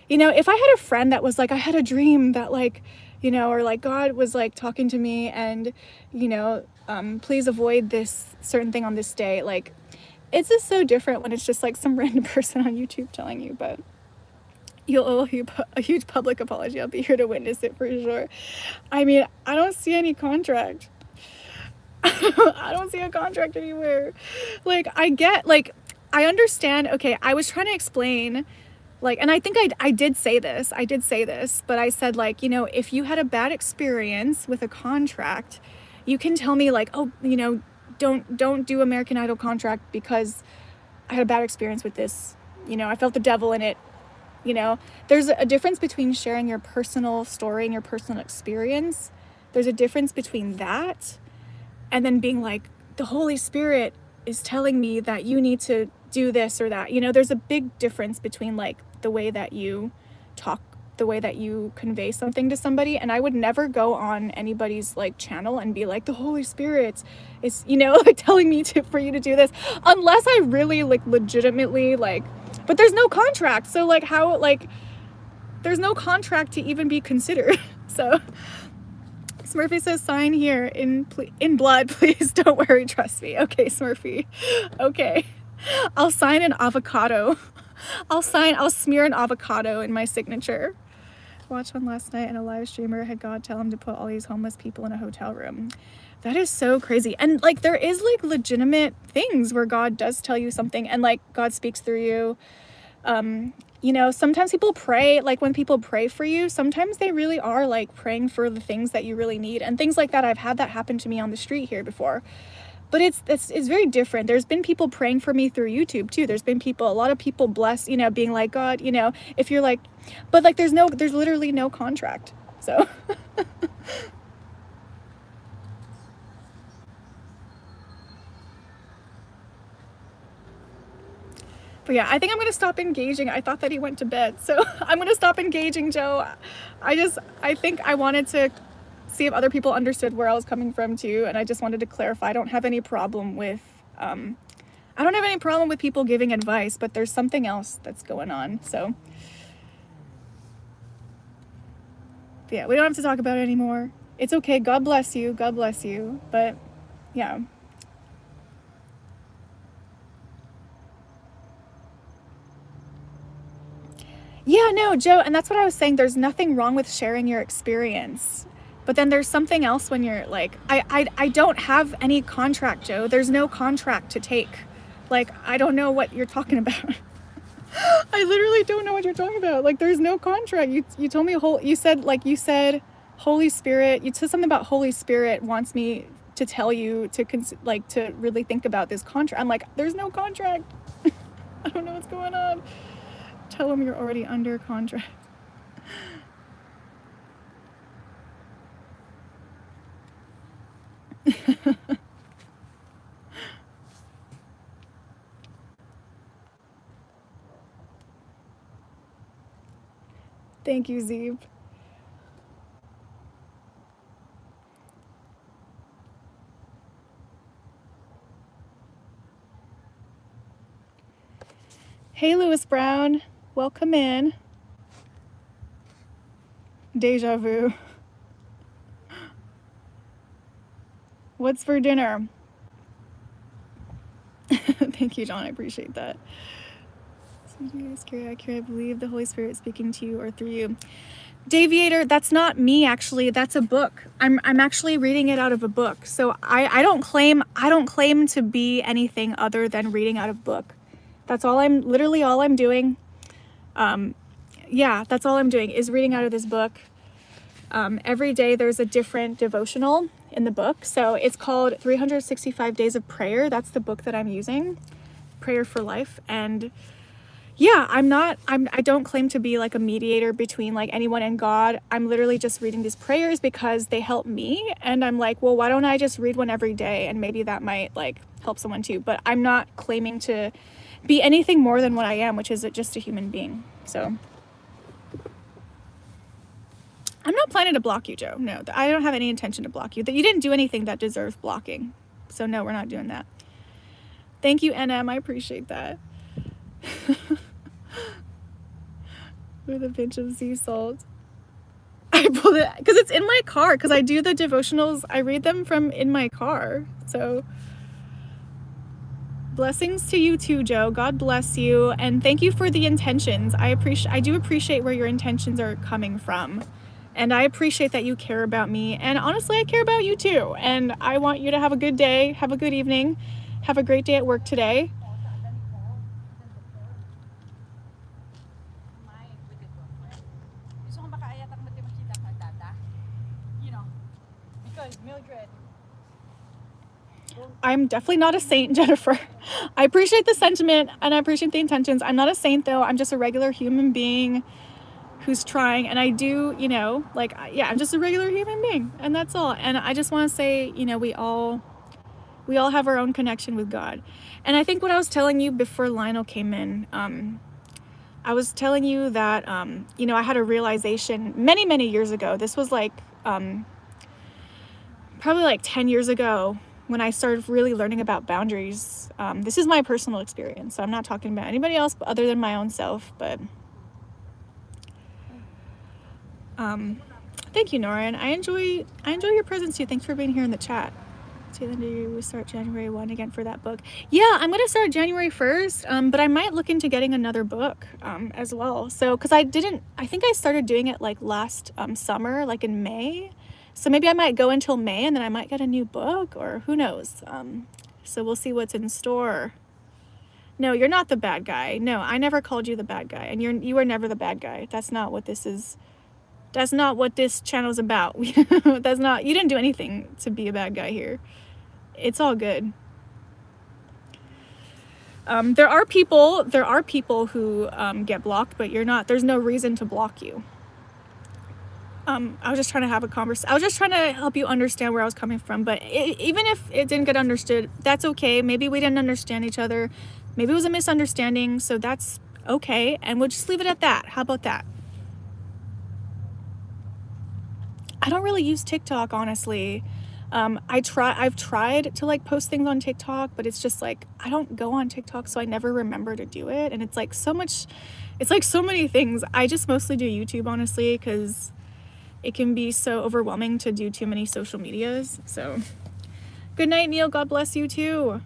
Speaker 1: you know, if I had a friend that was like, I had a dream that like, you know, or like God was like talking to me and, you know, please avoid this certain thing on this day. Like, it's just so different when it's just like some random person on YouTube telling you, but you'll owe a huge public apology. I'll be here to witness it for sure. I mean, I don't see any contract. I don't see a contract anywhere. Like, I understand. Okay, I was trying to explain, like, and I think I did say this, but I said, like, you know, if you had a bad experience with a contract, you can tell me like, oh, you know, don't do American Idol contract because I had a bad experience with this. You know, I felt the devil in it. You know, there's a difference between sharing your personal story and your personal experience. There's a difference between that and then being like, the Holy Spirit is telling me that you need to do this or that. You know, there's a big difference between like the way that you talk, the way that you convey something to somebody. And I would never go on anybody's like channel and be like, the Holy Spirit is, you know, like telling me for you to do this, unless I really like legitimately like, but there's no contract. So like how, like, there's no contract to even be considered. So Smurfy says, sign here in blood, please. Don't worry, trust me. Okay, Smurfy. Okay. I'll sign an avocado. I'll smear an avocado in my signature. Watched one last night and a live streamer had God tell him to put all these homeless people in a hotel room. That is so crazy. And like, there is like legitimate things where God does tell you something and like God speaks through you. You know, sometimes people pray, like when people pray for you, sometimes they really are like praying for the things that you really need and things like that. I've had that happen to me on the street here before. But it's very different. There's been people praying for me through YouTube too. There's been a lot of people bless, you know, being like, God, you know, if you're like, but like, there's literally no contract. So. But yeah, I think I'm going to stop engaging. I thought that he went to bed. So I'm going to stop engaging, Joe. I think I wanted to see if other people understood where I was coming from too. And I just wanted to clarify. I don't have any problem with people giving advice, but there's something else that's going on. So yeah, we don't have to talk about it anymore. It's okay. God bless you. God bless you. But yeah. Yeah, no, Joe, and that's what I was saying. There's nothing wrong with sharing your experience. But then there's something else when you're like, I don't have any contract, Joe. There's no contract to take. Like, I don't know what you're talking about. I literally don't know what you're talking about. Like, there's no contract. You told me you said Holy Spirit. You said something about Holy Spirit wants me to tell you to really think about this contract. I'm like, there's no contract. I don't know what's going on. Tell them you're already under contract. Thank you, Zeeb. Hey, Lewis Brown. Welcome in. Deja vu. What's for dinner? Thank you, John. I appreciate that. I believe the Holy Spirit is speaking to you or through you. Daviator, that's not me actually. That's a book. I'm actually reading it out of a book. So I don't claim to be anything other than reading out of a book. That's all I'm doing. Yeah, that's all I'm doing is reading out of this book. Every day there's a different devotional in the book. So it's called 365 Days of Prayer. That's the book that I'm using, Prayer for Life. And yeah, I don't claim to be like a mediator between like anyone and God. I'm literally just reading these prayers because they help me. And I'm like, well, why don't I just read one every day? And maybe that might like help someone too. But I'm not claiming to be anything more than what I am, which is just a human being. So I'm not planning to block you, Joe. No, I don't have any intention to block you. That you didn't do anything that deserves blocking. So no, we're not doing that. Thank you, NM. I appreciate that. With a pinch of sea salt. I pulled it because it's in my car, because I do the devotionals. I read them from in my car. So blessings to you too, Joe. God bless you. And thank you for the intentions. I do appreciate where your intentions are coming from. And I appreciate that you care about me. And honestly, I care about you too. And I want you to have a good day. Have a good evening. Have a great day at work today. I'm definitely not a saint, Jennifer. I appreciate the sentiment and I appreciate the intentions. I'm not a saint though. I'm just a regular human being who's trying. And I do, you know, like, yeah, I'm just a regular human being and that's all. And I just want to say, you know, we all have our own connection with God. And I think what I was telling you before Lionel came in, I was telling you that, you know, I had a realization many, many years ago. This was like, probably like 10 years ago when I started really learning about boundaries. This is my personal experience. So I'm not talking about anybody else other than my own self, but thank you, Norin. I enjoy your presence too. Thanks for being here in the chat. So then do we start January 1 again for that book? Yeah, I'm gonna start January 1st, but I might look into getting another book as well. So, cause I think I started doing it like last summer, like in May. So maybe I might go until May and then I might get a new book, or who knows. So we'll see what's in store. No, you're not the bad guy. No, I never called you the bad guy, and you are never the bad guy. That's not what this is. That's not what this channel is about. That's not, you didn't do anything to be a bad guy here. It's all good. There are people who get blocked, but you're not, there's no reason to block you. I was just trying to have a conversation. I was just trying to help you understand where I was coming from, but even if it didn't get understood, that's okay. Maybe we didn't understand each other. Maybe it was a misunderstanding, so that's okay. And we'll just leave it at that. How about that? I don't really use TikTok, honestly. I've tried to like post things on TikTok, but it's just like, I don't go on TikTok, so I never remember to do it. And it's like so many things. I just mostly do YouTube, honestly, because it can be so overwhelming to do too many social medias. So good night, Neil. God bless you too.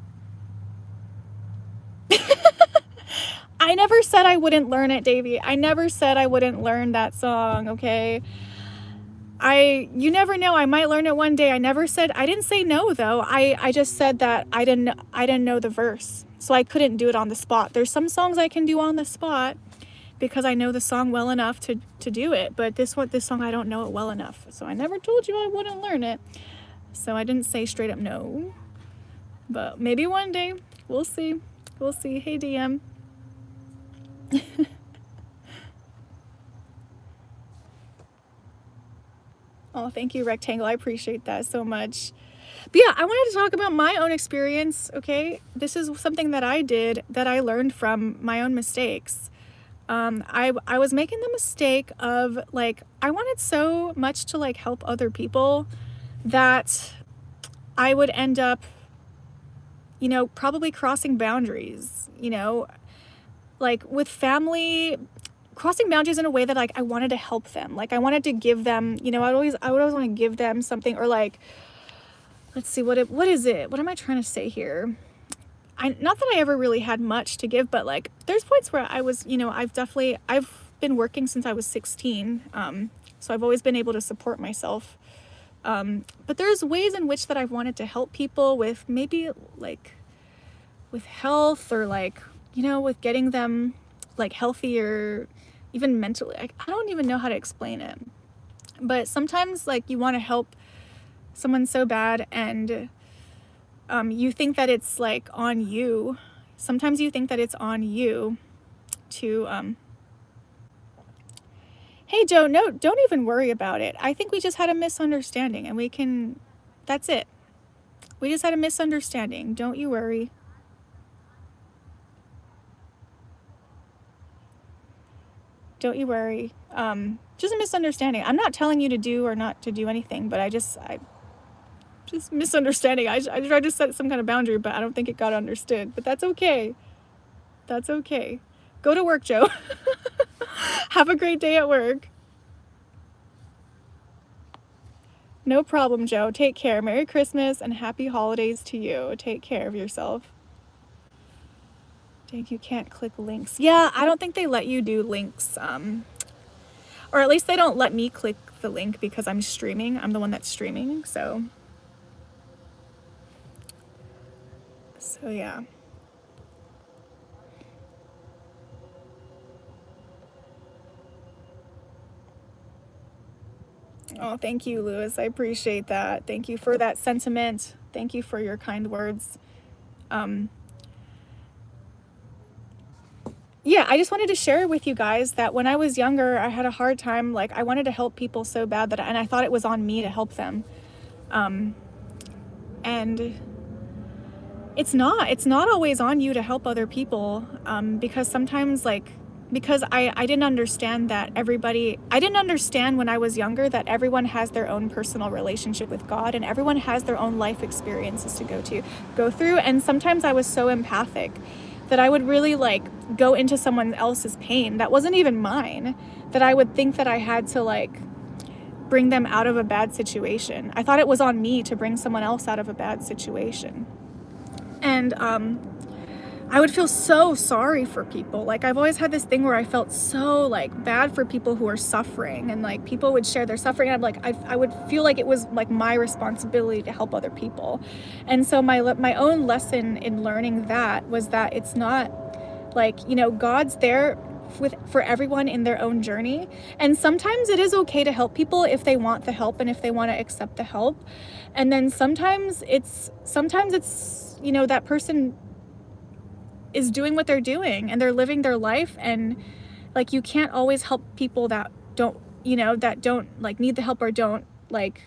Speaker 1: I never said I wouldn't learn it, Davey. I never said I wouldn't learn that song, okay? You never know, I might learn it one day. I didn't say no though. I just said that I didn't know the verse, so I couldn't do it on the spot. There's some songs I can do on the spot because I know the song well enough to do it, but this song I don't know it well enough. So I never told you I wouldn't learn it. So I didn't say straight up no. But maybe one day. We'll see. We'll see. Hey DM. Oh, thank you, Rectangle. I appreciate that so much. But yeah, I wanted to talk about my own experience, okay? This is something that I did that I learned from my own mistakes. I was making the mistake of like, I wanted so much to like help other people that I would end up, you know, probably crossing boundaries, you know, like with family, crossing boundaries in a way that like I wanted to help them. Like I wanted to give them, you know, I would always want to give them something, or like, let's see, what is it? What am I trying to say here? Not that I ever really had much to give, but like there's points where I was, you know, I've been working since I was 16. So I've always been able to support myself. But there's ways in which that I've wanted to help people with maybe like with health, or like, you know, with getting them like healthier, even mentally. I don't even know how to explain it. But sometimes like you want to help someone so bad, and you think that it's like on you. Sometimes you think that it's on you to hey Joe, no, don't even worry about it. I think we just had a misunderstanding, and we can, that's it. We just had a misunderstanding. Don't you worry. Don't you worry. Just a misunderstanding. I'm not telling you to do or not to do anything, but I just misunderstanding. I tried to set some kind of boundary, but I don't think it got understood. But that's okay. That's okay. Go to work, Joe. Have a great day at work. No problem, Joe. Take care. Merry Christmas and happy holidays to you. Take care of yourself. Dang, you can't click links. Yeah, I don't think they let you do links. Or at least they don't let me click the link because I'm streaming. I'm the one that's streaming, so yeah. Oh, thank you, Lewis. I appreciate that. Thank you for that sentiment. Thank you for your kind words. Yeah, I just wanted to share with you guys that when I was younger, I had a hard time. Like, I wanted to help people so bad that, and I thought it was on me to help them. And it's not always on you to help other people. Because sometimes, like, because I didn't understand that I didn't understand when I was younger that everyone has their own personal relationship with God, and everyone has their own life experiences to go through. And sometimes I was so empathic that I would really like go into someone else's pain that wasn't even mine, that I would think that I had to like bring them out of a bad situation. I thought it was on me to bring someone else out of a bad situation. And I would feel so sorry for people. Like, I've always had this thing where I felt so like bad for people who are suffering, and like people would share their suffering, and I'm like, I would feel like it was like my responsibility to help other people. And so my own lesson in learning that was that it's not like, you know, God's there for everyone in their own journey. And sometimes it is okay to help people if they want the help and if they want to accept the help. And then sometimes it's, you know, that person is doing what they're doing and they're living their life, and like you can't always help people that don't, you know, that don't like need the help or don't like,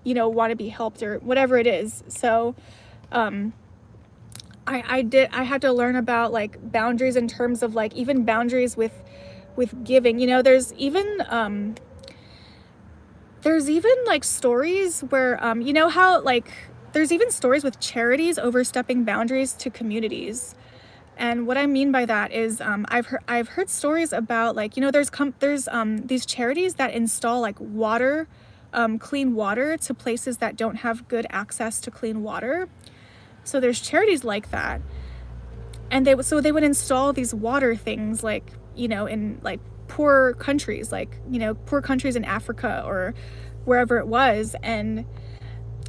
Speaker 1: you know, want to be helped or whatever it is. So I had to learn about like boundaries in terms of like even boundaries with giving. You know, there's even like stories where you know how like there's even stories with charities overstepping boundaries to communities. And what I mean by that is I've heard stories about like, you know, there's these charities that install like water, clean water to places that don't have good access to clean water. So there's charities like that. And they would install these water things like, you know, in like poor countries, like, you know, poor countries in Africa or wherever it was.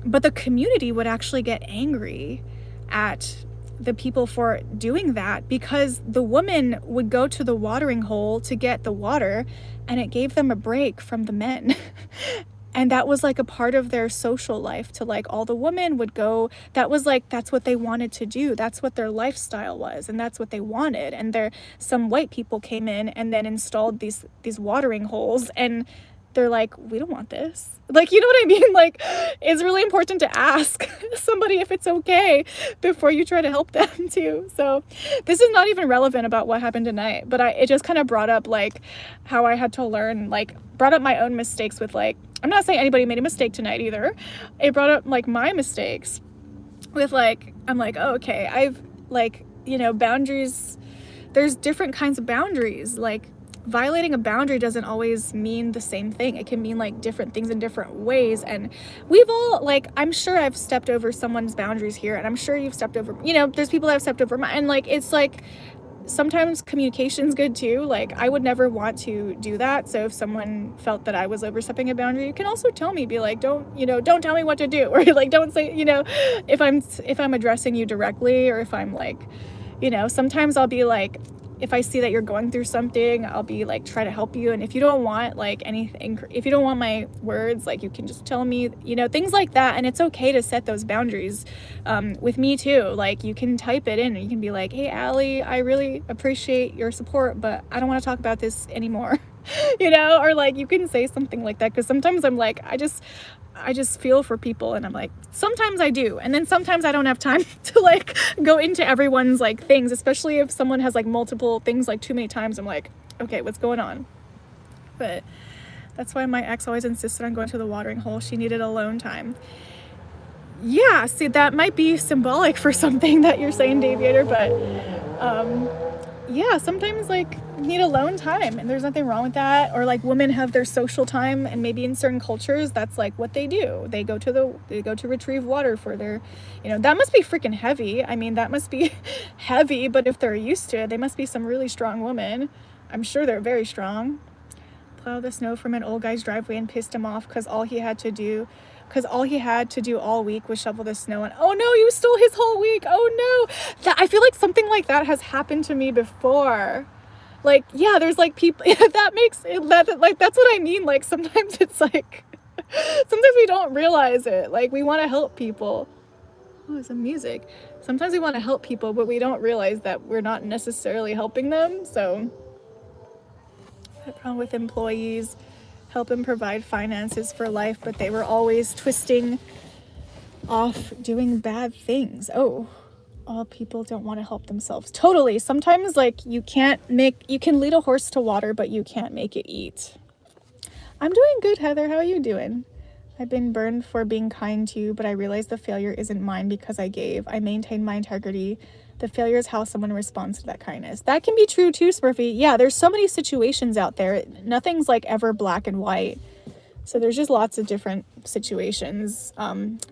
Speaker 1: But the community would actually get angry at the people for doing that, because the woman would go to the watering hole to get the water, and it gave them a break from the men. And that was like a part of their social life, to like all the women would go. That was like, that's what they wanted to do. That's what their lifestyle was. And that's what they wanted. And some white people came in and then installed these watering holes, and they're like, we don't want this. Like, you know what I mean? Like, it's really important to ask somebody if it's okay before you try to help them too. So this is not even relevant about what happened tonight, but it just kind of brought up like how I had to learn, like brought up my own mistakes with like, I'm not saying anybody made a mistake tonight either. It brought up like my mistakes with like, I'm like, oh, okay, I've like, you know, boundaries, there's different kinds of boundaries. Like, violating a boundary doesn't always mean the same thing. It can mean like different things in different ways. And we've all like, I'm sure I've stepped over someone's boundaries here, and I'm sure you've stepped over, you know, there's people that have stepped over mine. And like, it's like, sometimes communication's good too. Like, I would never want to do that. So if someone felt that I was overstepping a boundary, you can also tell me, be like, don't tell me what to do, or like, don't say, you know, if I'm addressing you directly, or if I'm like, you know, sometimes I'll be like, if I see that you're going through something, I'll be like, try to help you. And if you don't want like anything, if you don't want my words, like you can just tell me, you know, things like that. And it's okay to set those boundaries with me too. Like you can type it in and you can be like, hey, Allie, I really appreciate your support, but I don't want to talk about this anymore. You know, or like you can say something like that, because sometimes I'm like, I just feel for people, and I'm like, sometimes I do, and then sometimes I don't have time to like go into everyone's like things, especially if someone has like multiple things like too many times. I'm like, okay, what's going on? But that's why my ex always insisted on going to the watering hole. She needed alone time. Yeah, see, that might be symbolic for something that you're saying, Daviator, but yeah, sometimes like need alone time, and there's nothing wrong with that. Or like women have their social time, and maybe in certain cultures that's like what they do. They go to retrieve water for their, you know, that must be freaking heavy. I mean, that must be heavy, but if they're used to it, they must be some really strong women. I'm sure they're very strong. Plow the snow from an old guy's driveway and pissed him off because all he had to do all week was shovel the snow. And oh no, you stole his whole week. Oh no. I feel like something like that has happened to me before. Like, yeah, there's like people that makes it, that like, that's what I mean. Like sometimes it's like, sometimes we don't realize it. Like we want to help people. Oh, some music. Sometimes we want to help people, but we don't realize that we're not necessarily helping them. So the problem with employees, help them provide finances for life, but they were always twisting off doing bad things. Oh, all people don't want to help themselves. Totally. Sometimes like you can lead a horse to water, but you can't make it eat. I'm doing good, Heather. How are you doing? I've been burned for being kind to you, but I realize the failure isn't mine because I gave. I maintain my integrity. The failure is how someone responds to that kindness. That can be true too, Smurfy. Yeah, there's so many situations out there. Nothing's like ever black and white. So there's just lots of different situations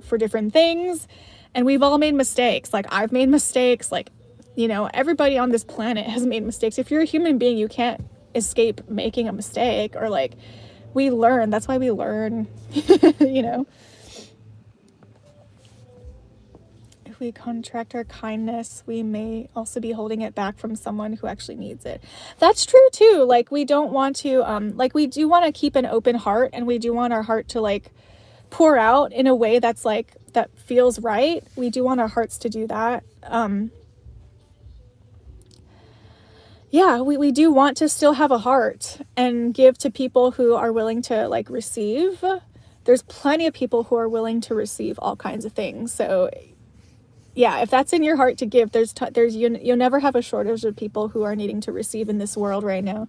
Speaker 1: for different things. And we've all made mistakes. Like I've made mistakes. Like, you know, everybody on this planet has made mistakes. If you're a human being, you can't escape making a mistake, or like we learn. That's why we learn, you know. We contract our kindness, we may also be holding it back from someone who actually needs it. That's true too. Like we don't want to like we do want to keep an open heart, and we do want our heart to like pour out in a way that's like that feels right. We do want our hearts to do that. Yeah, we do want to still have a heart and give to people who are willing to like receive. There's plenty of people who are willing to receive all kinds of things. So yeah, if that's in your heart to give, you'll never have a shortage of people who are needing to receive in this world right now.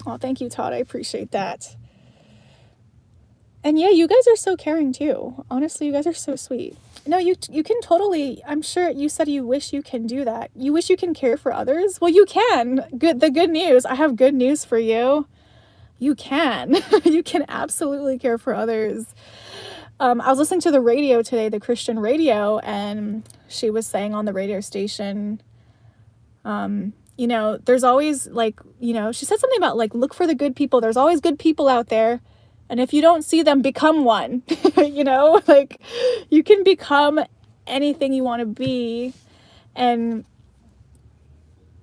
Speaker 1: Oh, thank you, Todd. I appreciate that. And yeah, you guys are so caring too. Honestly, you guys are so sweet. No, you can totally, I'm sure you said you wish you can do that. You wish you can care for others. Well, you can. The good news, I have good news for you. You can. You can absolutely care for others. I was listening to the radio today, the Christian radio, and she was saying on the radio station, you know, there's always like, you know, she said something about like, look for the good people. There's always good people out there. And if you don't see them, become one. You know, like you can become anything you want to be. And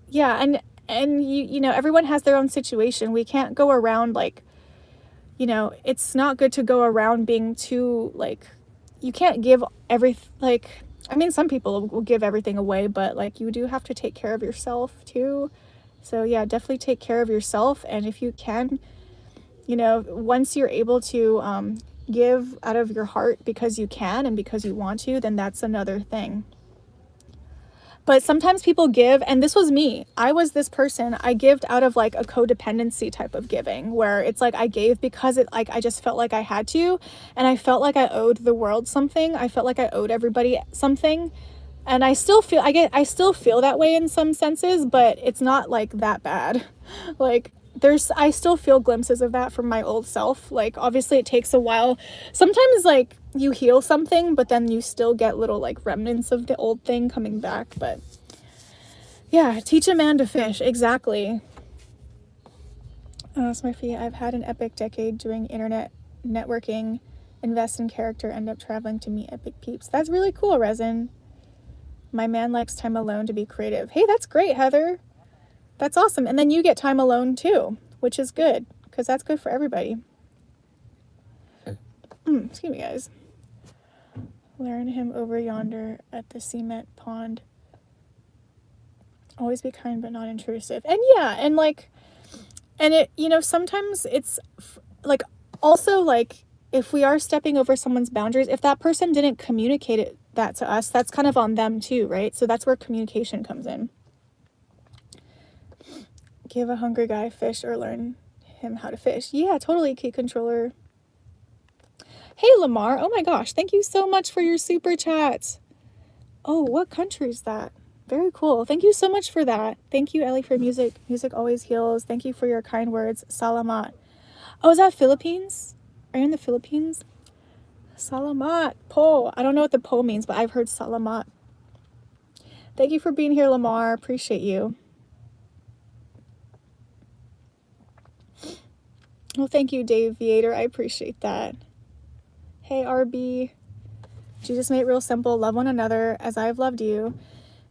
Speaker 1: yeah, and you know, everyone has their own situation. We can't go around like, you know, it's not good to go around being too like, you can't give like, I mean, some people will give everything away, but like you do have to take care of yourself too. So yeah, definitely take care of yourself. And if you can, you know, once you're able to give out of your heart because you can and because you want to, then that's another thing. But sometimes people give, and this was me. I was this person. I gave out of like a codependency type of giving, where it's like I gave because it like I just felt like I had to, and I felt like I owed the world something. I felt like I owed everybody something. And I still feel that way in some senses, but it's not like that bad. Like I still feel glimpses of that from my old self. Like obviously it takes a while. Sometimes like you heal something, but then you still get little like remnants of the old thing coming back. But yeah, teach a man to fish. Exactly. Murphy, I've had an epic decade doing internet networking, invest in character, end up traveling to meet epic peeps. That's really cool, Resin. My man likes time alone to be creative. Hey, that's great, Heather. That's awesome. And then you get time alone too, which is good because that's good for everybody. Excuse me, guys. Learn him over yonder at the cement pond. Always be kind but not intrusive. And yeah, and like, and it, you know, sometimes it's like, also like, if we are stepping over someone's boundaries, if that person didn't communicate that to us, that's kind of on them too, right? So that's where communication comes in. Give a hungry guy fish or learn him how to fish. Yeah, totally, Key Controller. Hey, Lamar. Oh my gosh, thank you so much for your super chat. Oh, what country is that? Very cool. Thank you so much for that. Thank you, Ellie, for music. Music always heals. Thank you for your kind words. Salamat. Oh, is that Philippines? Are you in the Philippines? Salamat. Po. I don't know what the po means, but I've heard salamat. Thank you for being here, Lamar. Appreciate you. Well, thank you, Dave Viator. I appreciate that. Hey, RB. Jesus made it real simple. Love one another as I have loved you.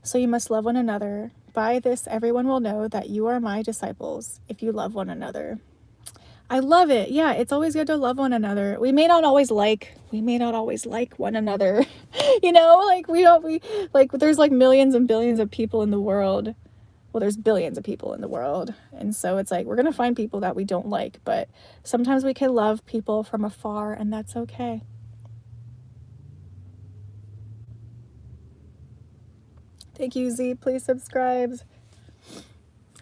Speaker 1: So you must love one another. By this, everyone will know that you are my disciples if you love one another. I love it. Yeah, it's always good to love one another. We may not always like one another. You know, like there's like millions and billions of people in the world. Well, there's billions of people in the world. And so it's like, we're going to find people that we don't like, but sometimes we can love people from afar, and that's okay. Thank you, Z. Please subscribe.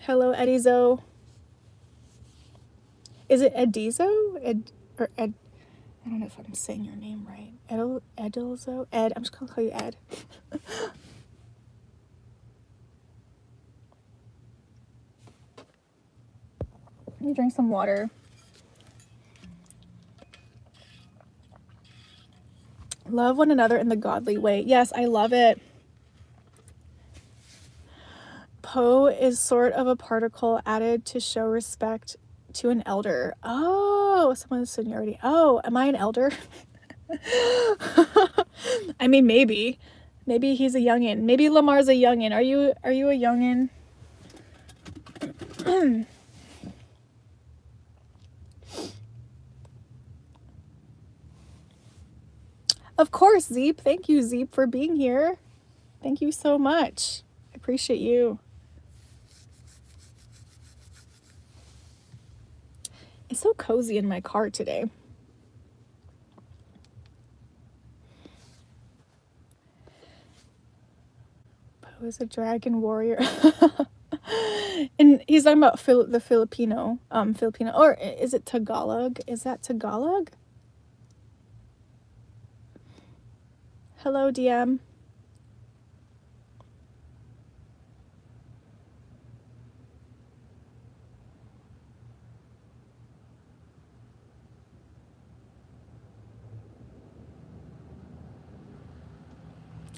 Speaker 1: Hello, Edizo. Is it Edizo? Ed? I don't know if I'm saying your name right. Edilzo? Ed. I'm just going to call you Ed. Let me drink some water. Love one another in the godly way. Yes, I love it. Po is sort of a particle added to show respect to an elder. Oh, someone's seniority. Oh, am I an elder? I mean, maybe he's a youngin. Maybe Lamar's a youngin. Are you a youngin? Of course, Zeep. Thank you, Zeep, for being here. Thank you so much. I appreciate you. It's so cozy in my car today. Poe is a dragon warrior. And he's talking about the Filipino, or is it Tagalog? Is that Tagalog? Hello, DM.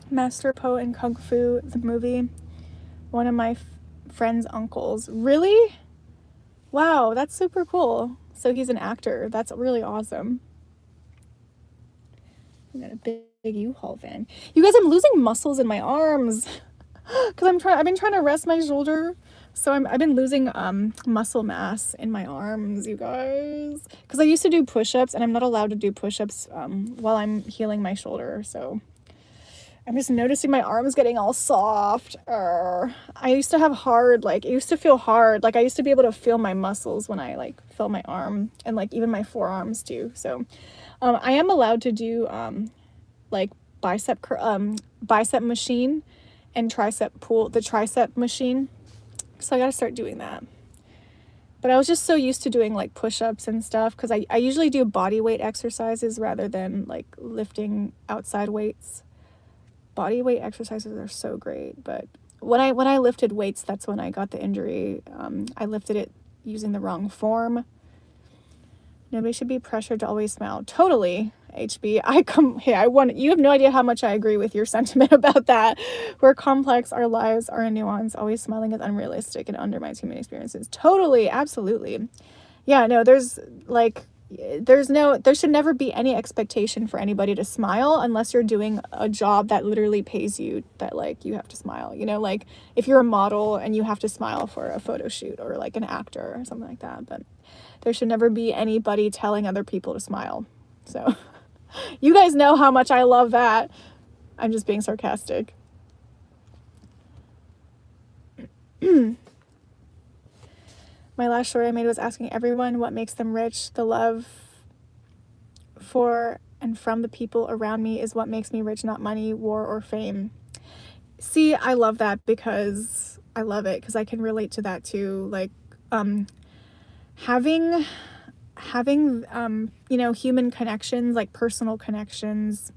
Speaker 1: Master Po and Kung Fu, the movie. One of my friend's uncles. Really? Wow, that's super cool. So he's an actor. That's really awesome. I got a big U-Haul van. You guys, I'm losing muscles in my arms because I've been trying to rest my shoulder, so I've been losing muscle mass in my arms, you guys, because I used to do push-ups and I'm not allowed to do push-ups while I'm healing my shoulder. So I'm just noticing my arms getting all soft. I used to have hard, like, it used to feel hard. Like, I used to be able to feel my muscles when I, like, felt my arm, and, like, even my forearms, too. So, I am allowed to do, like, bicep machine and the tricep machine. So I gotta start doing that. But I was just so used to doing, like, push-ups and stuff, because I usually do body weight exercises rather than, like, lifting outside weights. Body weight exercises are so great, but when I lifted weights, that's when I got the injury. I lifted it using the wrong form. Nobody should be pressured to always smile. Totally, HB. You have no idea how much I agree with your sentiment about that. We're complex, our lives are a nuance. Always smiling is unrealistic and undermines human experiences. Totally, absolutely. yeah, no, there should never be any expectation for anybody to smile unless you're doing a job that literally pays you that like you have to smile, you know, like if you're a model and you have to smile for a photo shoot, or like an actor or something like that. But there should never be anybody telling other people to smile. So you guys know how much I love that. I'm just being sarcastic. My last story I made was asking everyone what makes them rich. The love for and from the people around me is what makes me rich, not money, war, or fame. See, I love that because I love it because I can relate to that too. Like, having you know, human connections, like personal connections,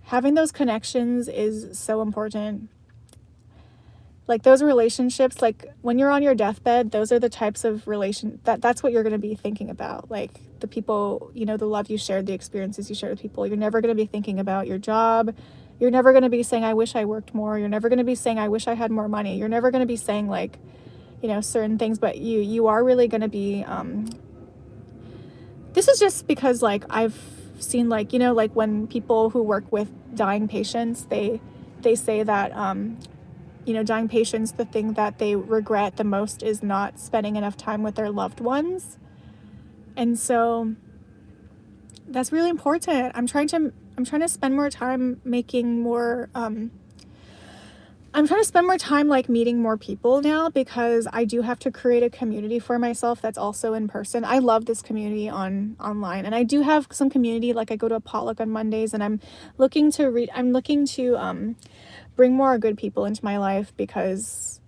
Speaker 1: having those connections is so important. Like those relationships, like when you're on your deathbed, those are the types of that's what you're going to be thinking about. Like the people, you know, the love you shared, the experiences you shared with people. You're never going to be thinking about your job. You're never going to be saying, I wish I worked more. You're never going to be saying, I wish I had more money. You're never going to be saying like, you know, certain things, but you are really going to be, this is just because like I've seen like, you know, like when people who work with dying patients, they say that, you know, dying patients, the thing that they regret the most is not spending enough time with their loved ones. And so that's really important. I'm trying to spend more time making more, I'm trying to spend more time like meeting more people now because I do have to create a community for myself that's also in person. I love this community online, and I do have some community, like I go to a potluck on Mondays, and I'm looking to bring more good people into my life because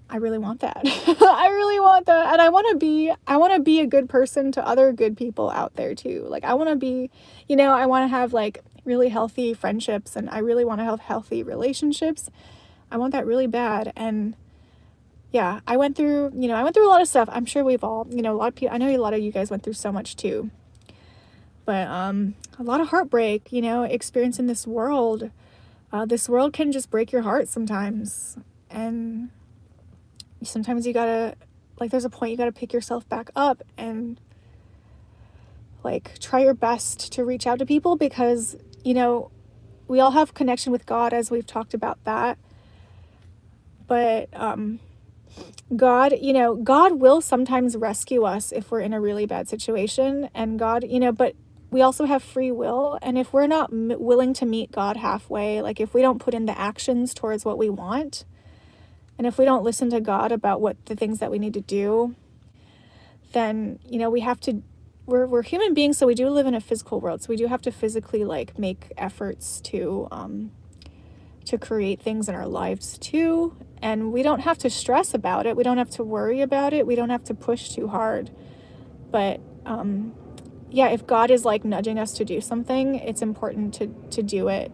Speaker 1: I really want that. I really want that. And I want to be a good person to other good people out there too. Like I want to be, you know, I want to have like really healthy friendships, and I really want to have healthy relationships. I want that really bad. And yeah, I went through a lot of stuff. I'm sure we've all, you know, a lot of people, I know a lot of you guys went through so much too, but a lot of heartbreak, you know, experiencing this world. This world can just break your heart sometimes. And sometimes you gotta, like, there's a point you gotta pick yourself back up and like try your best to reach out to people because, you know, we all have connection with God, as we've talked about that. But God, you know, God will sometimes rescue us if we're in a really bad situation. And God, you know, but we also have free will. And if we're not willing to meet God halfway, like if we don't put in the actions towards what we want, and if we don't listen to God about what the things that we need to do, then, you know, we're human beings, so we do live in a physical world. So we do have to physically like make efforts to create things in our lives too. And we don't have to stress about it. We don't have to worry about it. We don't have to push too hard. But yeah, if God is like nudging us to do something, it's important to do it.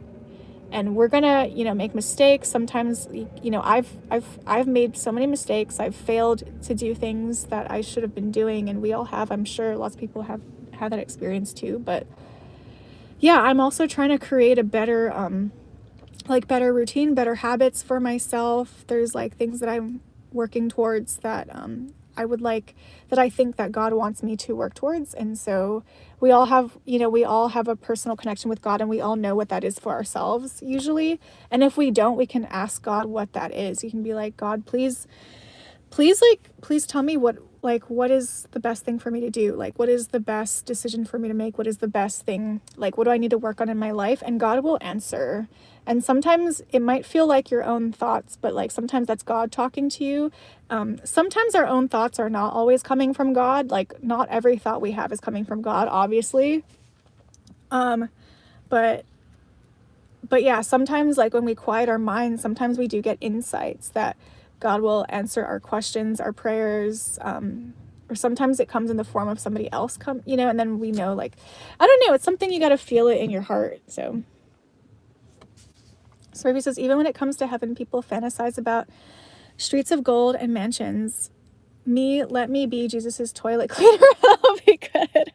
Speaker 1: And we're gonna, you know, make mistakes. Sometimes, you know, I've made so many mistakes. I've failed to do things that I should have been doing, and we all have. I'm sure lots of people have had that experience too. But yeah, I'm also trying to create a better, better routine, better habits for myself. There's like things that I'm working towards that that I think that God wants me to work towards. And so we all have a personal connection with God, and we all know what that is for ourselves usually. And if we don't, we can ask God what that is. You can be like, God, please tell me what is the best thing for me to do? Like, what is the best decision for me to make? What is the best thing? Like, what do I need to work on in my life? And God will answer. And sometimes it might feel like your own thoughts, but like sometimes that's God talking to you. Sometimes our own thoughts are not always coming from God. Like not every thought we have is coming from God, obviously. But yeah, sometimes like when we quiet our minds, sometimes we do get insights that God will answer our questions, our prayers, or sometimes it comes in the form of somebody else and then we know, like, I don't know, it's something you got to feel it in your heart. So Ruby says, even when it comes to heaven, people fantasize about streets of gold and mansions. Let me be Jesus's toilet cleaner. That'll be good.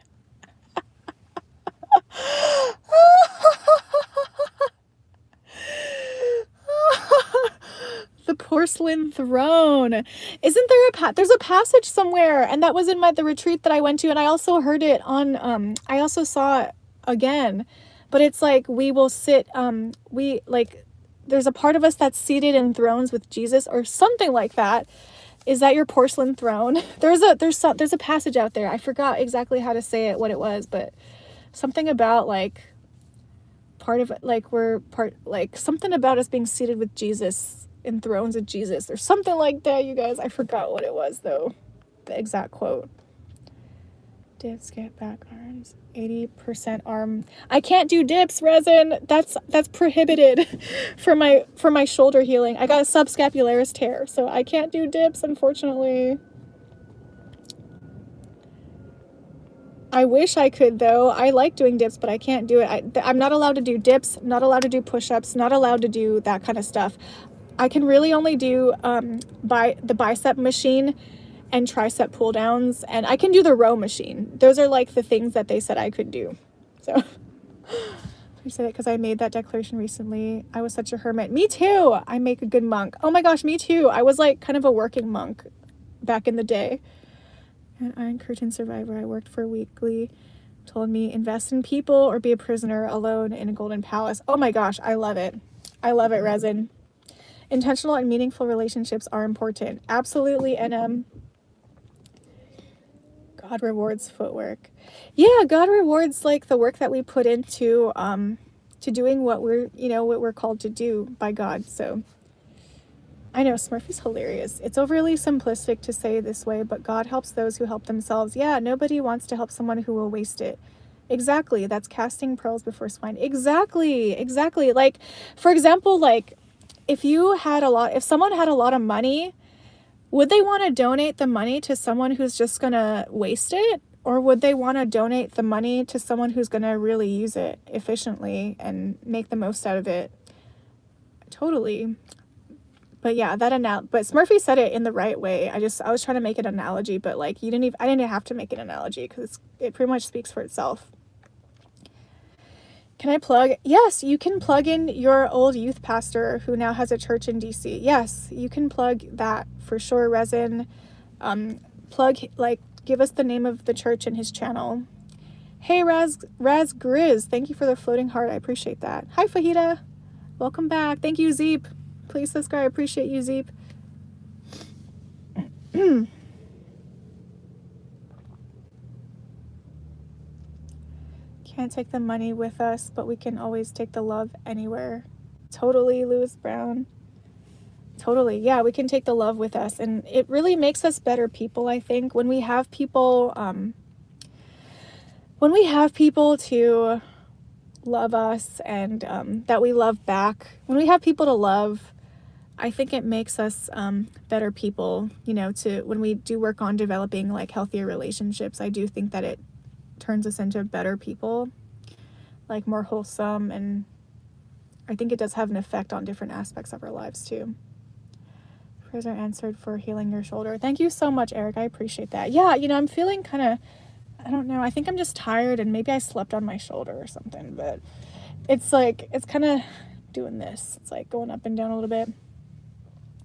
Speaker 1: porcelain throne. Isn't there there's a passage somewhere, and that was in the retreat that I went to, and I also heard it on I also saw it again. But it's like we will sit we like there's a part of us that's seated in thrones with Jesus or something like that. Is that your porcelain throne? There's a passage out there. I forgot exactly how to say it, what it was, but something about like part of it, like we're part, like something about us being seated with Jesus in thrones with Jesus or something like that, you guys. I forgot what it was though, the exact quote. Dips, get back arms, 80% arm. I can't do dips, Resin. That's prohibited for my shoulder healing. I got a subscapularis tear, so I can't do dips, unfortunately. I wish I could though. I like doing dips, but I can't do it. I'm not allowed to do dips, not allowed to do push-ups, not allowed to do that kind of stuff. I can really only do the bicep machine and tricep pull downs, and I can do the row machine. Those are like the things that they said I could do. So I said it because I made that declaration recently. I was such a hermit. Me too. I make a good monk. Oh my gosh, me too. I was like kind of a working monk back in the day. An Iron Curtain survivor I worked for weekly told me invest in people or be a prisoner alone in a golden palace. Oh my gosh, I love it. I love it, Resin. Intentional and meaningful relationships are important. Absolutely, NM. God rewards footwork. Yeah, God rewards like the work that we put into to doing what we're called to do by God. So I know Smurfy's hilarious. It's overly simplistic to say it this way, but God helps those who help themselves. Yeah, nobody wants to help someone who will waste it. Exactly. That's casting pearls before swine. Exactly. Like, for example, like if someone had a lot of money, would they want to donate the money to someone who's just going to waste it? Or would they want to donate the money to someone who's going to really use it efficiently and make the most out of it? Totally. But yeah, but Smurfy said it in the right way. I was trying to make an analogy, but like I didn't have to make an analogy because it pretty much speaks for itself. Can I plug? Yes, you can plug in your old youth pastor who now has a church in DC. Yes, you can plug that for sure, Resin. Give us the name of the church and his channel. Hey, Raz Grizz, thank you for the floating heart. I appreciate that. Hi, Fajita. Welcome back. Thank you, Zeep. Please subscribe. I appreciate you, Zeep. Can't take the money with us, but we can always take the love anywhere. Totally, Lewis Brown. Totally. Yeah, we can take the love with us. And it really makes us better people, I think, when we have people to love us and that we love back. When we have people to love, I think it makes us better people, when we do work on developing like healthier relationships. I do think that it turns us into better people, like more wholesome, and I think it does have an effect on different aspects of our lives too. Prayers are answered for healing your shoulder. Thank you so much, Eric. I appreciate that. Yeah, I'm feeling kind of, I don't know, I think I'm just tired and maybe I slept on my shoulder or something, but it's kind of doing this. It's like going up and down a little bit.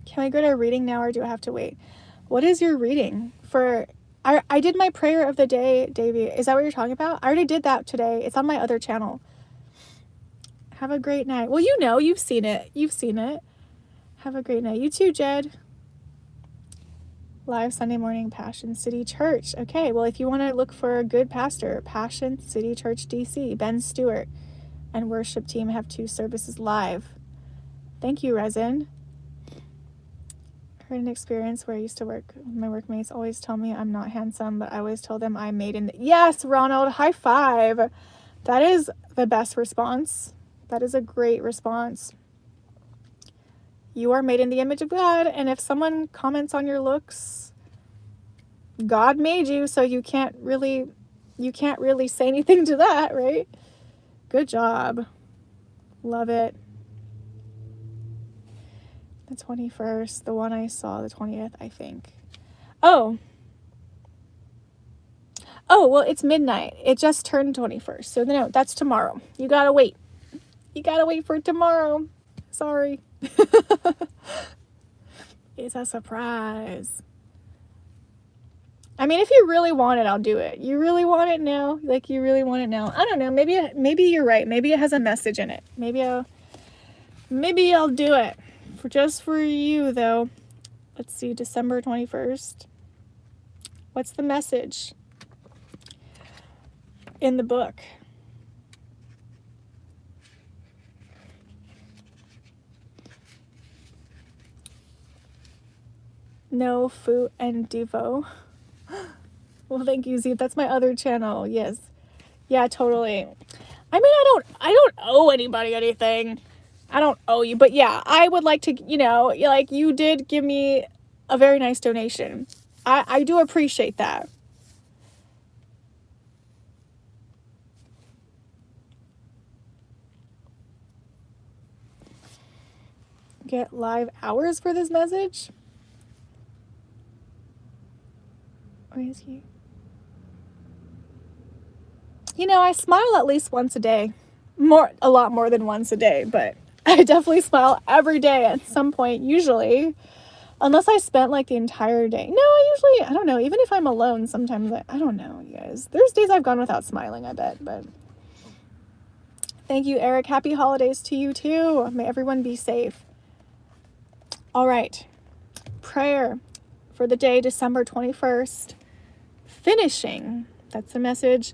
Speaker 1: Can we go to a reading now or do I have to wait? What is your reading for? I did my prayer of the day, Davey. Is that what you're talking about? I already did that today. It's on my other channel. Have a great night. Well, you've seen it. Have a great night. You too, Jed. Live Sunday morning, Passion City Church. Okay, well, if you want to look for a good pastor, Passion City Church DC, Ben Stewart and worship team have 2 services live. Thank you, Resin. Heard an experience where I used to work. My workmates always tell me I'm not handsome, but I always tell them I'm made in. Yes, Ronald, high five. That is the best response. That is a great response. You are made in the image of God, and if someone comments on your looks, God made you, so you can't really say anything to that, right? Good job. Love it. The 21st, the one I saw, the 20th, I think. Oh, well, it's midnight. It just turned 21st. So no, that's tomorrow. You gotta wait. You gotta wait for tomorrow. Sorry. It's a surprise. I mean, if you really want it, I'll do it. You really want it now? Like, you really want it now? I don't know. Maybe you're right. Maybe it has a message in it. Maybe I'll do it. Just for you, though. Let's see, December 21st. What's the message in the book? No, Fu and Devo. Well, thank you, Z. That's my other channel. Yes. Yeah, totally. I mean, I don't owe anybody anything. I don't owe you, but yeah, I would like to, like, you did give me a very nice donation. I do appreciate that. Get live hours for this message? Where is he? I smile at least once a day. A lot more than once a day, but I definitely smile every day at some point, usually. Unless I spent like the entire day. No, I don't know, even if I'm alone, sometimes I don't know, you guys. There's days I've gone without smiling, I bet, but thank you, Eric. Happy holidays to you too. May everyone be safe. All right. Prayer for the day, December 21st. Finishing. That's the message.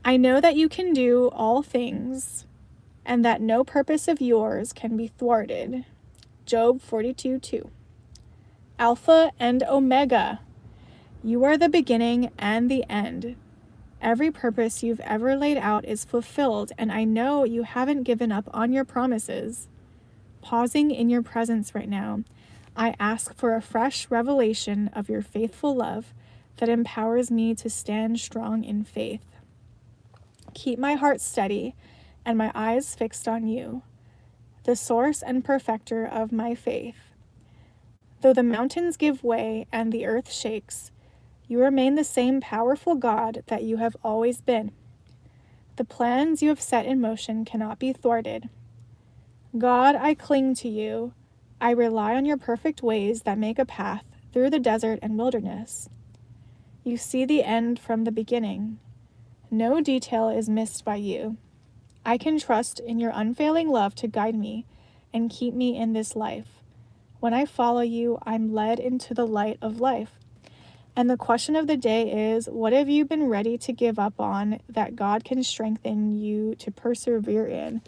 Speaker 1: I know that you can do all things and that no purpose of yours can be thwarted. Job 42:2. Alpha and Omega. You are the beginning and the end. Every purpose you've ever laid out is fulfilled, and I know you haven't given up on your promises. Pausing in your presence right now, I ask for a fresh revelation of your faithful love that empowers me to stand strong in faith. Keep my heart steady and my eyes fixed on you, the source and perfecter of my faith. Though the mountains give way and the earth shakes, you remain the same powerful God that you have always been. The plans you have set in motion cannot be thwarted. God, I cling to you. I rely on your perfect ways that make a path through the desert and wilderness. You see the end from the beginning. No detail is missed by you. I can trust in your unfailing love to guide me and keep me in this life. When I follow you, I'm led into the light of life. And the question of the day is, what have you been ready to give up on that God can strengthen you to persevere in?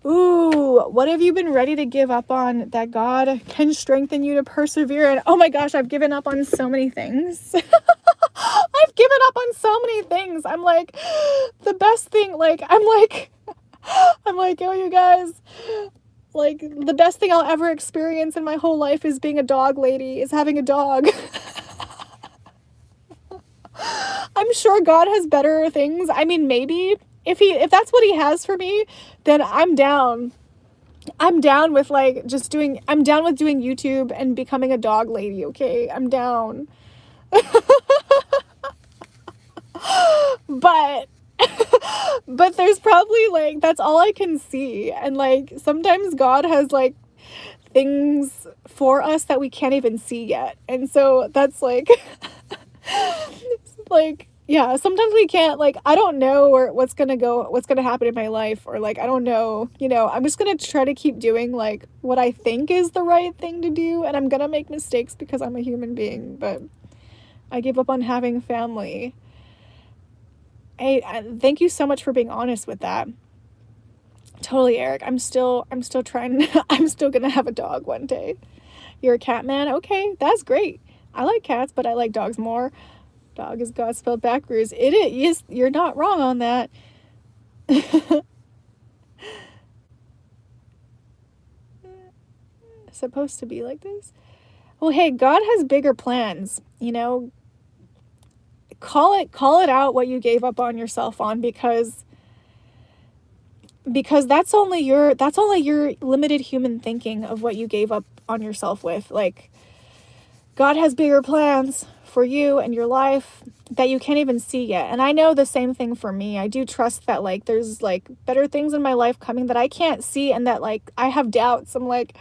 Speaker 1: Ooh, what have you been ready to give up on that God can strengthen you to persevere in? Oh my gosh, I've given up on so many things. I've given up on so many things. I'm like, the best thing, I'm like, oh, you guys, like, the best thing I'll ever experience in my whole life is being a dog lady, is having a dog. I'm sure God has better things. I mean, maybe if that's what he has for me, then I'm down. I'm down with doing YouTube and becoming a dog lady, okay? I'm down. But there's probably that's all I can see. And sometimes God has things for us that we can't even see yet. And so that's yeah, sometimes we can't, I don't know what's gonna happen in my life, or I don't know, I'm just gonna try to keep doing what I think is the right thing to do, and I'm gonna make mistakes because I'm a human being, but I gave up on having family. I thank you so much for being honest with that. Totally, Eric. I'm still trying. I'm still gonna have a dog one day. You're a cat man? Okay, that's great. I like cats, but I like dogs more. Dog is God spelled backwards. It is. You're not wrong on that. Supposed to be like this? Well, hey, God has bigger plans, Call it out what you gave up on yourself on, because that's only your limited human thinking of what you gave up on yourself with. God has bigger plans for you and your life that you can't even see yet. And I know the same thing for me. I do trust that like there's like better things in my life coming that I can't see, and that like I have doubts. I'm like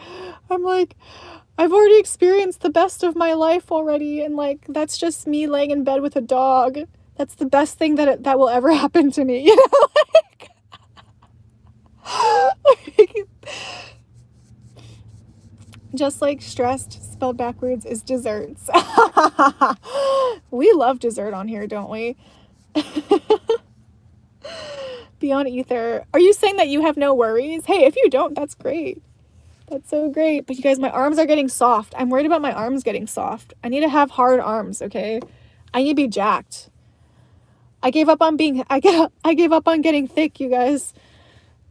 Speaker 1: I've already experienced the best of my life already, and like that's just me laying in bed with a dog. That's the best thing that will ever happen to me, you know? Like, just like stressed spelled backwards is desserts. We love dessert on here, don't we? Beyond Ether. Are you saying that you have no worries? Hey, if you don't, that's great. That's so great. But you guys, my arms are getting soft. I'm worried about my arms getting soft. I need to have hard arms, okay? I need to be jacked. I gave up on getting thick, you guys.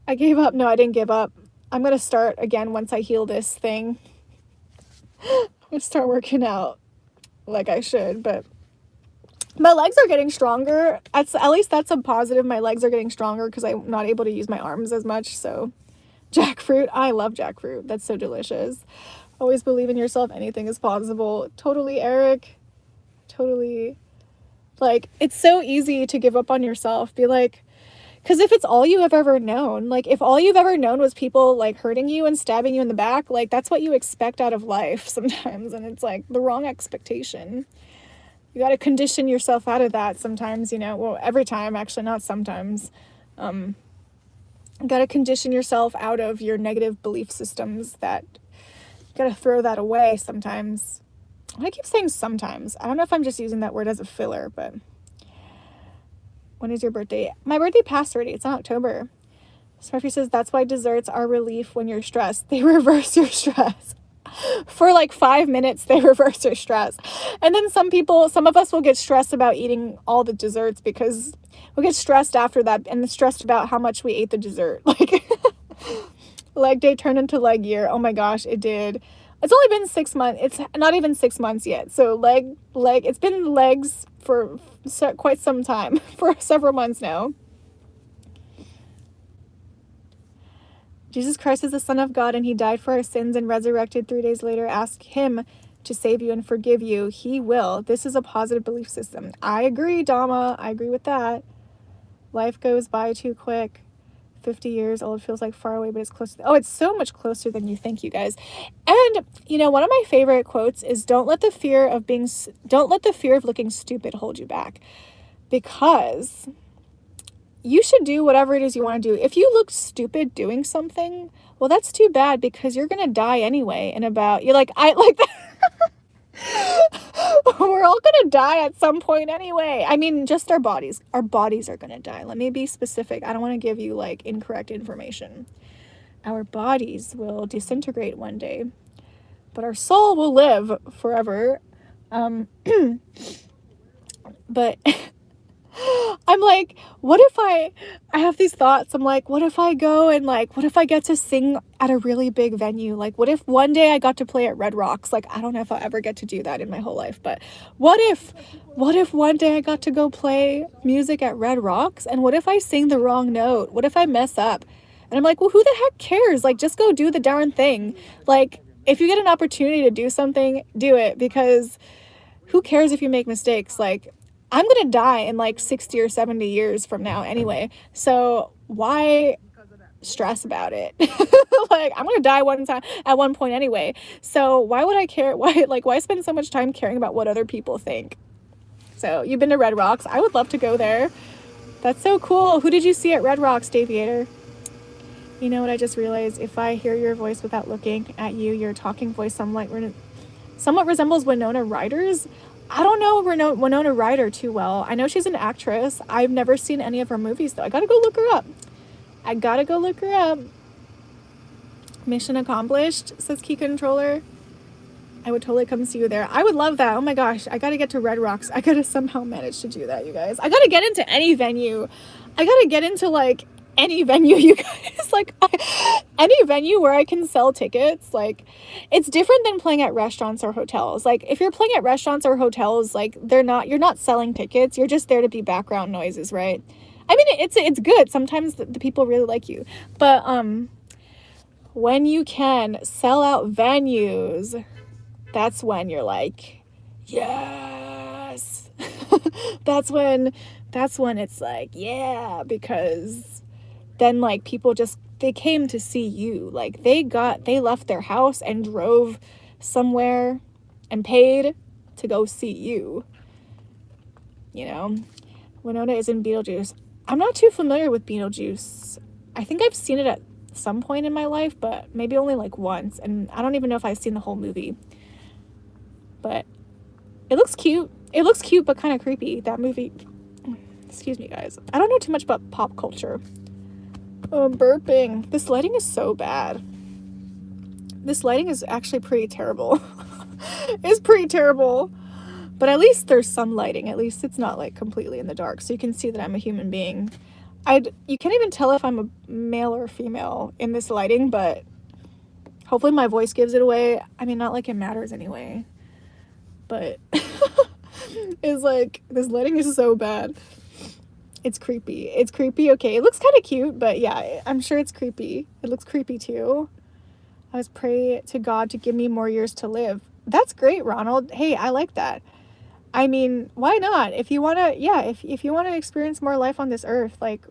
Speaker 1: I gave up. No, I didn't give up. I'm going to start again once I heal this thing. I'm going to start working out like I should, but my legs are getting stronger. At least that's a positive. My legs are getting stronger because I'm not able to use my arms as much. So jackfruit. I love jackfruit. That's so delicious. Always believe in yourself. Anything is possible. Totally, Eric. Totally. Like, it's so easy to give up on yourself. Be like, because if it's all you have ever known, like if all you've ever known was people like hurting you and stabbing you in the back, like that's what you expect out of life sometimes. And it's like the wrong expectation. You got to condition yourself out of that sometimes, you know, well, every time, actually, not sometimes. You got to condition yourself out of your negative belief systems that you got to throw that away sometimes. I keep saying sometimes. I don't know if I'm just using that word as a filler, but when is your birthday? My birthday passed already. It's in October. Smurfy says, that's why desserts are relief when you're stressed. They reverse your stress. For like 5 minutes, they reverse your stress. And then some of us will get stressed about eating all the desserts because we'll get stressed after that and stressed about how much we ate the dessert. Like, leg day turned into leg year. Oh my gosh, it did. It's only been 6 months. It's not even 6 months yet. So it's been legs for quite some time, for several months now. Jesus Christ is the Son of God, and he died for our sins and resurrected 3 days later. Ask him to save you and forgive you. He will. This is a positive belief system. I agree, Dama. I agree with that. Life goes by too quick. 50 years old feels like far away, but it's close. It's so much closer than you think, you guys. And, you know, one of my favorite quotes is don't let the fear of looking stupid hold you back, because you should do whatever it is you want to do. If you look stupid doing something, well, that's too bad, because you're going to die anyway. And we're all going to die at some point anyway. I mean, just our bodies are going to die. Let me be specific. I don't want to give you like incorrect information. Our bodies will disintegrate one day, but our soul will live forever. But I'm like, what if I have these thoughts? I'm like, what if I go and like, what if I get to sing at a really big venue? Like, what if one day I got to play at Red Rocks? Like, I don't know if I'll ever get to do that in my whole life, but what if one day I got to go play music at Red Rocks? And what if I sing the wrong note? What if I mess up? And I'm like, well, who the heck cares? Like, just go do the darn thing. Like, if you get an opportunity to do something, do it, because who cares if you make mistakes? Like, I'm going to die in like 60 or 70 years from now anyway. So why stress about it? Like, I'm going to die at one point anyway. So why would I care? Why spend so much time caring about what other people think? So you've been to Red Rocks. I would love to go there. That's so cool. Who did you see at Red Rocks, Daviator? You know what I just realized? If I hear your voice without looking at you, your talking voice somewhat resembles Winona Ryder's. I don't know Winona Ryder too well. I know she's an actress. I've never seen any of her movies, though. I gotta go look her up. Mission accomplished, says Key Controller. I would totally come see you there. I would love that. Oh my gosh, I gotta get to Red Rocks. I gotta somehow manage to do that, you guys. I gotta get into any venue. I gotta get into like any venue, you guys. Like, any venue where I can sell tickets. Like, it's different than playing at restaurants or hotels. Like, if you're playing at restaurants or hotels, like, you're not selling tickets. You're just there to be background noises, right? I mean, it's good. Sometimes the people really like you. But when you can sell out venues, that's when you're like, yes. that's when it's like, yeah, because then like people just, they came to see you. Like they left their house and drove somewhere and paid to go see you. You know, Winona is in Beetlejuice. I'm not too familiar with Beetlejuice. I think I've seen it at some point in my life, but maybe only like once. And I don't even know if I've seen the whole movie. But it looks cute. It looks cute, but kind of creepy. That movie. Excuse me, guys. I don't know too much about pop culture. Oh, I'm burping. This lighting is so bad. This lighting is actually pretty terrible. It's pretty terrible. But at least there's some lighting. At least it's not like completely in the dark. So you can see that I'm a human being. You can't even tell if I'm a male or female in this lighting, but hopefully my voice gives it away. I mean, not like it matters anyway. But it's like, this lighting is so bad. It's creepy. It's creepy. Okay, it looks kind of cute, but yeah, I'm sure it's creepy. It looks creepy too. I was pray to God to give me more years to live. That's great, Ronald. Hey, I like that. I mean, why not? If you want to, yeah, if you want to experience more life on this earth, like,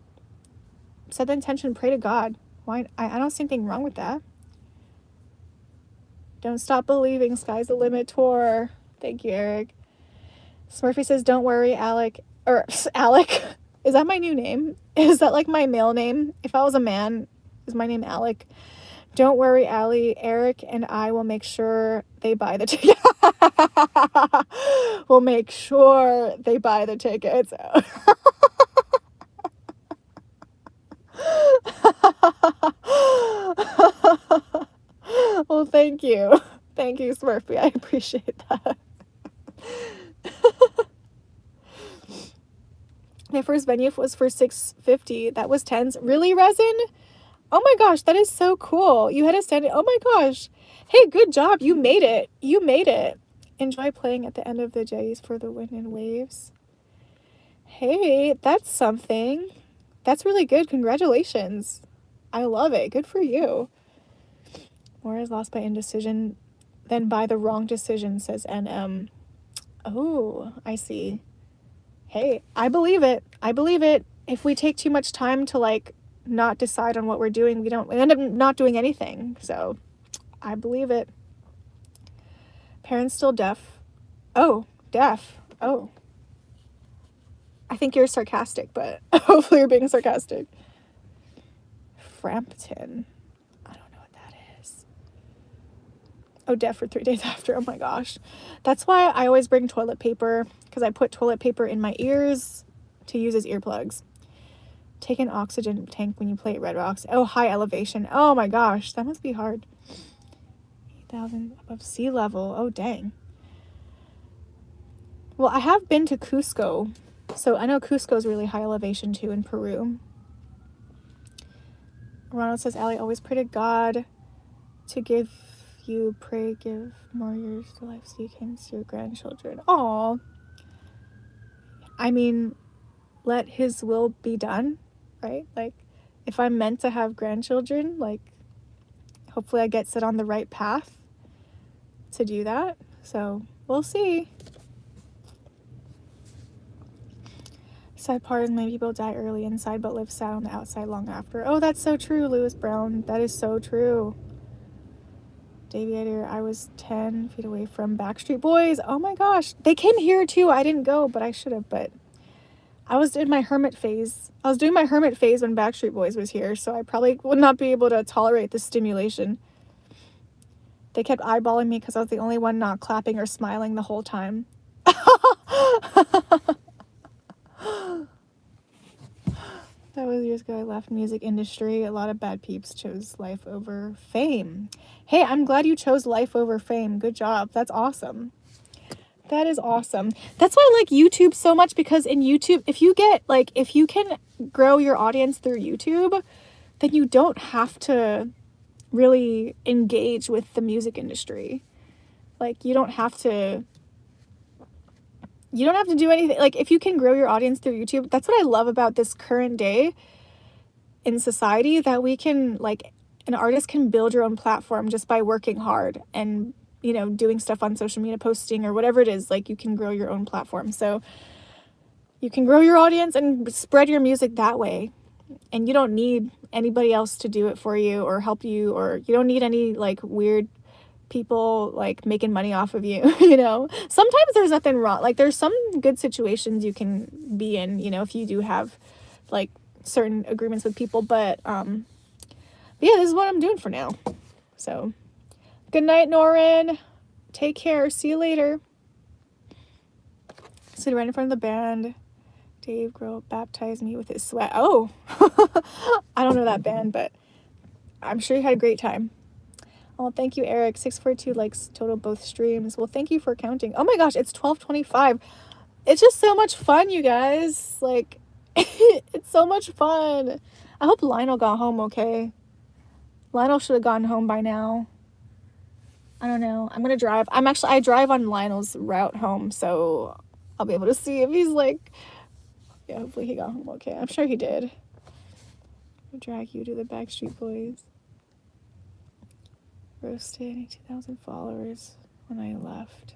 Speaker 1: set the intention, pray to God. Why? I don't see anything wrong with that. Don't stop believing. Sky's the limit tour. Thank you, Eric. Smurfy says, don't worry, Alec. Or, Alec. Is that my new name? Is that like my male name? If I was a man, is my name Alec? Don't worry, Allie. Eric and I will make sure they buy the ticket. We'll make sure they buy the tickets. Well, thank you. Thank you, Smurfy. I appreciate that. My first venue was for $650. That was tens. Really, Resin? Oh my gosh, that is so cool. You had a stand. Oh my gosh. Hey, good job. You made it. You made it. Enjoy playing at the end of the Jays for the wind and waves. Hey, that's something. That's really good. Congratulations. I love it. Good for you. More is lost by indecision than by the wrong decision, says NM. Oh, I see. Hey, I believe it. I believe it. If we take too much time to like not decide on what we're doing, we end up not doing anything. So I believe it. Parents still deaf. Oh, deaf. Oh. I think you're sarcastic, but hopefully you're being sarcastic. Frampton. I don't know what that is. Oh, deaf for 3 days after. Oh my gosh. That's why I always bring toilet paper, because I put toilet paper in my ears to use as earplugs. Take an oxygen tank when you play at Red Rocks. Oh, high elevation. Oh my gosh, that must be hard. 8,000 above sea level. Oh, dang. Well, I have been to Cusco, so I know Cusco is really high elevation too in Peru. Ronald says, Allie, always pray to God to give more years to life so you can see your grandchildren. Aw. I mean, let his will be done, right? Like, if I'm meant to have grandchildren, like, hopefully I get set on the right path to do that. So, we'll see. Sad part is many people die early inside but live sad on the outside long after. Oh, that's so true, Lewis Brown. That is so true. Aviator, I was 10 feet away from Backstreet Boys. Oh my gosh. They came here too. I didn't go, but I should have. But I was in my hermit phase. I was doing my hermit phase when Backstreet Boys was here, so I probably would not be able to tolerate the stimulation. They kept eyeballing me because I was the only one not clapping or smiling the whole time. That was years ago. I left music industry. A lot of bad peeps chose life over fame. Hey, I'm glad you chose life over fame. Good job. That's awesome. That is awesome. That's why I like YouTube so much, because in YouTube, if you can grow your audience through YouTube, then you don't have to really engage with the music industry. Like, you don't have to do anything. Like, if you can grow your audience through YouTube, that's what I love about this current day in society, that we can, like, an artist can build your own platform just by working hard and, you know, doing stuff on social media, posting or whatever it is, like you can grow your own platform. So you can grow your audience and spread your music that way. And you don't need anybody else to do it for you or help you, or you don't need any like weird people like making money off of you. You know, sometimes there's nothing wrong. Like there's some good situations you can be in, you know, if you do have like certain agreements with people, but yeah, this is what I'm doing for now. So good night, Norin. Take care. See you later. Sit right in front of the band. Dave Grohl baptized me with his sweat. Oh, I don't know that band, but I'm sure you had a great time. Oh, thank you, Eric. 642 likes total both streams. Well, thank you for counting. Oh my gosh, it's 12:25. It's just so much fun, you guys. Like, it's so much fun. I hope Lionel got home okay. Lionel should have gotten home by now. I don't know. I'm gonna drive. I drive on Lionel's route home, so I'll be able to see if he's like, yeah, hopefully he got home okay. I'm sure he did. I'll drag you to the Backstreet Boys. Roasted 2,000 followers when I left.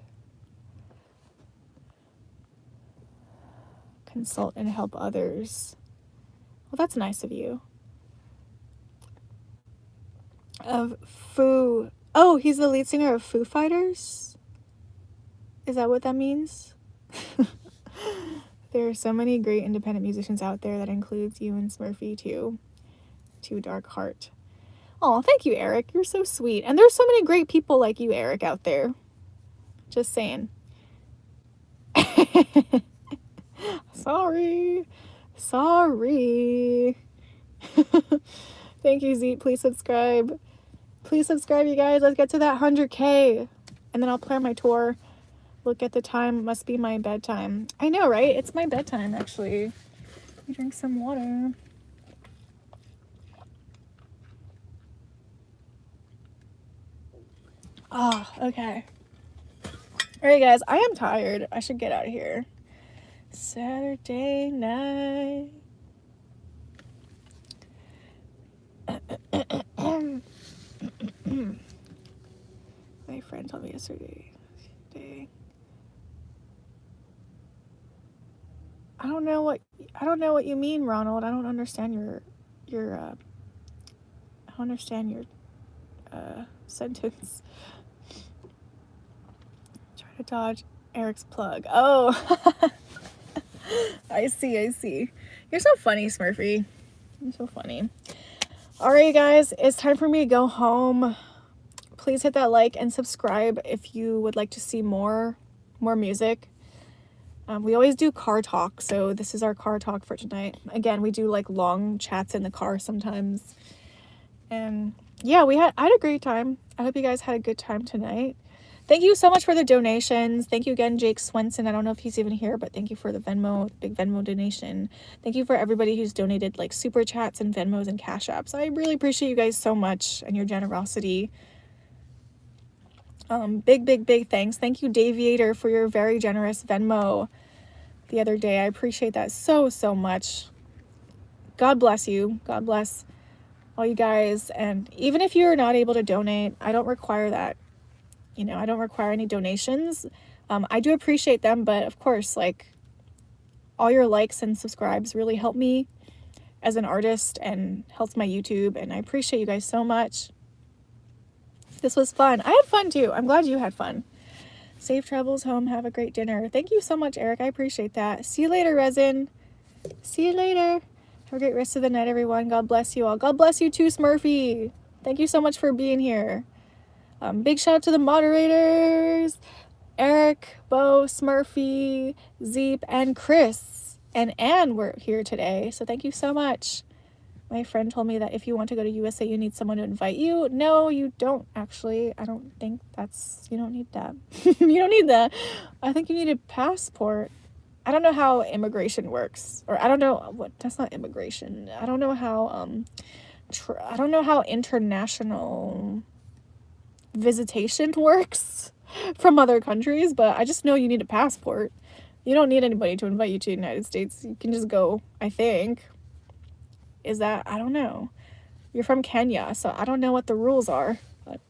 Speaker 1: Consult and help others. Well, that's nice of you. Of Foo. Oh, he's the lead singer of Foo Fighters? Is that what that means? There are so many great independent musicians out there. That includes you and Smurfy too. To Dark Heart. Oh, thank you, Eric. You're so sweet. And there's so many great people like you, Eric, out there. Just saying. Sorry. Thank you, Zeet. Please subscribe. Please subscribe, you guys. Let's get to that 100K. And then I'll plan my tour. Look at the time. Must be my bedtime. I know, right? It's my bedtime, actually. Let me drink some water. Oh, okay. All right, guys. I am tired. I should get out of here. Saturday night. My friend told me yesterday. I don't know what you mean, Ronald. I don't understand your sentence. Try to dodge Eric's plug. Oh. I see. You're so funny, Smurfy. You're so funny. All right, guys, it's time for me to go home. Please hit that like and subscribe if you would like to see more music. We always do car talk, so this is our car talk for tonight. Again, we do like long chats in the car sometimes. And yeah, I had a great time. I hope you guys had a good time tonight. Thank you so much for the donations. Thank you again, Jake Swenson. I don't know if he's even here, but thank you for the big Venmo donation. Thank you for everybody who's donated like super chats and Venmos and Cash Apps. I really appreciate you guys so much and your generosity. Big thanks. Thank you, Daviator, for your very generous Venmo the other day. I appreciate that so much. God bless you. God bless all you guys. And even if you're not able to donate, I don't require that. You know, I don't require any donations. I do appreciate them, but of course, like, all your likes and subscribes really help me as an artist and helps my YouTube, and I appreciate you guys so much. This was fun. I had fun too. I'm glad you had fun. Safe travels home. Have a great dinner. Thank you so much, Eric. I appreciate that. See you later, Resin. See you later. Have a great rest of the night, everyone. God bless you all. God bless you too, Smurfy. Thank you so much for being here. Big shout out to the moderators, Eric, Bo, Smurfy, Zeep, and Chris. And Anne were here today, so thank you so much. My friend told me that if you want to go to USA, you need someone to invite you. No, you don't, actually. I don't think you don't need that. You don't need that. I think you need a passport. I don't know how immigration works. Or I don't know, that's not immigration. I don't know how, I don't know how international visitation works from other countries, but I just know you need a passport. You don't need anybody to invite you to the United States. You can just go, I think. Is that, I don't know. You're from Kenya, so I don't know what the rules are. But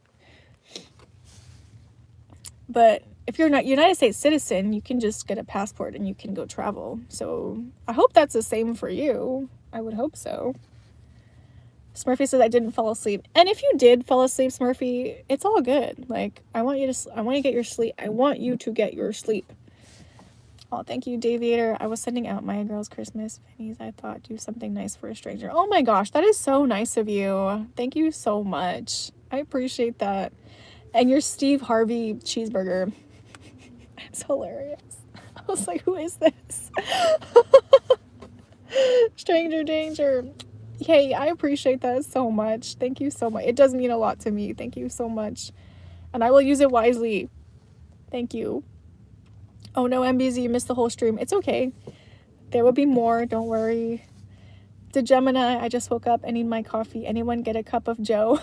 Speaker 1: But if you're not United States citizen, you can just get a passport and you can go travel. So I hope that's the same for you. I would hope so. Smurfy says I didn't fall asleep. And if you did fall asleep, Smurfy, it's all good. Like, I want you to get your sleep. I want you to get your sleep. Oh, thank you, Daviator. I was sending out my girls Christmas pennies. I thought do something nice for a stranger. Oh my gosh, that is so nice of you. Thank you so much. I appreciate that. And your Steve Harvey cheeseburger. It's hilarious. I was like, who is this? Stranger danger. Hey, I appreciate that so much. Thank you so much. It does mean a lot to me. Thank you so much. And I will use it wisely. Thank you. Oh no, MBZ, you missed the whole stream. It's okay. There will be more. Don't worry. To Gemini, I just woke up. I need my coffee. Anyone get a cup of Joe?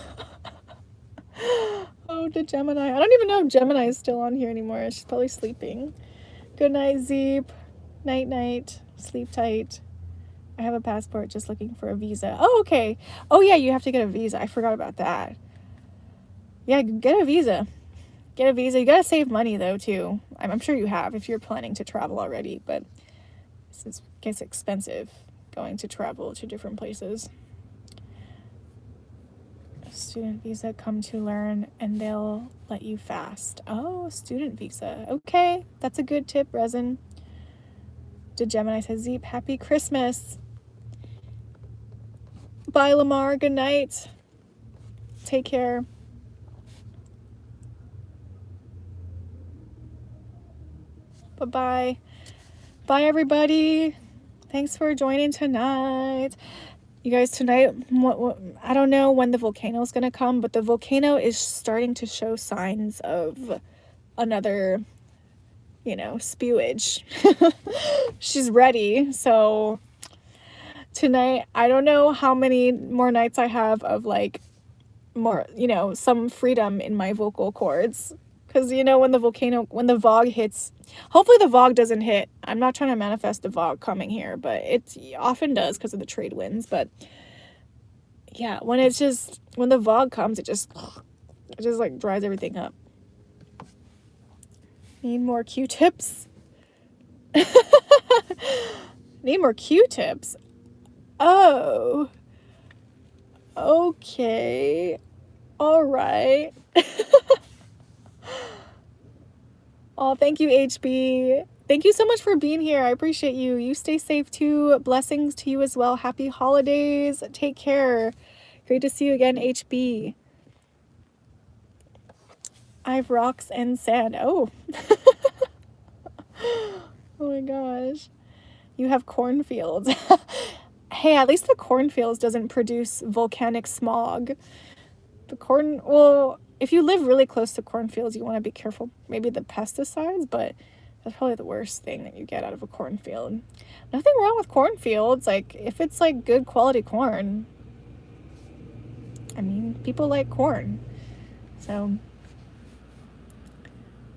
Speaker 1: Oh, to Gemini. I don't even know if Gemini is still on here anymore. She's probably sleeping. Good night, Zeep. Night, night. Sleep tight. I have a passport, just looking for a visa. Oh, okay. Oh, yeah, you have to get a visa. I forgot about that. Yeah, get a visa. Get a visa. You gotta save money, though, too. I'm sure you have if you're planning to travel already, but it gets expensive going to travel to different places. Student visa, come to learn, and they'll let you fast. Oh, student visa. Okay, that's a good tip, Resin. Did Gemini say, Zeep, happy Christmas. Bye, Lamar. Good night. Take care. Bye-bye. Bye, everybody. Thanks for joining tonight. You guys, tonight, I don't know when the volcano is going to come, but the volcano is starting to show signs of another, spewage. She's ready. So tonight, I don't know how many more nights I have of more, some freedom in my vocal cords. Because, when the VOG hits, hopefully the VOG doesn't hit. I'm not trying to manifest the VOG coming here, but it often does because of the trade winds. But yeah, when the VOG comes, it just dries everything up. Need more Q-tips? Need more Q-tips? Oh. Okay. All right. Oh, thank you, HB. Thank you so much for being here. I appreciate you. You stay safe too. Blessings to you as well. Happy holidays. Take care. Great to see you again, HB. I've rocks and sand. Oh. Oh my gosh. You have cornfields. Hey, at least the cornfields doesn't produce volcanic smog. If you live really close to cornfields, you want to be careful. Maybe the pesticides, but that's probably the worst thing that you get out of a cornfield. Nothing wrong with cornfields. If it's good quality corn. I mean, people like corn. So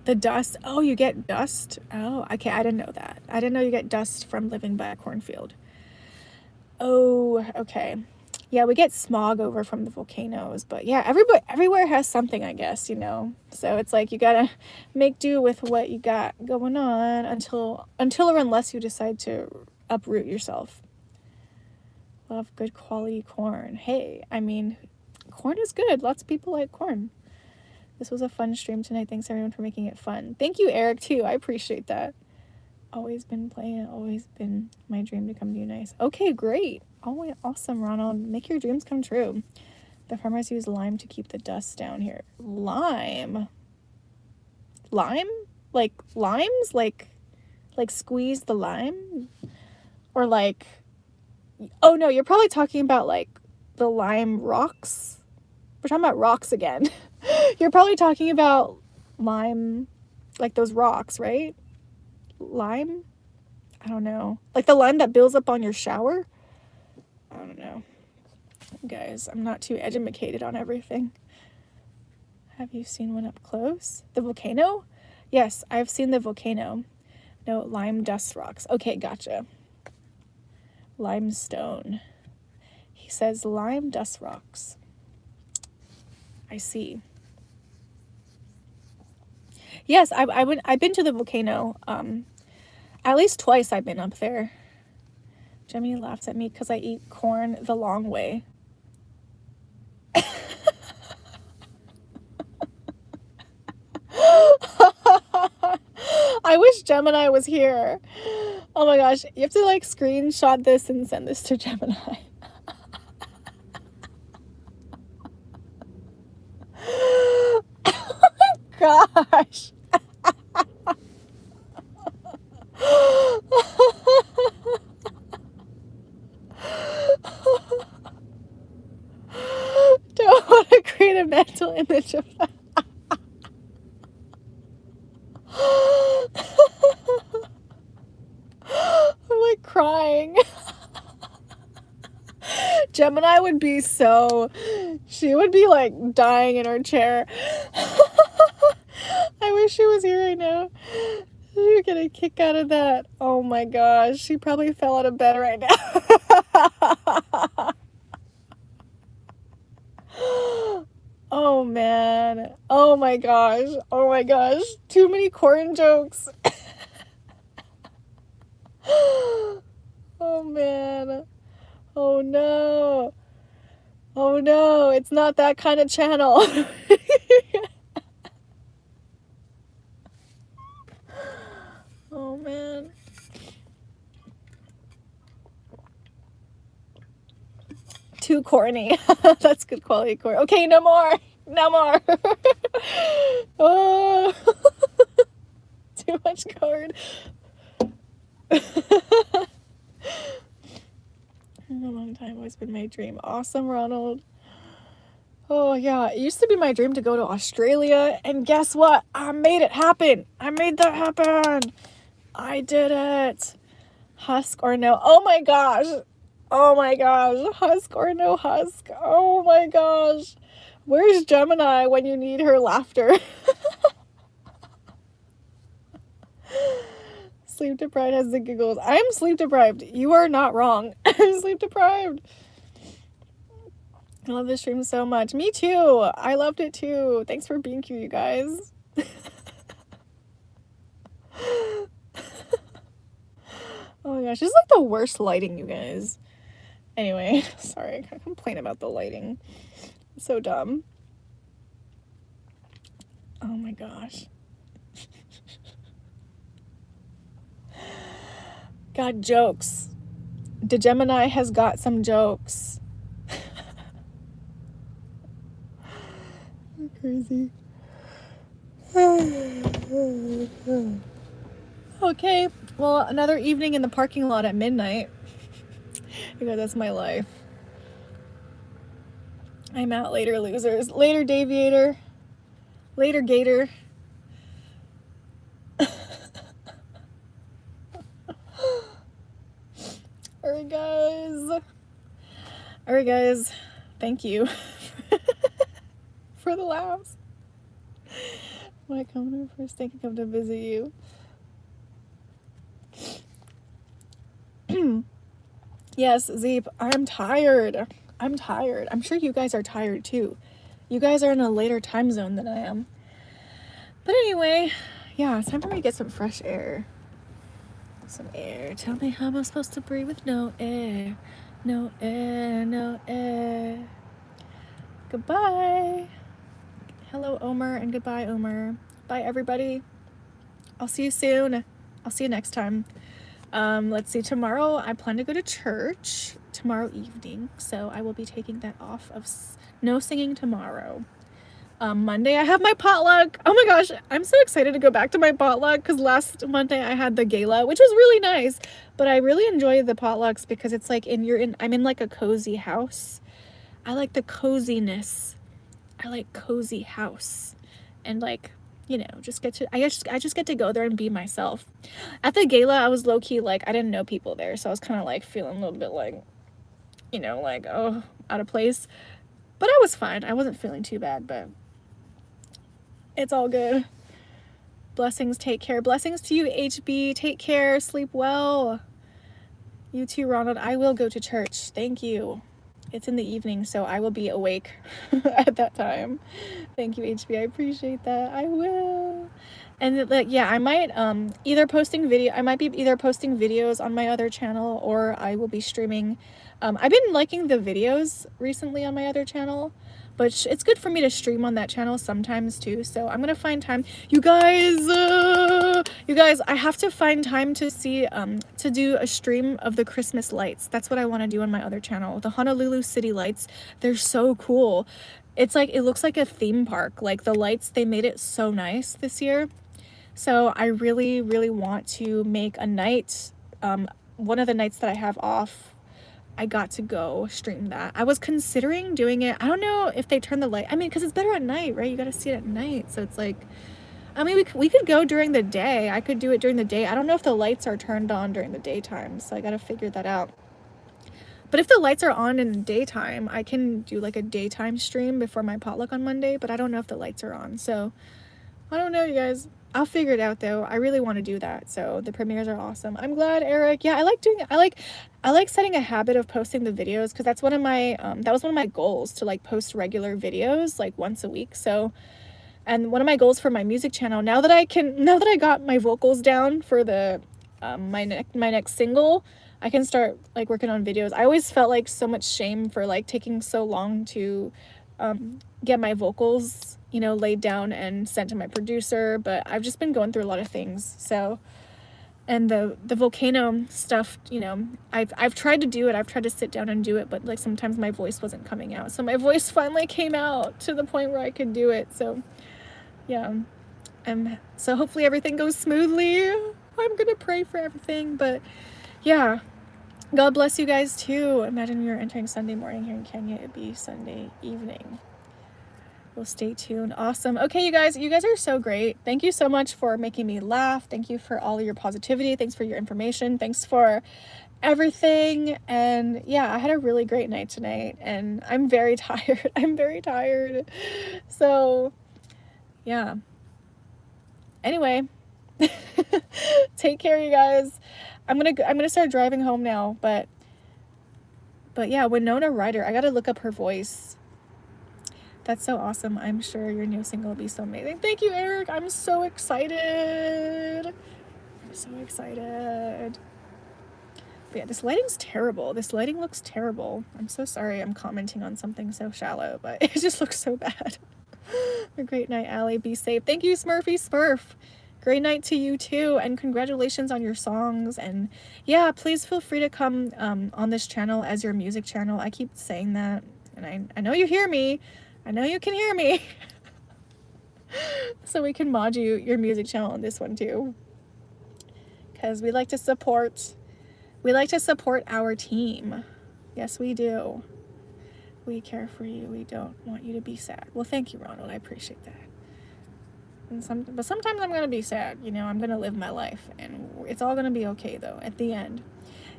Speaker 1: the dust. Oh, you get dust? Oh, okay. I didn't know that. I didn't know you get dust from living by a cornfield. Oh, okay. Yeah, we get smog over from the volcanoes, but yeah, everywhere has something, I guess, So it's you gotta make do with what you got going on until or unless you decide to uproot yourself. Love good quality corn. Hey, I mean, corn is good. Lots of people like corn. This was a fun stream tonight. Thanks everyone for making it fun. Thank you, Eric, too. I appreciate that. Always been playing it. Always been my dream to come to you nice. Okay, great. Oh, awesome, Ronald. Make your dreams come true. The farmers use lime to keep the dust down here. Lime? Lime? Like limes? Like squeeze the lime? Or oh no, you're probably talking about the lime rocks. We're talking about rocks again. You're probably talking about lime, those rocks, right? Lime? I don't know. The lime that builds up on your shower? I don't know. Guys, I'm not too educated on everything. Have you seen one up close? The volcano? Yes, I've seen the volcano. No, lime dust rocks. Okay, gotcha. Limestone. He says lime dust rocks. I see. Yes, I've been to the volcano. At least twice I've been up there. Jemmy laughs at me because I eat corn the long way. I wish Gemini was here. Oh my gosh, you have to like screenshot this and send this to Gemini. Oh my gosh. Don't want to create a mental image of that. I'm like crying. Gemini would be she would be like dying in her chair. I wish she was here right now. She would get a kick out of that. Oh my gosh, she probably fell out of bed right now. Oh man. Oh my gosh. Oh my gosh. Too many corn jokes. Oh man. Oh no. Oh no. It's not that kind of channel. Oh man. Too corny. That's good quality corn. Okay, no more. No more. Oh. Too much corn. A long time, always been my dream. Awesome, Ronald. Oh yeah, it used to be my dream to go to Australia, and guess what? I made it happen. I made that happen. I did it. Husk or no? Oh my gosh. Oh my gosh. Husk or no husk? Oh my gosh. Where's Gemini when you need her laughter? Sleep deprived has the giggles. I'm sleep deprived. You are not wrong. I'm sleep deprived. I love this stream so much. Me too. I loved it too. Thanks for being here, you guys. Oh my gosh, this is like the worst lighting, you guys. Anyway, sorry, I can't complain about the lighting. It's so dumb. Oh my gosh. Got jokes. The Gemini has got some jokes. Crazy. Okay, well, another evening in the parking lot at midnight. Because that's my life. I'm out later, losers. Later, Daviator. Later, Gator. Alright, guys. Alright, guys. Thank you for the laughs. When I come to first, I can come to visit you. Yes, Zeep, I'm tired. I'm tired. I'm sure you guys are tired too. You guys are in a later time zone than I am. But anyway, yeah, it's time for me to get some fresh air. Some air. Tell me how I'm supposed to breathe with no air. No air, no air. Goodbye. Hello, Omer, and goodbye, Omer. Bye, everybody. I'll see you soon. I'll see you next time. Let's see, tomorrow I plan to go to church tomorrow evening, so I will be taking that off of no singing tomorrow. Monday I have my potluck. Oh my gosh, I'm so excited to go back to my potluck because last Monday I had the gala, which was really nice, but I really enjoy the potlucks because it's like I'm in like a cozy house. I like the coziness. I like cozy house, and like, you know, I just get to go there and be myself. At the gala, I was low-key like, I didn't know people there, so I was kind of like feeling a little bit like, you know, like, oh, out of place. But I was fine. I wasn't feeling too bad, but it's all good. Blessings, take care. Blessings to you, HB. Take care. Sleep well. You too, Ronald. I will go to church. Thank you. It's in the evening, so I will be awake at that time. Thank you, HB. I appreciate that. I will. And like, yeah, I might I might be either posting videos on my other channel, or I will be streaming. I've been liking the videos recently on my other channel, but it's good for me to stream on that channel sometimes too. So I'm gonna find time. You guys, I have to find time to see to do a stream of the Christmas lights. That's what I want to do on my other channel, the Honolulu City lights. They're so cool. It's like, it looks like a theme park. Like the lights, they made it so nice this year. So I really, really want to make a night, one of the nights that I have off, I got to go stream that. I was considering doing it. I don't know if they turn the light. I mean, because it's better at night, right? You got to see it at night. So it's like, I mean, we could go during the day. I could do it during the day. I don't know if the lights are turned on during the daytime. So I got to figure that out. But if the lights are on in the daytime, I can do like a daytime stream before my potluck on Monday. But I don't know if the lights are on. So I don't know, you guys. I'll figure it out though. I really want to do that. So the premieres are awesome. I'm glad, Eric. Yeah, I like setting a habit of posting the videos, because that's one of my that was one of my goals, to like post regular videos like once a week. So, and one of my goals for my music channel, now that I got my vocals down for the my next single, I can start like working on videos. I always felt like so much shame for like taking so long to get my vocals, you know, laid down and sent to my producer, but I've just been going through a lot of things. So, and the volcano stuff, you know, I've tried to do it. I've tried to sit down and do it, but like sometimes my voice wasn't coming out. So my voice finally came out to the point where I could do it. So yeah, so hopefully everything goes smoothly. I'm gonna pray for everything, but yeah, God bless you guys too. Imagine we were entering Sunday morning here in Kenya. It'd be Sunday evening. We'll stay tuned. Awesome. Okay, you guys are so great. Thank you so much for making me laugh. Thank you for all of your positivity. Thanks for your information. Thanks for everything. And yeah, I had a really great night tonight, and I'm very tired. I'm very tired. So yeah. Anyway, take care, you guys. I'm gonna start driving home now, but yeah, Winona Ryder, I gotta look up her voice. That's so awesome. I'm sure your new single will be so amazing. Thank you, Eric. I'm so excited. I'm so excited. But yeah, this lighting's terrible. This lighting looks terrible. I'm so sorry I'm commenting on something so shallow, but it just looks so bad. A great night, Allie. Be safe. Thank you, Smurfy Smurf. Great night to you too, and congratulations on your songs. And yeah, please feel free to come on this channel as your music channel. I keep saying that, and I know you hear me. I know you can hear me. So we can mod your music channel on this one too, because we like to support our team. Yes, we do. We care for you. We don't want you to be sad. Well, thank you, Ronald. I appreciate that. But sometimes I'm gonna be sad. You know, I'm gonna live my life, and it's all gonna be okay though. At the end,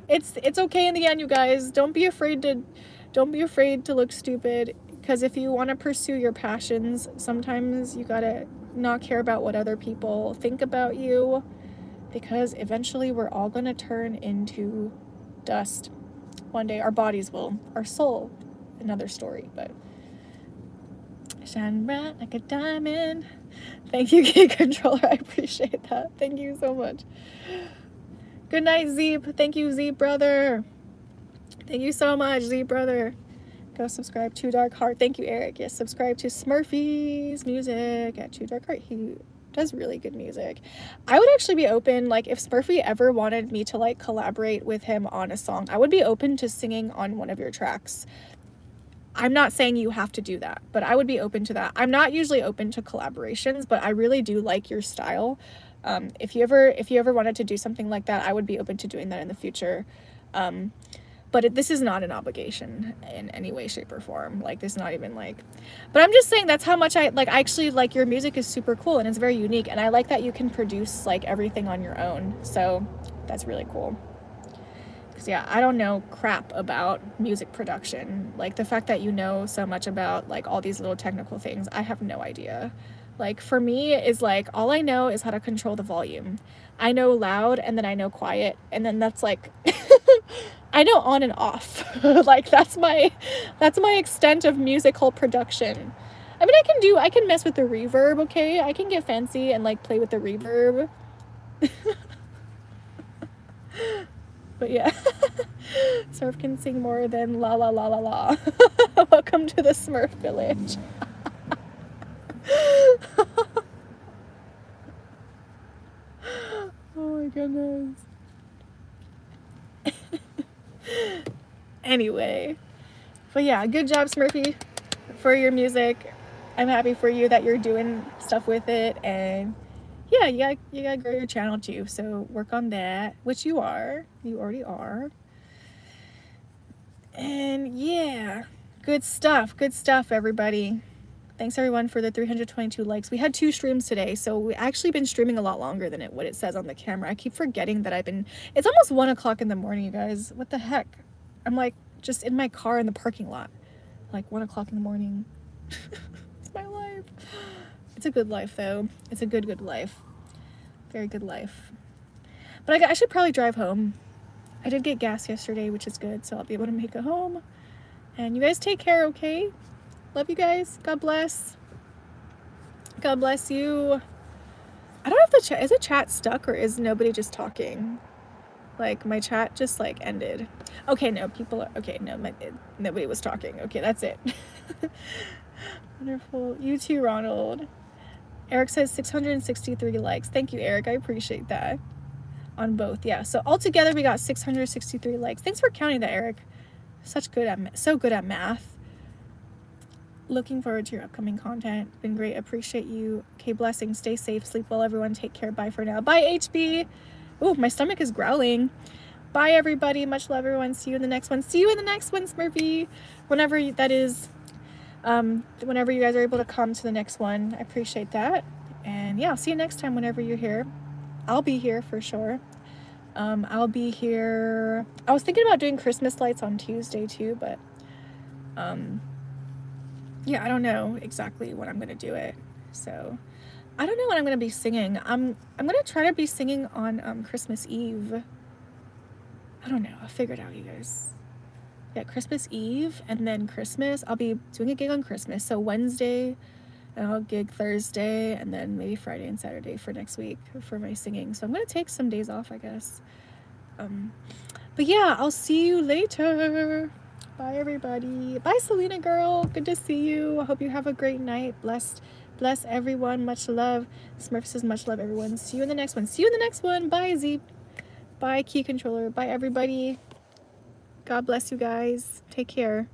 Speaker 1: it's okay in the end, you guys. Don't be afraid to look stupid. Because if you want to pursue your passions, sometimes you gotta not care about what other people think about you, because eventually we're all gonna turn into dust. One day our bodies will, our soul, another story, but shine bright like a diamond. Thank you, Key Controller. I appreciate that. Thank you so much. Good night, Zeep. Thank you, Zeep brother. Thank you so much, Zeep brother. Go subscribe to Dark Heart. Thank you, Eric. Yes, subscribe to Smurfy's music at Too Dark Heart. He does really good music. I would actually be open, like if Smurfy ever wanted me to like collaborate with him on a song, I would be open to singing on one of your tracks. I'm not saying you have to do that, but I would be open to that. I'm not usually open to collaborations, but I really do like your style. If you ever wanted to do something like that, I would be open to doing that in the future. But this is not an obligation in any way, shape, or form. Like, this is not even like... But I'm just saying that's how much I actually, like, your music is super cool and it's very unique. And I like that you can produce, like, everything on your own. So that's really cool. Because, yeah, I don't know crap about music production. Like, the fact that you know so much about, like, all these little technical things, I have no idea. Like, for me, is, like, all I know is how to control the volume. I know loud, and then I know quiet. And then that's, like... I know on and off. Like, that's my extent of musical production. I mean, I can mess with the reverb, okay? I can get fancy and like play with the reverb. But yeah. Smurf can sing more than la la la la la. Welcome to the Smurf village. Oh my goodness. Anyway. But yeah, good job, Smurfy, for your music. I'm happy for you that you're doing stuff with it, and yeah, you gotta grow your channel too, so work on that, which you already are. And yeah, good stuff, everybody. Thanks everyone for the 322 likes. We had 2 streams today, so we actually been streaming a lot longer than what it says on the camera. I keep forgetting that it's almost 1 o'clock in the morning, you guys. What the heck? I'm like just in my car in the parking lot, like 1 o'clock in the morning. It's my life. It's a good life though. It's a good life. Very good life. But I should probably drive home. I did get gas yesterday, which is good, so I'll be able to make it home. And you guys take care, okay? Love you guys. God bless. God bless you. I don't know if the chat, is the chat stuck or is nobody just talking? Like my chat just like ended. Okay, no, people are, okay, no, nobody was talking. Okay, that's it. Wonderful. You too, Ronald. Eric says 663 likes. Thank you, Eric. I appreciate that. On both, yeah. So altogether we got 663 likes. Thanks for counting that, Eric. So good at math. Looking forward to your upcoming content. Been great. Appreciate you. Okay, blessings. Stay safe. Sleep well, everyone. Take care. Bye for now. Bye, HB. Oh, my stomach is growling. Bye, everybody. Much love, everyone. See you in the next one. See you in the next one, Smurfy. Whenever that is. Whenever you guys are able to come to the next one. I appreciate that. And yeah, I'll see you next time whenever you're here. I'll be here for sure. I'll be here. I was thinking about doing Christmas lights on Tuesday too, but yeah, I don't know exactly when I'm gonna do it. So I don't know when I'm gonna be singing. I'm gonna try to be singing on Christmas Eve. I don't know. I'll figure it out, you guys. Yeah, Christmas Eve and then Christmas. I'll be doing a gig on Christmas. So Wednesday, and I'll gig Thursday, and then maybe Friday and Saturday for next week for my singing. So I'm gonna take some days off, I guess. But yeah, I'll see you later. Bye, everybody. Bye, Selena girl. Good to see you. I hope you have a great night. Bless everyone. Much love. Smurf says much love, everyone. See you in the next one. See you in the next one. Bye, Z. Bye, Key Controller. Bye, everybody. God bless you guys. Take care.